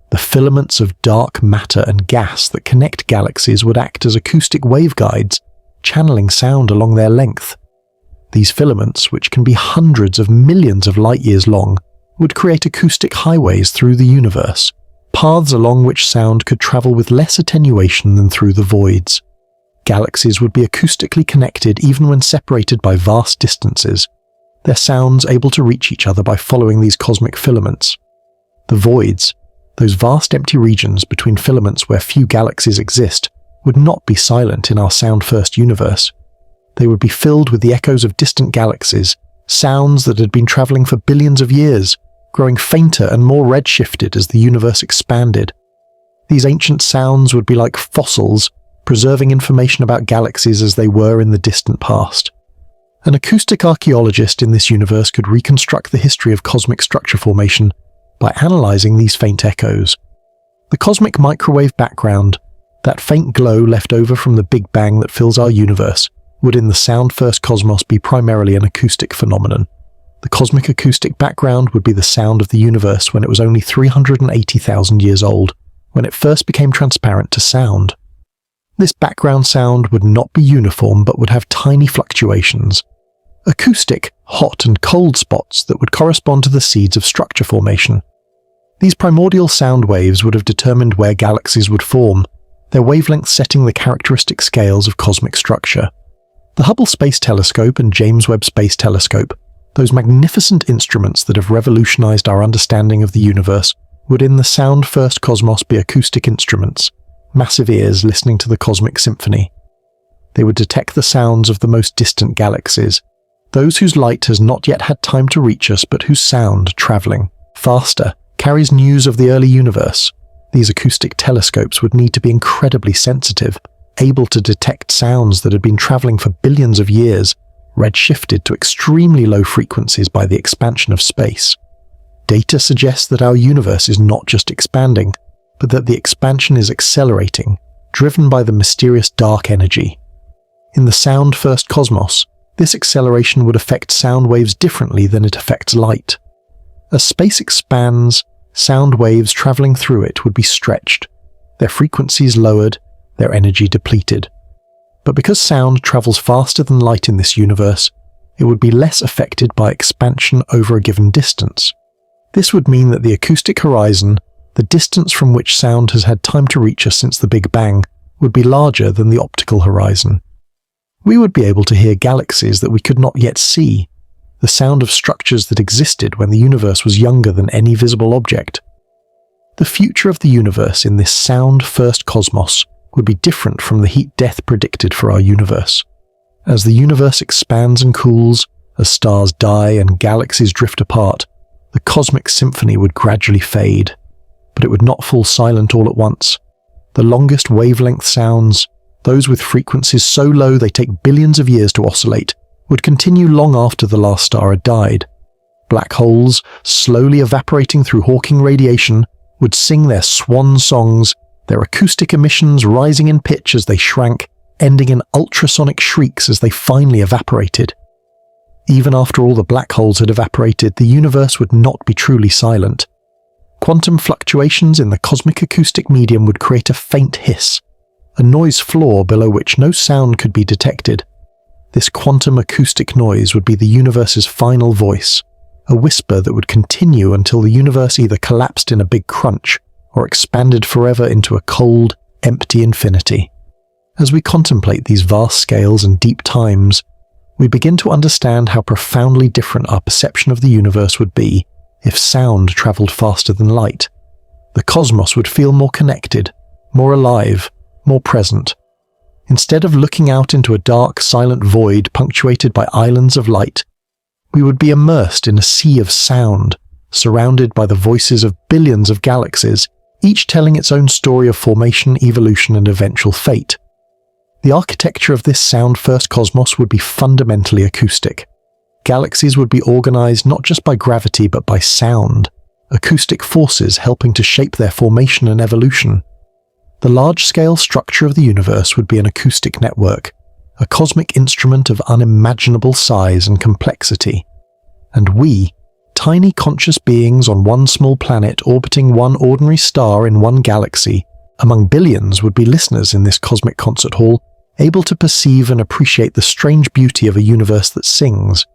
The filaments of dark matter and gas that connect galaxies would act as acoustic waveguides, channeling sound along their length. These filaments, which can be hundreds of millions of light years long, would create acoustic highways through the universe, paths along which sound could travel with less attenuation than through the voids. Galaxies would be acoustically connected even when separated by vast distances, their sounds able to reach each other by following these cosmic filaments. The voids, those vast empty regions between filaments where few galaxies exist, would not be silent in our sound-first universe. They would be filled with the echoes of distant galaxies, sounds that had been traveling for billions of years, growing fainter and more redshifted as the universe expanded. These ancient sounds would be like fossils, preserving information about galaxies as they were in the distant past. An acoustic archaeologist in this universe could reconstruct the history of cosmic structure formation by analyzing these faint echoes. The cosmic microwave background, that faint glow left over from the Big Bang that fills our universe, would in the sound-first cosmos be primarily an acoustic phenomenon. The cosmic acoustic background would be the sound of the universe when it was only 380,000 years old, when it first became transparent to sound. This background sound would not be uniform but would have tiny fluctuations. Acoustic, hot and cold spots that would correspond to the seeds of structure formation. These primordial sound waves would have determined where galaxies would form, their wavelengths setting the characteristic scales of cosmic structure. The Hubble Space Telescope and James Webb Space Telescope, those magnificent instruments that have revolutionized our understanding of the universe, would in the sound-first cosmos be acoustic instruments, massive ears listening to the cosmic symphony. They would detect the sounds of the most distant galaxies, those whose light has not yet had time to reach us but whose sound, traveling faster, carries news of the early universe. These acoustic telescopes would need to be incredibly sensitive, able to detect sounds that had been traveling for billions of years, redshifted to extremely low frequencies by the expansion of space. Data suggests that our universe is not just expanding, but that the expansion is accelerating, driven by the mysterious dark energy. In the sound-first cosmos, this acceleration would affect sound waves differently than it affects light. As space expands, sound waves traveling through it would be stretched, their frequencies lowered, their energy depleted. But because sound travels faster than light in this universe, it would be less affected by expansion over a given distance. This would mean that the acoustic horizon, the distance from which sound has had time to reach us since the Big Bang, would be larger than the optical horizon. We would be able to hear galaxies that we could not yet see, the sound of structures that existed when the universe was younger than any visible object. The future of the universe in this sound-first cosmos would be different from the heat death predicted for our universe. As the universe expands and cools, as stars die and galaxies drift apart, the cosmic symphony would gradually fade. But it would not fall silent all at once. The longest wavelength sounds, those with frequencies so low they take billions of years to oscillate, would continue long after the last star had died. Black holes, slowly evaporating through Hawking radiation, would sing their swan songs, their acoustic emissions rising in pitch as they shrank, ending in ultrasonic shrieks as they finally evaporated. Even after all the black holes had evaporated, the universe would not be truly silent. Quantum fluctuations in the cosmic acoustic medium would create a faint hiss, a noise floor below which no sound could be detected. This quantum acoustic noise would be the universe's final voice, a whisper that would continue until the universe either collapsed in a big crunch or expanded forever into a cold, empty infinity. As we contemplate these vast scales and deep times, we begin to understand how profoundly different our perception of the universe would be if sound traveled faster than light. The cosmos would feel more connected, more alive, more present. Instead of looking out into a dark, silent void punctuated by islands of light, we would be immersed in a sea of sound, surrounded by the voices of billions of galaxies, each telling its own story of formation, evolution, and eventual fate. The architecture of this sound-first cosmos would be fundamentally acoustic. Galaxies would be organized not just by gravity but by sound, acoustic forces helping to shape their formation and evolution. The large-scale structure of the universe would be an acoustic network, a cosmic instrument of unimaginable size and complexity. And we, tiny conscious beings on one small planet orbiting one ordinary star in one galaxy, among billions, would be listeners in this cosmic concert hall, able to perceive and appreciate the strange beauty of a universe that sings.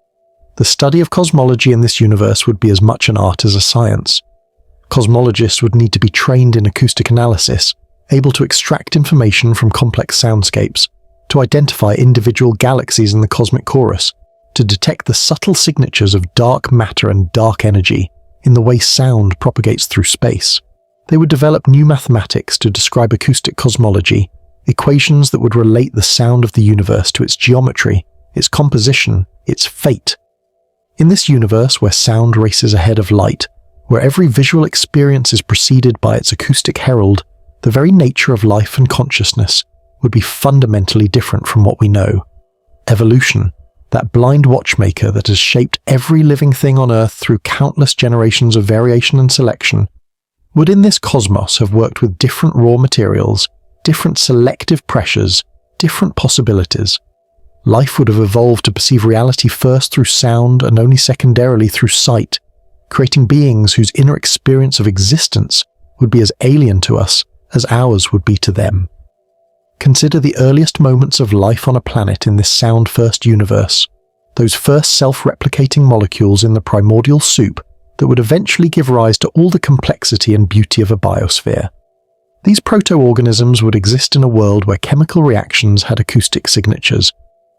The study of cosmology in this universe would be as much an art as a science. Cosmologists would need to be trained in acoustic analysis, able to extract information from complex soundscapes, to identify individual galaxies in the cosmic chorus, to detect the subtle signatures of dark matter and dark energy in the way sound propagates through space. They would develop new mathematics to describe acoustic cosmology, equations that would relate the sound of the universe to its geometry, its composition, its fate. In this universe where sound races ahead of light, where every visual experience is preceded by its acoustic herald, the very nature of life and consciousness would be fundamentally different from what we know. Evolution, that blind watchmaker that has shaped every living thing on Earth through countless generations of variation and selection, would in this cosmos have worked with different raw materials, different selective pressures, different possibilities. Life would have evolved to perceive reality first through sound and only secondarily through sight, creating beings whose inner experience of existence would be as alien to us as ours would be to them. Consider the earliest moments of life on a planet in this sound-first universe, those first self-replicating molecules in the primordial soup that would eventually give rise to all the complexity and beauty of a biosphere. These proto-organisms would exist in a world where chemical reactions had acoustic signatures,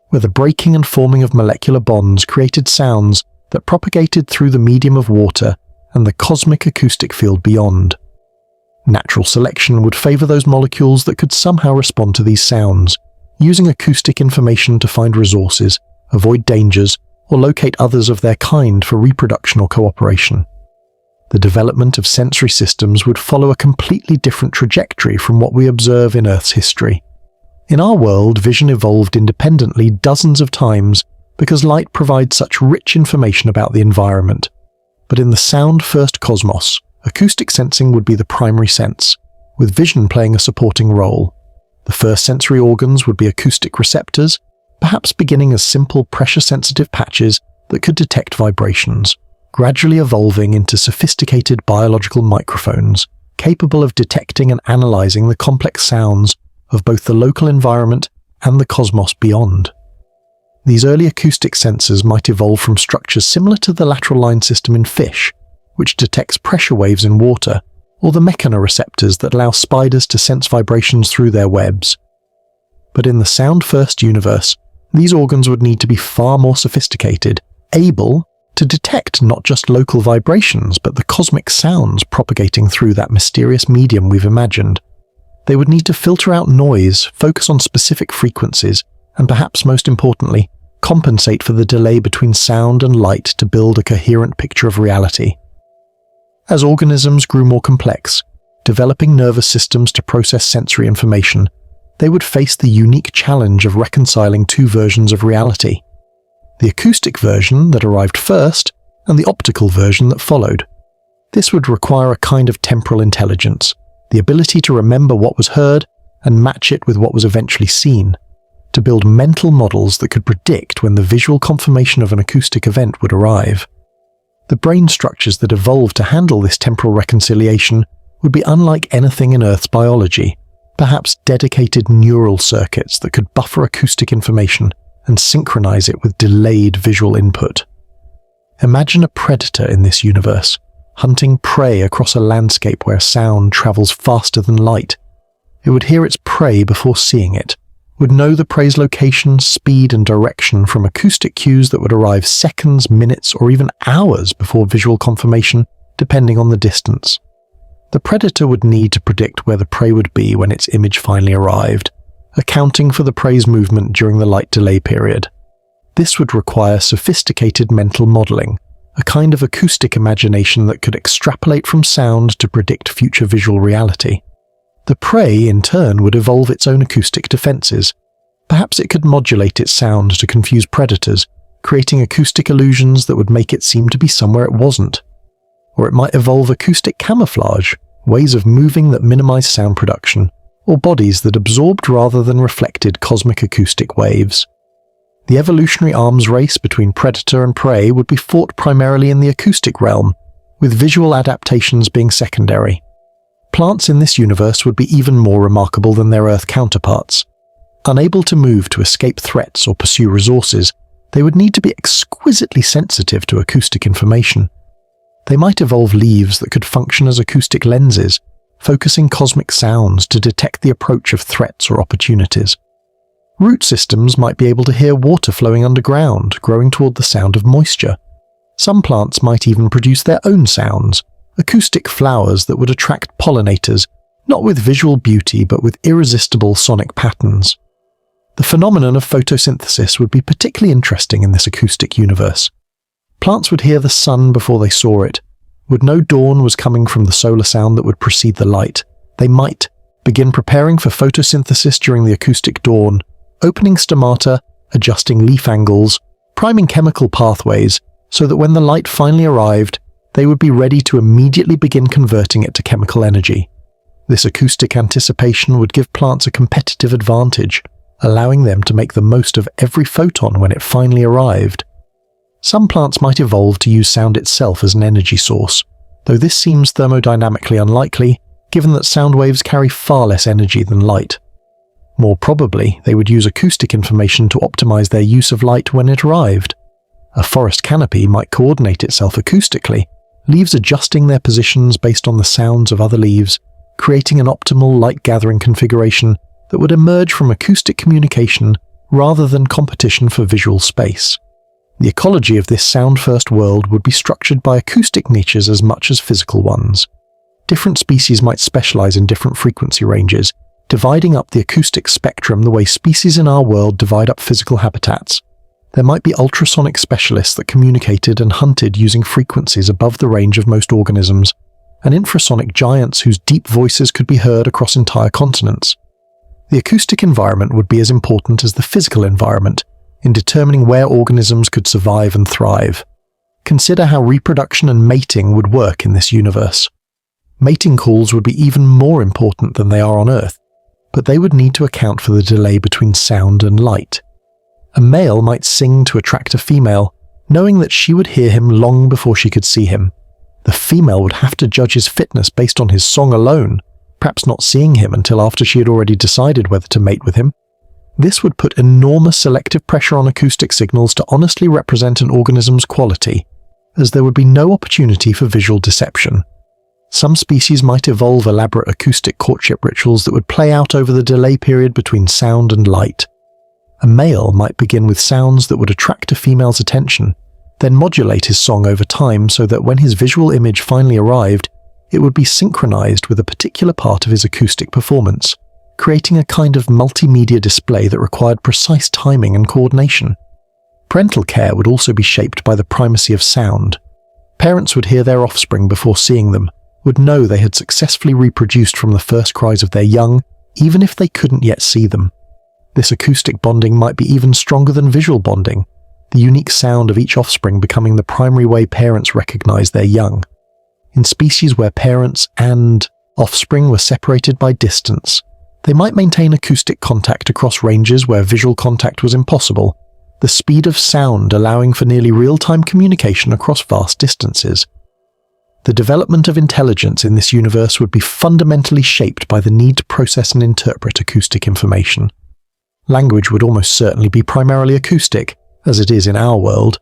where the breaking and forming of molecular bonds created sounds that propagated through the medium of water and the cosmic acoustic field beyond. Natural selection would favor those molecules that could somehow respond to these sounds, using acoustic information to find resources, avoid dangers, or locate others of their kind for reproduction or cooperation. The development of sensory systems would follow a completely different trajectory from what we observe in Earth's history. In our world, vision evolved independently dozens of times because light provides such rich information about the environment. But in the sound-first cosmos, acoustic sensing would be the primary sense, with vision playing a supporting role. The first sensory organs would be acoustic receptors, perhaps beginning as simple pressure-sensitive patches that could detect vibrations, gradually evolving into sophisticated biological microphones, capable of detecting and analyzing the complex sounds of both the local environment and the cosmos beyond. These early acoustic sensors might evolve from structures similar to the lateral line system in fish, which detects pressure waves in water, or the mechanoreceptors that allow spiders to sense vibrations through their webs. But in the sound-first universe, these organs would need to be far more sophisticated, able to detect not just local vibrations but the cosmic sounds propagating through that mysterious medium we've imagined. They would need to filter out noise, focus on specific frequencies, and perhaps most importantly, compensate for the delay between sound and light to build a coherent picture of reality. As organisms grew more complex, developing nervous systems to process sensory information, they would face the unique challenge of reconciling two versions of reality: the acoustic version that arrived first and the optical version that followed. This would require a kind of temporal intelligence, the ability to remember what was heard and match it with what was eventually seen, to build mental models that could predict when the visual confirmation of an acoustic event would arrive. The brain structures that evolved to handle this temporal reconciliation would be unlike anything in Earth's biology, perhaps dedicated neural circuits that could buffer acoustic information and synchronize it with delayed visual input. Imagine a predator in this universe, hunting prey across a landscape where sound travels faster than light. It would hear its prey before seeing it, would know the prey's location, speed, and direction from acoustic cues that would arrive seconds, minutes, or even hours before visual confirmation, depending on the distance. The predator would need to predict where the prey would be when its image finally arrived, accounting for the prey's movement during the light delay period. This would require sophisticated mental modeling, a kind of acoustic imagination that could extrapolate from sound to predict future visual reality. The prey, in turn, would evolve its own acoustic defenses. Perhaps it could modulate its sound to confuse predators, creating acoustic illusions that would make it seem to be somewhere it wasn't. Or it might evolve acoustic camouflage, ways of moving that minimize sound production, or bodies that absorbed rather than reflected cosmic acoustic waves. The evolutionary arms race between predator and prey would be fought primarily in the acoustic realm, with visual adaptations being secondary. Plants in this universe would be even more remarkable than their Earth counterparts. Unable to move to escape threats or pursue resources, they would need to be exquisitely sensitive to acoustic information. They might evolve leaves that could function as acoustic lenses, focusing cosmic sounds to detect the approach of threats or opportunities. Root systems might be able to hear water flowing underground, growing toward the sound of moisture. Some plants might even produce their own sounds, acoustic flowers that would attract pollinators, not with visual beauty but with irresistible sonic patterns. The phenomenon of photosynthesis would be particularly interesting in this acoustic universe. Plants would hear the sun before they saw it, would know dawn was coming from the solar sound that would precede the light. They might begin preparing for photosynthesis during the acoustic dawn, opening stomata, adjusting leaf angles, priming chemical pathways, so that when the light finally arrived, they would be ready to immediately begin converting it to chemical energy. This acoustic anticipation would give plants a competitive advantage, allowing them to make the most of every photon when it finally arrived. Some plants might evolve to use sound itself as an energy source, though this seems thermodynamically unlikely, given that sound waves carry far less energy than light. More probably, they would use acoustic information to optimize their use of light when it arrived. A forest canopy might coordinate itself acoustically, leaves adjusting their positions based on the sounds of other leaves, creating an optimal light-gathering configuration that would emerge from acoustic communication rather than competition for visual space. The ecology of this sound-first world would be structured by acoustic niches as much as physical ones. Different species might specialize in different frequency ranges, dividing up the acoustic spectrum the way species in our world divide up physical habitats. There might be ultrasonic specialists that communicated and hunted using frequencies above the range of most organisms, and infrasonic giants whose deep voices could be heard across entire continents. The acoustic environment would be as important as the physical environment in determining where organisms could survive and thrive. Consider how reproduction and mating would work in this universe. Mating calls would be even more important than they are on Earth, but they would need to account for the delay between sound and light. A male might sing to attract a female, knowing that she would hear him long before she could see him. The female would have to judge his fitness based on his song alone, perhaps not seeing him until after she had already decided whether to mate with him. This would put enormous selective pressure on acoustic signals to honestly represent an organism's quality, as there would be no opportunity for visual deception. Some species might evolve elaborate acoustic courtship rituals that would play out over the delay period between sound and light. A male might begin with sounds that would attract a female's attention, then modulate his song over time so that when his visual image finally arrived, it would be synchronized with a particular part of his acoustic performance, creating a kind of multimedia display that required precise timing and coordination. Parental care would also be shaped by the primacy of sound. Parents would hear their offspring before seeing them, would know they had successfully reproduced from the first cries of their young, even if they couldn't yet see them. This acoustic bonding might be even stronger than visual bonding, the unique sound of each offspring becoming the primary way parents recognize their young. In species where parents and offspring were separated by distance, they might maintain acoustic contact across ranges where visual contact was impossible, the speed of sound allowing for nearly real-time communication across vast distances. The development of intelligence in this universe would be fundamentally shaped by the need to process and interpret acoustic information. Language would almost certainly be primarily acoustic, as it is in our world,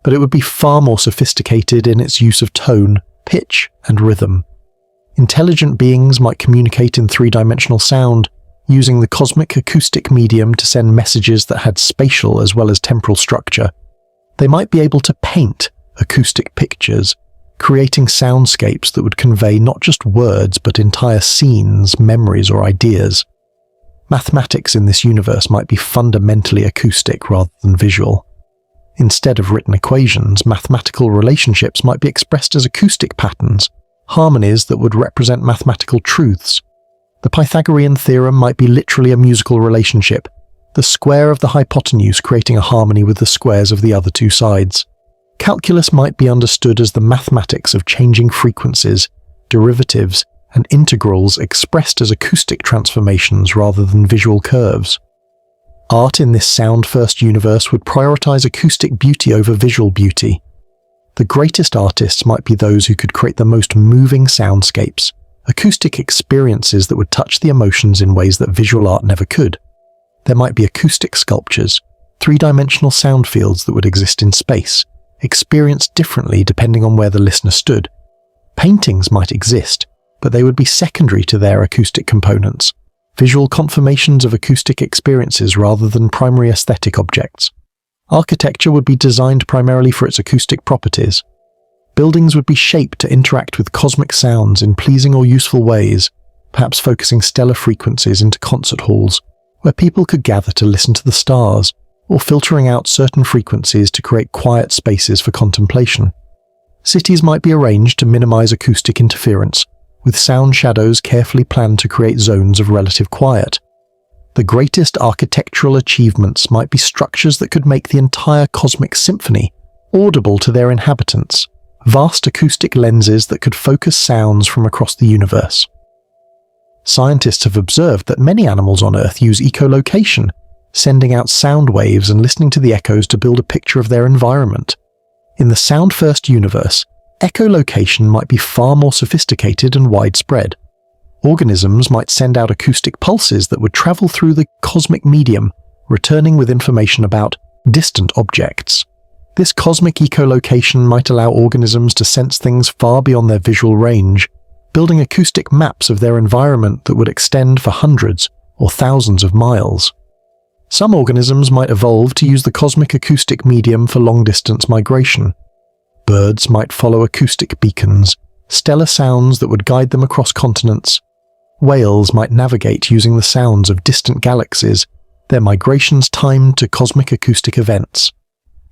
but it would be far more sophisticated in its use of tone, pitch, and rhythm. Intelligent beings might communicate in three-dimensional sound, using the cosmic acoustic medium to send messages that had spatial as well as temporal structure. They might be able to paint acoustic pictures, creating soundscapes that would convey not just words but entire scenes, memories, or ideas. Mathematics in this universe might be fundamentally acoustic rather than visual. Instead of written equations, mathematical relationships might be expressed as acoustic patterns, harmonies that would represent mathematical truths. The Pythagorean theorem might be literally a musical relationship, the square of the hypotenuse creating a harmony with the squares of the other two sides. Calculus might be understood as the mathematics of changing frequencies, derivatives, and integrals expressed as acoustic transformations rather than visual curves. Art in this sound-first universe would prioritize acoustic beauty over visual beauty. The greatest artists might be those who could create the most moving soundscapes, acoustic experiences that would touch the emotions in ways that visual art never could. There might be acoustic sculptures, three-dimensional sound fields that would exist in space, experienced differently depending on where the listener stood. Paintings might exist, but they would be secondary to their acoustic components, visual confirmations of acoustic experiences rather than primary aesthetic objects. Architecture would be designed primarily for its acoustic properties. Buildings would be shaped to interact with cosmic sounds in pleasing or useful ways, perhaps focusing stellar frequencies into concert halls, where people could gather to listen to the stars, or filtering out certain frequencies to create quiet spaces for contemplation. Cities might be arranged to minimize acoustic interference, with sound shadows carefully planned to create zones of relative quiet. The greatest architectural achievements might be structures that could make the entire cosmic symphony audible to their inhabitants, vast acoustic lenses that could focus sounds from across the universe. Scientists have observed that many animals on Earth use echolocation, sending out sound waves and listening to the echoes to build a picture of their environment. In the sound-first universe, echolocation might be far more sophisticated and widespread. Organisms might send out acoustic pulses that would travel through the cosmic medium, returning with information about distant objects. This cosmic echolocation might allow organisms to sense things far beyond their visual range, building acoustic maps of their environment that would extend for hundreds or thousands of miles. Some organisms might evolve to use the cosmic acoustic medium for long-distance migration. Birds might follow acoustic beacons, stellar sounds that would guide them across continents. Whales might navigate using the sounds of distant galaxies, their migrations timed to cosmic acoustic events.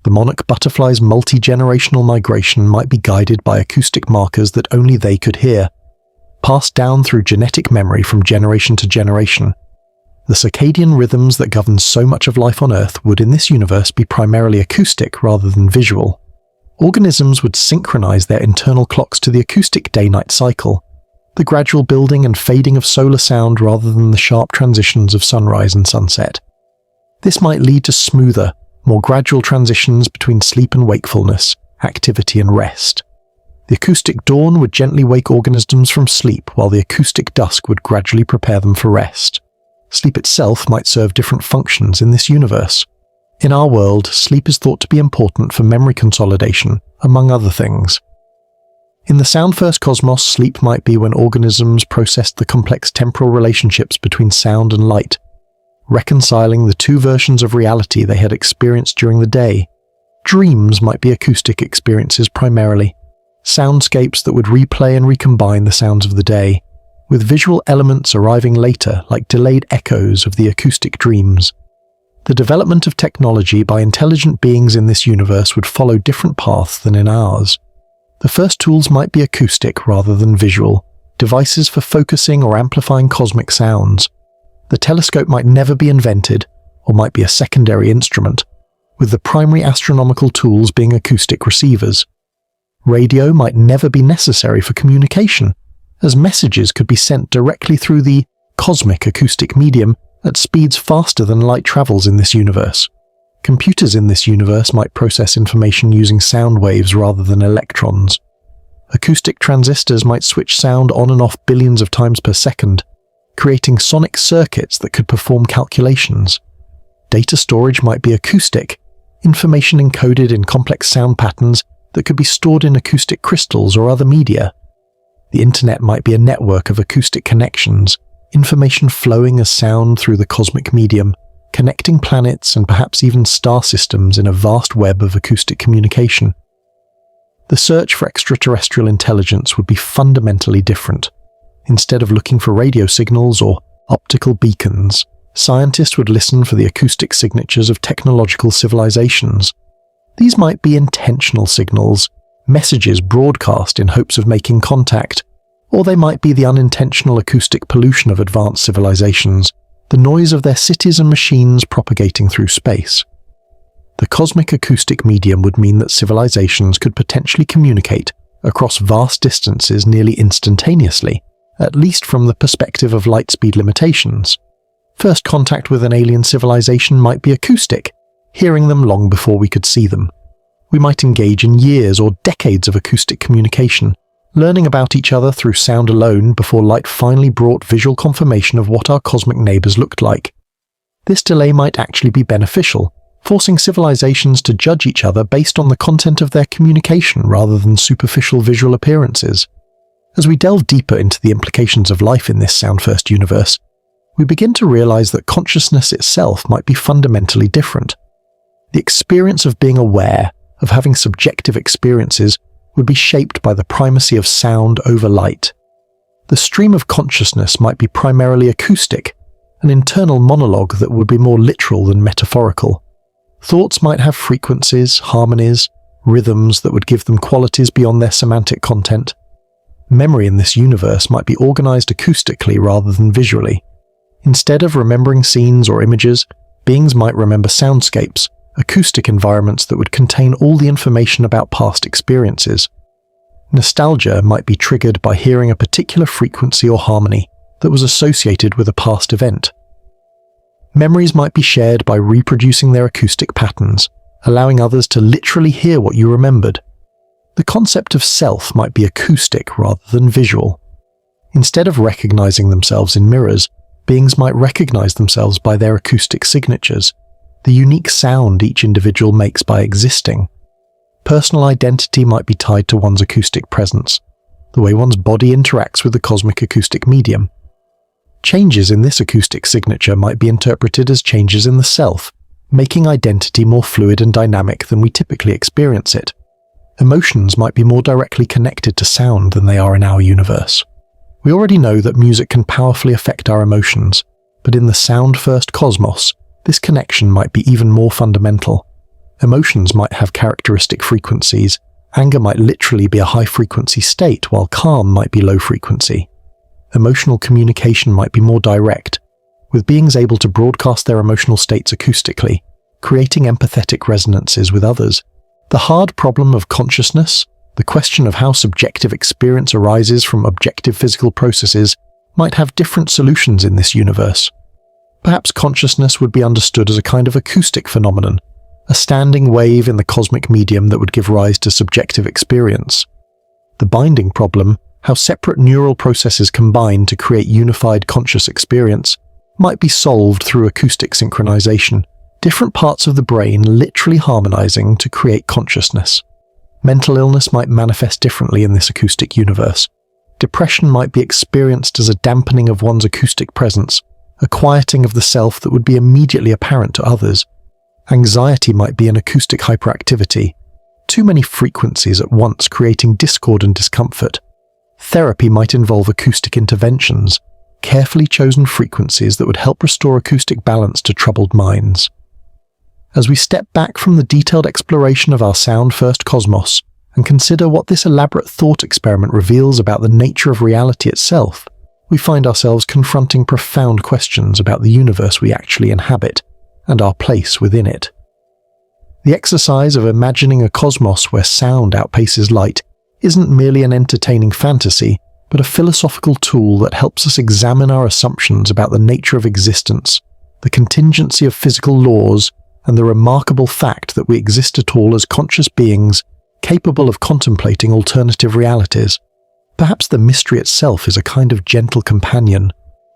The monarch butterfly's multi-generational migration might be guided by acoustic markers that only they could hear, passed down through genetic memory from generation to generation. The circadian rhythms that govern so much of life on Earth would in this universe be primarily acoustic rather than visual. Organisms would synchronize their internal clocks to the acoustic day-night cycle, the gradual building and fading of solar sound rather than the sharp transitions of sunrise and sunset. This might lead to smoother, more gradual transitions between sleep and wakefulness, activity and rest. The acoustic dawn would gently wake organisms from sleep, while the acoustic dusk would gradually prepare them for rest. Sleep itself might serve different functions in this universe. In our world, sleep is thought to be important for memory consolidation, among other things. In the sound-first cosmos, sleep might be when organisms processed the complex temporal relationships between sound and light, reconciling the two versions of reality they had experienced during the day. Dreams might be acoustic experiences primarily, soundscapes that would replay and recombine the sounds of the day, with visual elements arriving later like delayed echoes of the acoustic dreams. The development of technology by intelligent beings in this universe would follow different paths than in ours. The first tools might be acoustic rather than visual, devices for focusing or amplifying cosmic sounds. The telescope might never be invented, or might be a secondary instrument, with the primary astronomical tools being acoustic receivers. Radio might never be necessary for communication, as messages could be sent directly through the cosmic acoustic medium at speeds faster than light travels in this universe. Computers in this universe might process information using sound waves rather than electrons. Acoustic transistors might switch sound on and off billions of times per second, creating sonic circuits that could perform calculations. Data storage might be acoustic, information encoded in complex sound patterns that could be stored in acoustic crystals or other media. The internet might be a network of acoustic connections, information flowing as sound through the cosmic medium, connecting planets and perhaps even star systems in a vast web of acoustic communication. The search for extraterrestrial intelligence would be fundamentally different. Instead of looking for radio signals or optical beacons, scientists would listen for the acoustic signatures of technological civilizations. These might be intentional signals, messages broadcast in hopes of making contact, or they might be the unintentional acoustic pollution of advanced civilizations, the noise of their cities and machines propagating through space. The cosmic acoustic medium would mean that civilizations could potentially communicate across vast distances nearly instantaneously, at least from the perspective of light speed limitations. First contact with an alien civilization might be acoustic, hearing them long before we could see them. We might engage in years or decades of acoustic communication, learning about each other through sound alone before light finally brought visual confirmation of what our cosmic neighbors looked like. This delay might actually be beneficial, forcing civilizations to judge each other based on the content of their communication rather than superficial visual appearances. As we delve deeper into the implications of life in this sound-first universe, we begin to realize that consciousness itself might be fundamentally different. The experience of being aware, of having subjective experiences, would be shaped by the primacy of sound over light. The stream of consciousness might be primarily acoustic, an internal monologue that would be more literal than metaphorical. Thoughts might have frequencies, harmonies, rhythms that would give them qualities beyond their semantic content. Memory in this universe might be organized acoustically rather than visually. Instead of remembering scenes or images, beings might remember soundscapes, acoustic environments that would contain all the information about past experiences. Nostalgia might be triggered by hearing a particular frequency or harmony that was associated with a past event. Memories might be shared by reproducing their acoustic patterns, allowing others to literally hear what you remembered. The concept of self might be acoustic rather than visual. Instead of recognizing themselves in mirrors, beings might recognize themselves by their acoustic signatures, the unique sound each individual makes by existing. Personal identity might be tied to one's acoustic presence, the way one's body interacts with the cosmic acoustic medium. Changes in this acoustic signature might be interpreted as changes in the self, making identity more fluid and dynamic than we typically experience it. Emotions might be more directly connected to sound than they are in our universe. We already know that music can powerfully affect our emotions, but in the sound-first cosmos, this connection might be even more fundamental. Emotions might have characteristic frequencies. Anger might literally be a high-frequency state, while calm might be low-frequency. Emotional communication might be more direct, with beings able to broadcast their emotional states acoustically, creating empathetic resonances with others. The hard problem of consciousness, the question of how subjective experience arises from objective physical processes, might have different solutions in this universe. Perhaps consciousness would be understood as a kind of acoustic phenomenon, a standing wave in the cosmic medium that would give rise to subjective experience. The binding problem, how separate neural processes combine to create unified conscious experience, might be solved through acoustic synchronization, different parts of the brain literally harmonizing to create consciousness. Mental illness might manifest differently in this acoustic universe. Depression might be experienced as a dampening of one's acoustic presence, a quieting of the self that would be immediately apparent to others. Anxiety might be an acoustic hyperactivity, too many frequencies at once creating discord and discomfort. Therapy might involve acoustic interventions, carefully chosen frequencies that would help restore acoustic balance to troubled minds. As we step back from the detailed exploration of our sound-first cosmos and consider what this elaborate thought experiment reveals about the nature of reality itself, we find ourselves confronting profound questions about the universe we actually inhabit and our place within it. The exercise of imagining a cosmos where sound outpaces light isn't merely an entertaining fantasy, but a philosophical tool that helps us examine our assumptions about the nature of existence, the contingency of physical laws, and the remarkable fact that we exist at all as conscious beings capable of contemplating alternative realities. Perhaps the mystery itself is a kind of gentle companion,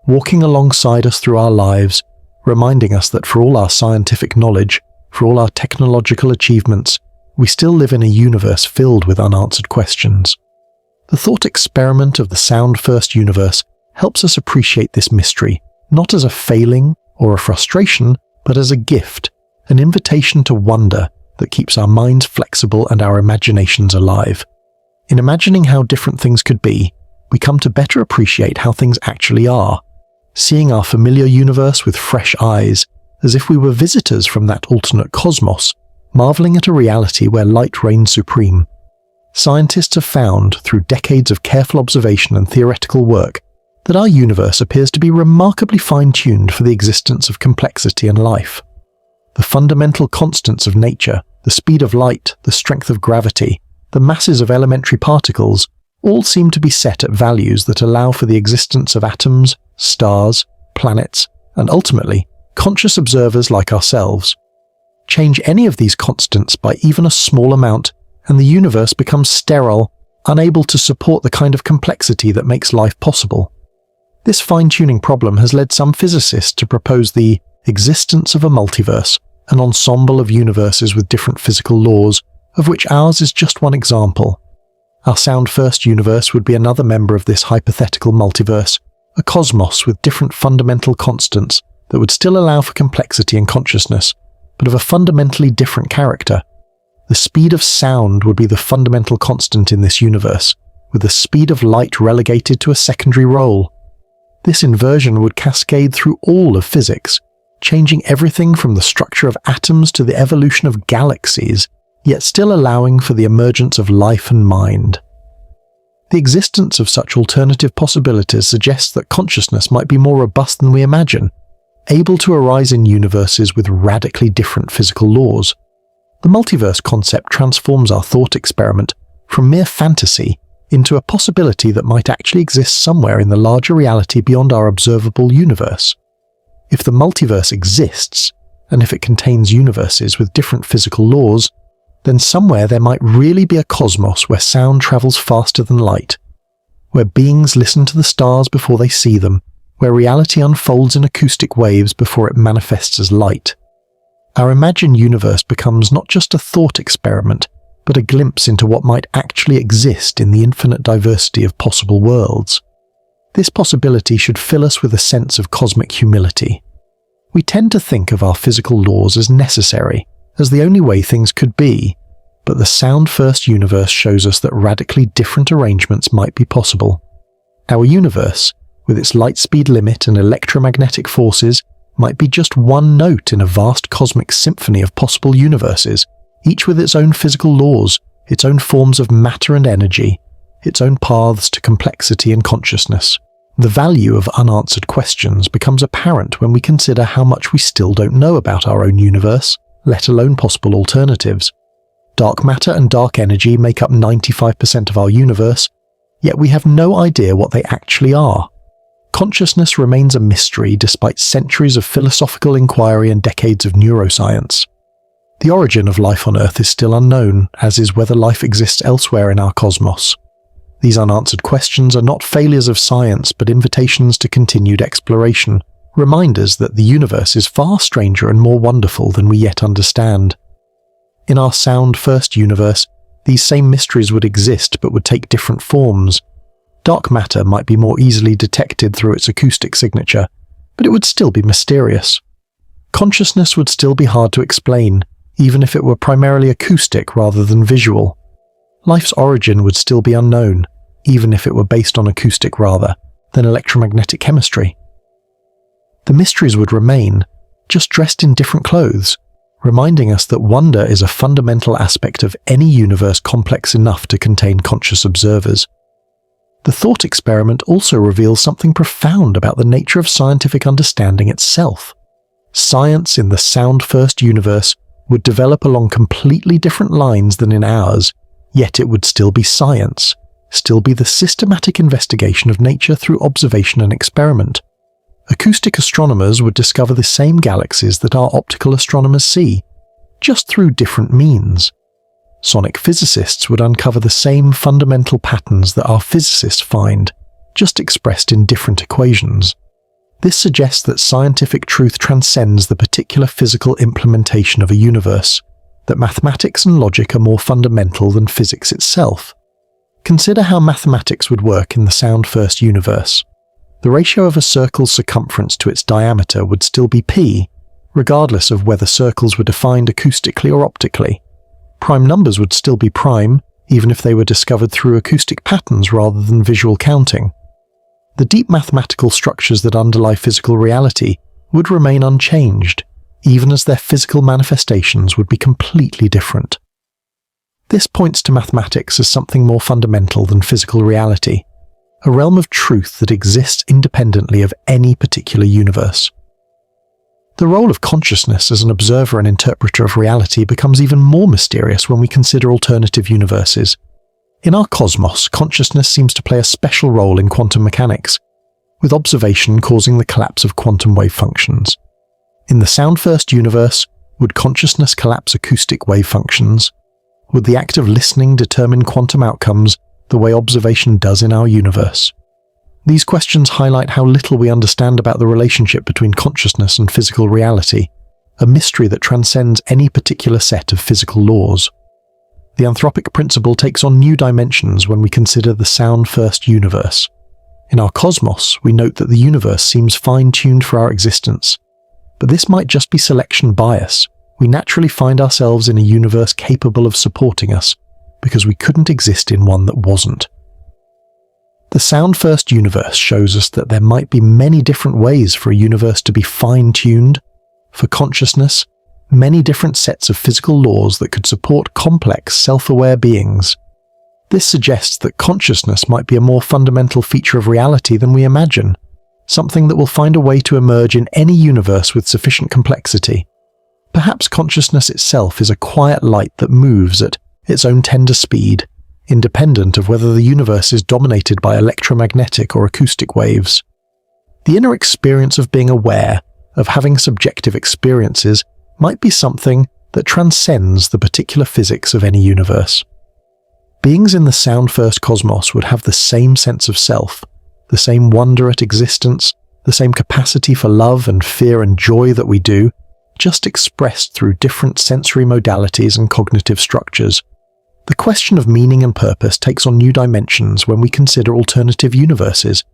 walking alongside us through our lives, reminding us that for all our scientific knowledge, for all our technological achievements, we still live in a universe filled with unanswered questions. The thought experiment of the sound-first universe helps us appreciate this mystery, not as a failing or a frustration, but as a gift, an invitation to wonder that keeps our minds flexible and our imaginations alive. In imagining how different things could be, we come to better appreciate how things actually are, seeing our familiar universe with fresh eyes, as if we were visitors from that alternate cosmos, marveling at a reality where light reigns supreme. Scientists have found, through decades of careful observation and theoretical work, that our universe appears to be remarkably fine-tuned for the existence of complexity and life. The fundamental constants of nature, the speed of light, the strength of gravity, the masses of elementary particles, all seem to be set at values that allow for the existence of atoms, stars, planets, and ultimately, conscious observers like ourselves. Change any of these constants by even a small amount, and the universe becomes sterile, unable to support the kind of complexity that makes life possible. This fine-tuning problem has led some physicists to propose the existence of a multiverse, an ensemble of universes with different physical laws, of which ours is just one example. Our sound-first universe would be another member of this hypothetical multiverse, a cosmos with different fundamental constants that would still allow for complexity and consciousness, but of a fundamentally different character. The speed of sound would be the fundamental constant in this universe, with the speed of light relegated to a secondary role. This inversion would cascade through all of physics, changing everything from the structure of atoms to the evolution of galaxies, yet still allowing for the emergence of life and mind. The existence of such alternative possibilities suggests that consciousness might be more robust than we imagine, able to arise in universes with radically different physical laws. The multiverse concept transforms our thought experiment from mere fantasy into a possibility that might actually exist somewhere in the larger reality beyond our observable universe. If the multiverse exists, and if it contains universes with different physical laws, then somewhere there might really be a cosmos where sound travels faster than light, where beings listen to the stars before they see them, where reality unfolds in acoustic waves before it manifests as light. Our imagined universe becomes not just a thought experiment, but a glimpse into what might actually exist in the infinite diversity of possible worlds. This possibility should fill us with a sense of cosmic humility. We tend to think of our physical laws as necessary, as the only way things could be, but the sound-first universe shows us that radically different arrangements might be possible. Our universe, with its light speed limit and electromagnetic forces, might be just one note in a vast cosmic symphony of possible universes, each with its own physical laws, its own forms of matter and energy, its own paths to complexity and consciousness. The value of unanswered questions becomes apparent when we consider how much we still don't know about our own universe, let alone possible alternatives. Dark matter and dark energy make up 95% of our universe, yet we have no idea what they actually are. Consciousness remains a mystery despite centuries of philosophical inquiry and decades of neuroscience. The origin of life on Earth is still unknown, as is whether life exists elsewhere in our cosmos. These unanswered questions are not failures of science, but invitations to continued exploration, reminders that the universe is far stranger and more wonderful than we yet understand. In our sound-first universe, these same mysteries would exist but would take different forms. Dark matter might be more easily detected through its acoustic signature, but it would still be mysterious. Consciousness would still be hard to explain, even if it were primarily acoustic rather than visual. Life's origin would still be unknown, even if it were based on acoustic rather than electromagnetic chemistry. The mysteries would remain, just dressed in different clothes, reminding us that wonder is a fundamental aspect of any universe complex enough to contain conscious observers. The thought experiment also reveals something profound about the nature of scientific understanding itself. Science in the sound-first universe would develop along completely different lines than in ours, yet it would still be science, still be the systematic investigation of nature through observation and experiment. Acoustic astronomers would discover the same galaxies that our optical astronomers see, just through different means. Sonic physicists would uncover the same fundamental patterns that our physicists find, just expressed in different equations. This suggests that scientific truth transcends the particular physical implementation of a universe, that mathematics and logic are more fundamental than physics itself. Consider how mathematics would work in the sound-first universe. The ratio of a circle's circumference to its diameter would still be p, regardless of whether circles were defined acoustically or optically. Prime numbers would still be prime, even if they were discovered through acoustic patterns rather than visual counting. The deep mathematical structures that underlie physical reality would remain unchanged, even as their physical manifestations would be completely different. This points to mathematics as something more fundamental than physical reality, a realm of truth that exists independently of any particular universe. The role of consciousness as an observer and interpreter of reality becomes even more mysterious when we consider alternative universes. In our cosmos, consciousness seems to play a special role in quantum mechanics, with observation causing the collapse of quantum wave functions. In the sound-first universe, would consciousness collapse acoustic wave functions? Would the act of listening determine quantum outcomes the way observation does in our universe? These questions highlight how little we understand about the relationship between consciousness and physical reality, a mystery that transcends any particular set of physical laws. The anthropic principle takes on new dimensions when we consider the sound-first universe. In our cosmos, we note that the universe seems fine-tuned for our existence. But this might just be selection bias. We naturally find ourselves in a universe capable of supporting us, because we couldn't exist in one that wasn't. The sound-first universe shows us that there might be many different ways for a universe to be fine-tuned, for consciousness, many different sets of physical laws that could support complex, self-aware beings. This suggests that consciousness might be a more fundamental feature of reality than we imagine, something that will find a way to emerge in any universe with sufficient complexity. Perhaps consciousness itself is a quiet light that moves at its own tender speed, independent of whether the universe is dominated by electromagnetic or acoustic waves. The inner experience of being aware, of having subjective experiences, might be something that transcends the particular physics of any universe. Beings in the sound-first cosmos would have the same sense of self, the same wonder at existence, the same capacity for love and fear and joy that we do, just expressed through different sensory modalities and cognitive structures. The question of meaning and purpose takes on new dimensions when we consider alternative universes.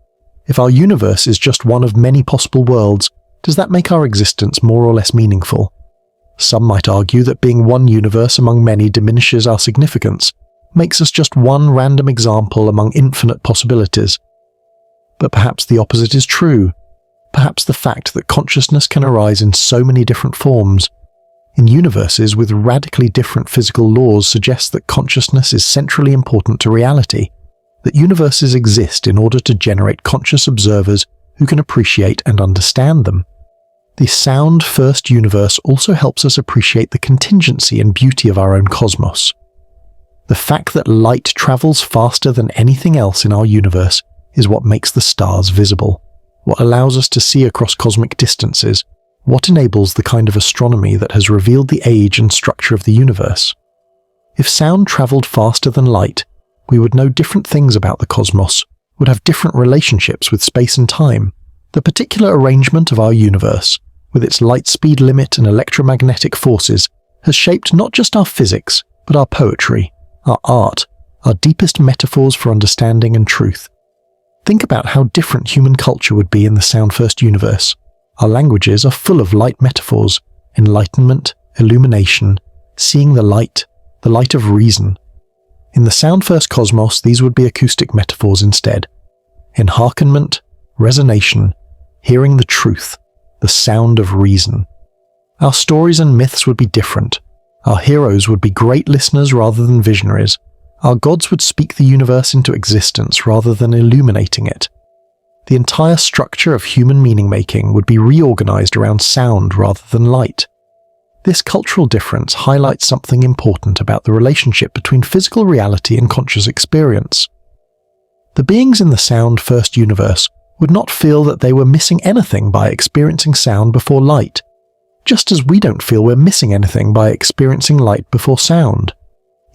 If our universe is just one of many possible worlds, does that make our existence more or less meaningful? Some might argue that being one universe among many diminishes our significance, makes us just one random example among infinite possibilities. But perhaps the opposite is true. Perhaps the fact that consciousness can arise in so many different forms, in universes with radically different physical laws, suggests that consciousness is centrally important to reality, that universes exist in order to generate conscious observers who can appreciate and understand them. The sound-first universe also helps us appreciate the contingency and beauty of our own cosmos. The fact that light travels faster than anything else in our universe is what makes the stars visible, what allows us to see across cosmic distances, what enables the kind of astronomy that has revealed the age and structure of the universe. If sound traveled faster than light, we would know different things about the cosmos, would have different relationships with space and time. The particular arrangement of our universe, with its light speed limit and electromagnetic forces, has shaped not just our physics, but our poetry, our art, our deepest metaphors for understanding and truth. Think about how different human culture would be in the sound-first universe. Our languages are full of light metaphors, enlightenment, illumination, seeing the light of reason. In the sound-first cosmos, these would be acoustic metaphors instead. Enhearkenment, resonation, hearing the truth, the sound of reason. Our stories and myths would be different. Our heroes would be great listeners rather than visionaries. Our gods would speak the universe into existence rather than illuminating it. The entire structure of human meaning-making would be reorganized around sound rather than light. This cultural difference highlights something important about the relationship between physical reality and conscious experience. The beings in the sound-first universe would not feel that they were missing anything by experiencing sound before light, just as we don't feel we're missing anything by experiencing light before sound.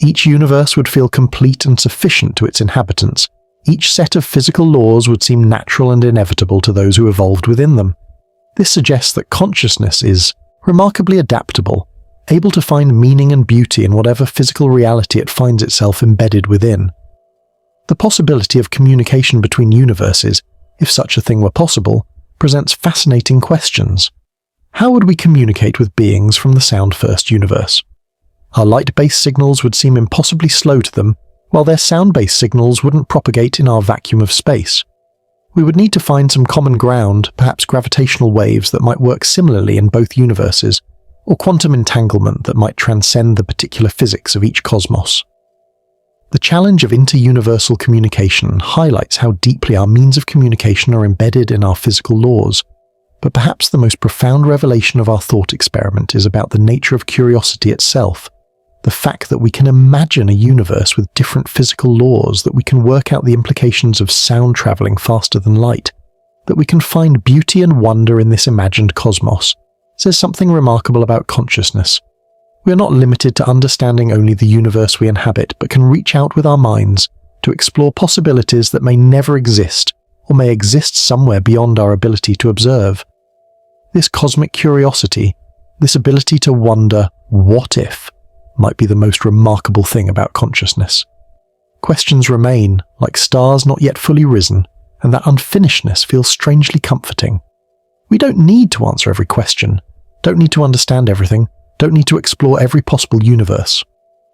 Each universe would feel complete and sufficient to its inhabitants. Each set of physical laws would seem natural and inevitable to those who evolved within them. This suggests that consciousness is remarkably adaptable, able to find meaning and beauty in whatever physical reality it finds itself embedded within. The possibility of communication between universes, if such a thing were possible, presents fascinating questions. How would we communicate with beings from the sound-first universe? Our light-based signals would seem impossibly slow to them, while their sound-based signals wouldn't propagate in our vacuum of space. We would need to find some common ground, perhaps gravitational waves that might work similarly in both universes, or quantum entanglement that might transcend the particular physics of each cosmos. The challenge of inter-universal communication highlights how deeply our means of communication are embedded in our physical laws, but perhaps the most profound revelation of our thought experiment is about the nature of curiosity itself, the fact that we can imagine a universe with different physical laws, that we can work out the implications of sound traveling faster than light, that we can find beauty and wonder in this imagined cosmos, says something remarkable about consciousness. We are not limited to understanding only the universe we inhabit, but can reach out with our minds to explore possibilities that may never exist, or may exist somewhere beyond our ability to observe. This cosmic curiosity, this ability to wonder, what if, might be the most remarkable thing about consciousness. Questions remain, like stars not yet fully risen, and that unfinishedness feels strangely comforting. We don't need to answer every question, don't need to understand everything, don't need to explore every possible universe.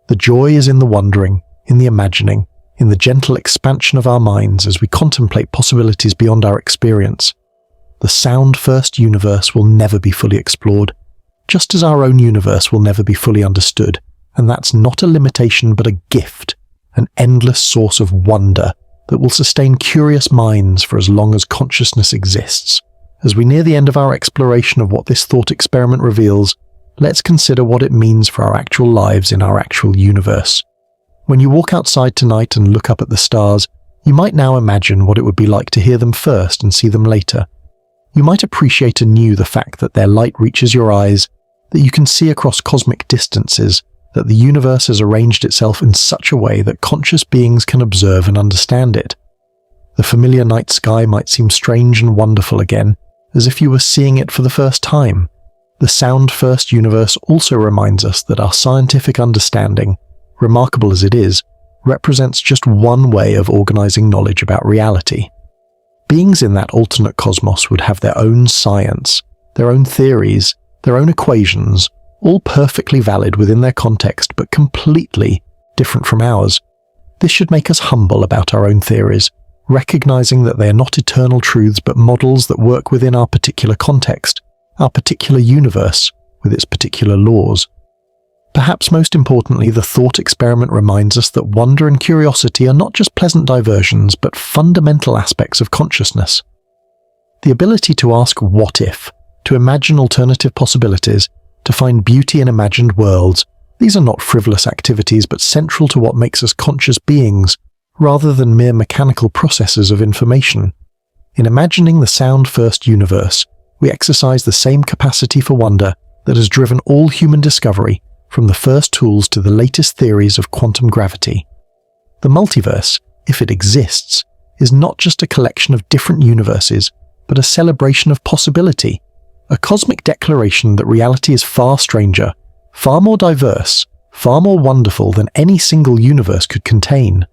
The joy is in the wondering, in the imagining, in the gentle expansion of our minds as we contemplate possibilities beyond our experience. The sound-first universe will never be fully explored, just as our own universe will never be fully understood, and that's not a limitation but a gift, an endless source of wonder that will sustain curious minds for as long as consciousness exists. As we near the end of our exploration of what this thought experiment reveals, let's consider what it means for our actual lives in our actual universe. When you walk outside tonight and look up at the stars, you might now imagine what it would be like to hear them first and see them later. You might appreciate anew the fact that their light reaches your eyes, that you can see across cosmic distances, that the universe has arranged itself in such a way that conscious beings can observe and understand it. The familiar night sky might seem strange and wonderful again, as if you were seeing it for the first time. The sound-first universe also reminds us that our scientific understanding, remarkable as it is, represents just one way of organizing knowledge about reality. Beings in that alternate cosmos would have their own science, their own theories, their own equations, all perfectly valid within their context but completely different from ours. This should make us humble about our own theories, recognizing that they are not eternal truths but models that work within our particular context, our particular universe, with its particular laws. Perhaps most importantly, the thought experiment reminds us that wonder and curiosity are not just pleasant diversions, but fundamental aspects of consciousness. The ability to ask what if, to imagine alternative possibilities, to find beauty in imagined worlds, these are not frivolous activities but central to what makes us conscious beings, rather than mere mechanical processes of information. In imagining the sound-first universe, we exercise the same capacity for wonder that has driven all human discovery, from the first tools to the latest theories of quantum gravity. The multiverse, if it exists, is not just a collection of different universes, but a celebration of possibility, a cosmic declaration that reality is far stranger, far more diverse, far more wonderful than any single universe could contain.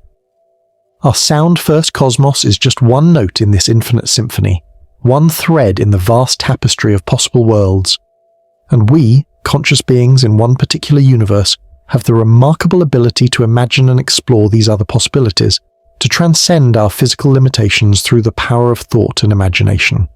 Our sound-first cosmos is just one note in this infinite symphony, one thread in the vast tapestry of possible worlds. And we, conscious beings in one particular universe, have the remarkable ability to imagine and explore these other possibilities, to transcend our physical limitations through the power of thought and imagination.